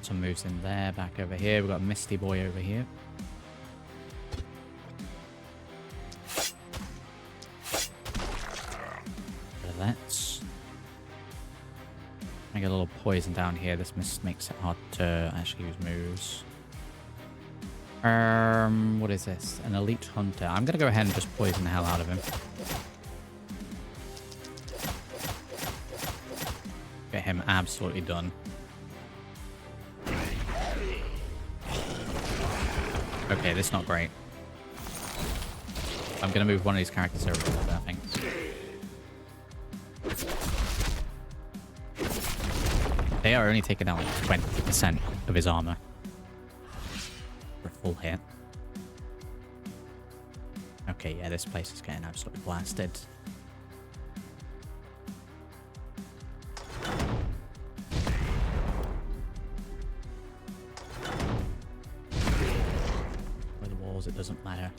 Some moves in there, back over here. We've got Misty Boy over here. That's. I get a little poison down here. This makes it hard to actually use moves. What is this? An elite hunter. I'm gonna go ahead and just poison the hell out of him. Get him absolutely done. Okay, this is not great. I'm gonna move one of these characters over a little bit, I think. They are only taking out like 20% of his armor for a full hit. Okay, yeah, this place is getting absolutely blasted. Where the walls, it doesn't matter.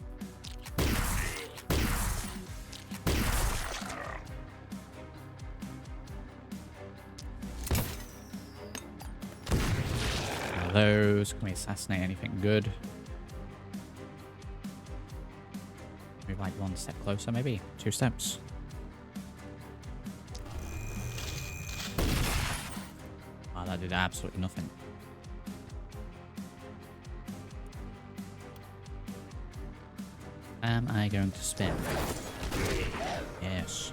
Those. Can we assassinate anything good? Move like one step closer, maybe 2 steps. Oh, that did absolutely nothing. Am I going to spin? Yes.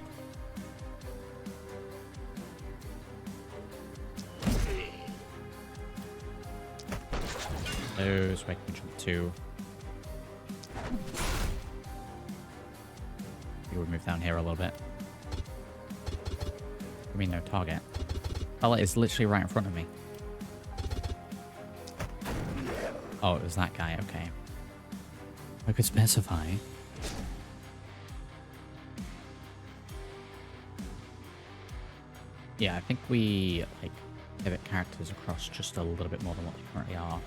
Those, wait, we jump 2. We would move down here a little bit. I mean, no target. Oh, it's literally right in front of me. Oh, it was that guy, okay. I could specify. Yeah, I think we, like, pivot characters across just a little bit more than what they currently are.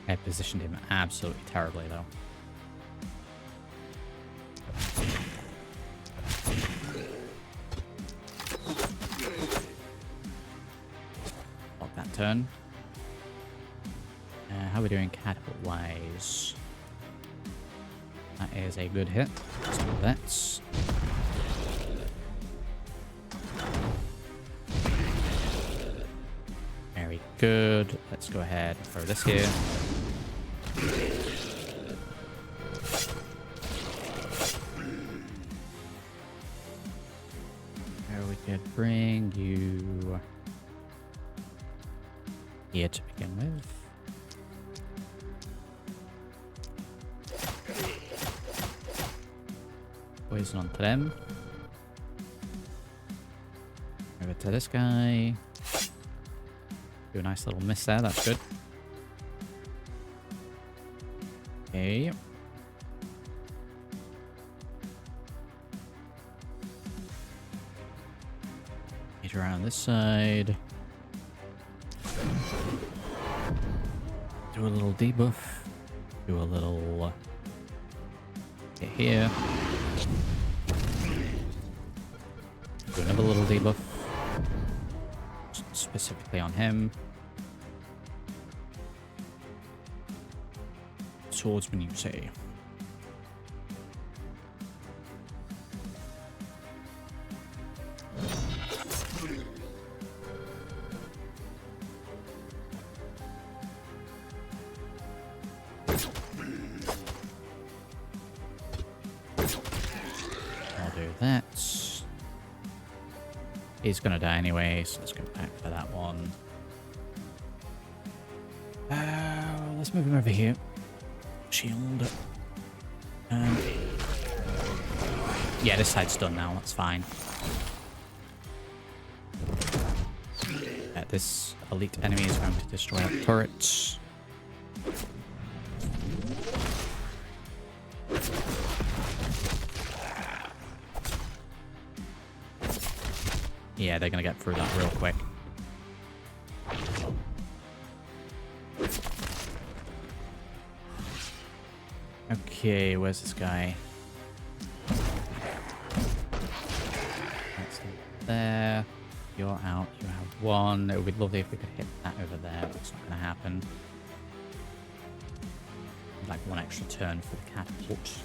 I positioned him absolutely terribly, though. Block that turn. How are we doing catapult-wise? That is a good hit. Let's do that. Very good. Let's go ahead and throw this here. could bring you here to begin with. Poison onto them. Over to this guy. Do a nice little miss there, that's good. Okay. Get around this side. Do a little debuff. Do a little get here. Do another little debuff. Specifically on him. Swordsman, you say? I'll do that. He's gonna die anyway, so let's go back for that one. Let's move him over here. Shield. Yeah, this side's done now, that's fine. This elite enemy is going to destroy our turrets. Yeah, they're gonna get through that real quick. Okay, where's this guy? That's there. You're out. You have one. It would be lovely if we could hit that over there, but it's not going to happen. I'd like one extra turn for the catapult.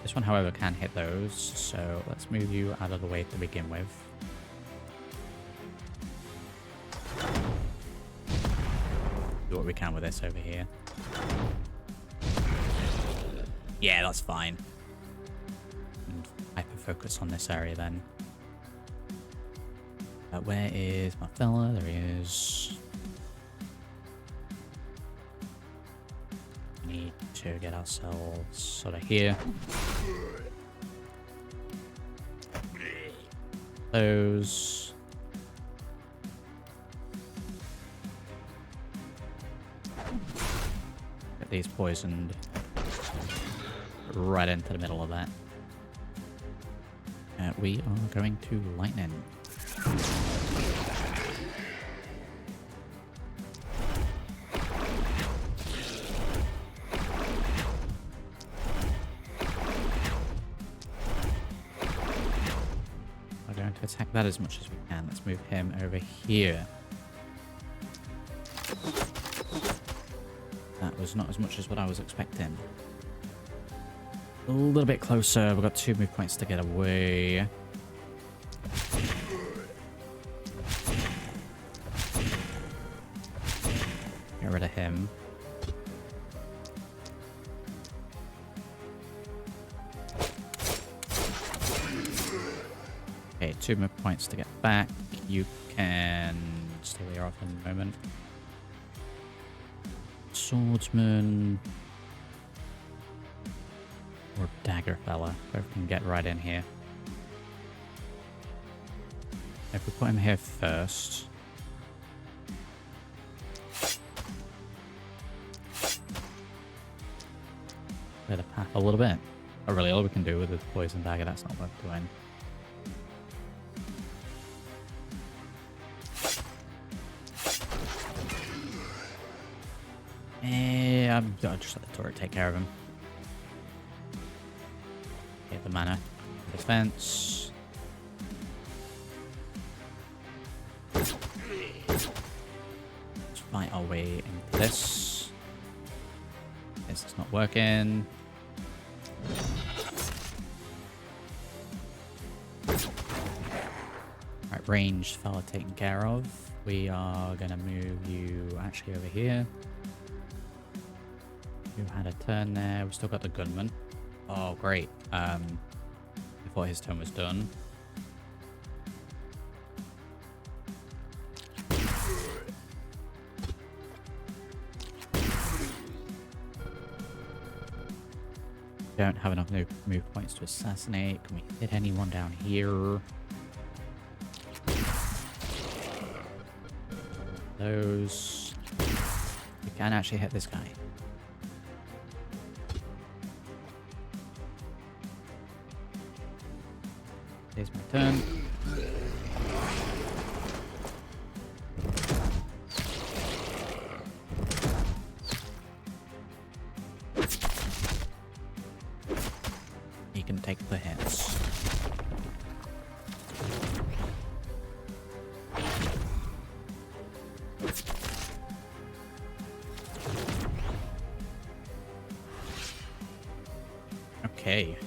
This one, however, can hit those, so let's move you out of the way to begin with. Do what we can with this over here. Yeah, that's fine. And hyper focus on this area then. Where is my fella? There he is. We need to get ourselves sort of here. Those. Get these poisoned right into the middle of that. We are going to lightning. We're going to attack that as much as we can. Let's move him over here. That was not as much as what I was expecting. A little bit closer. We've got 2 move points to get away. Get rid of him. Okay, 2 move points to get back. You can stay where you're off in a moment. Swordsman. Or dagger fella. Both can get right in here. If we put him here first. Clear the path a little bit. Not really all we can do with the poison dagger, that's not worth doing. I'll just let the turret take care of him. Get the mana. Defense. Let's fight our way into this. This is not working. Right, range fella taken care of. We are going to move you actually over here. You had a turn there. We've still got the gunman. Oh, Oh, great. I thought his turn was done. Don't have enough move points to assassinate. Can we hit anyone down here? Those. We can actually hit this guy. Here's my turn. He can take the hits. Okay.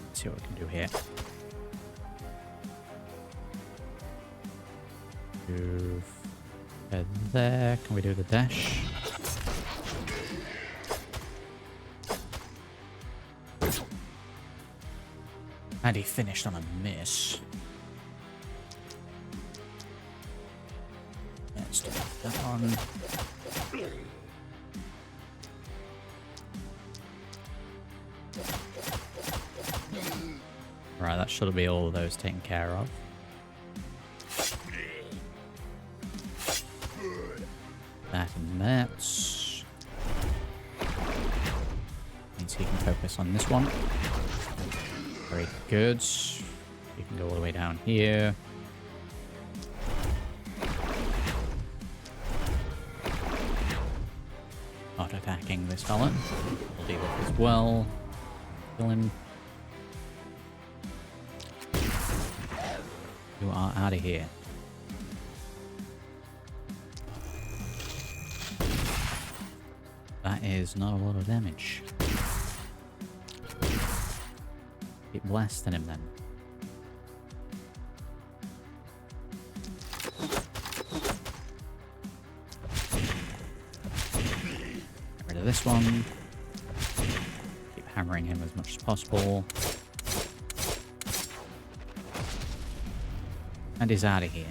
Let's see what we can do here. Move there. Can we do the dash? And he finished on a miss. Let's do that one. Right, that should be all of those taken care of. That and that. Means he can focus on this one. Very good. You can go all the way down here. Not attacking this fella. We'll deal with it as well. Kill him. You are out of here. That is not a lot of damage. Keep blasting him then. Get rid of this one. Keep hammering him as much as possible. And he's out of here.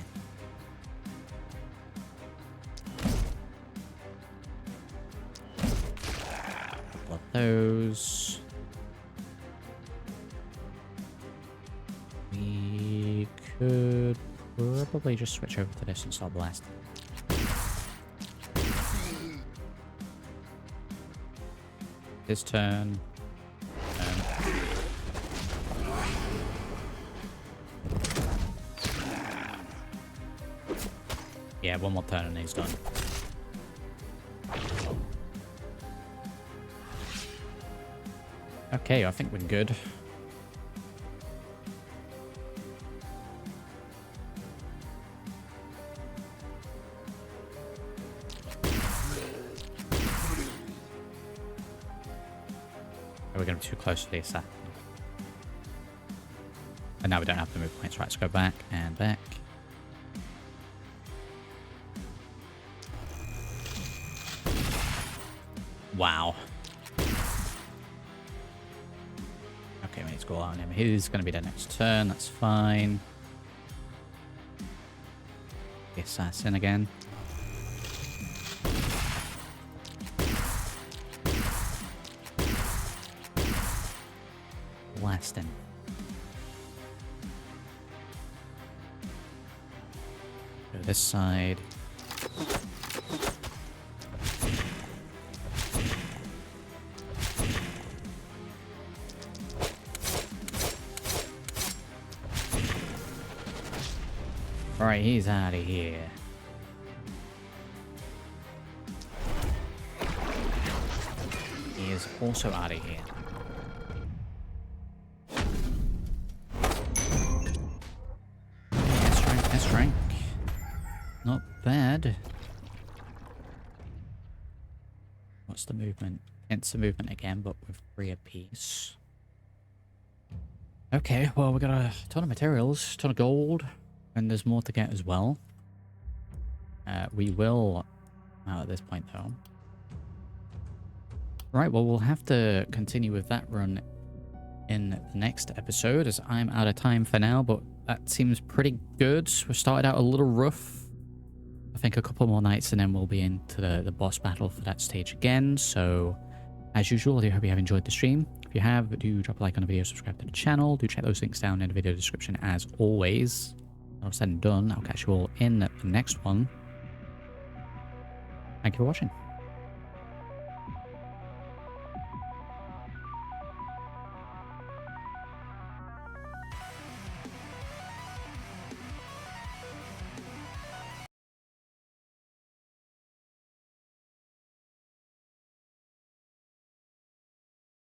Couple of those. We could probably just switch over to this and start blasting. His turn. Yeah, one more turn and he's done. Okay, I think we're good. We're going to be too close to the assassin. And now we don't have the move points. Right, let's go back and back. Wow. Okay, we need to go out on him. He's going to be the next turn. That's fine. The assassin again. Blasting. Go this side. Alright, he's out of here. He is also out of here. That's right. Not bad. What's the movement? It's the movement again, but with 3 apiece. Okay, well, we got a ton of materials, ton of gold. And there's more to get as well. We will at this point, though. Right, well, we'll have to continue with that run in the next episode, as I'm out of time for now, but that seems pretty good. We started out a little rough. I think a couple more nights and then we'll be into the boss battle for that stage again. So, as usual, I do hope you have enjoyed the stream. If you have, do drop a like on the video, subscribe to the channel. Do check those links down in the video description as always. All said and done, I'll catch you all in the next one. Thank you for watching.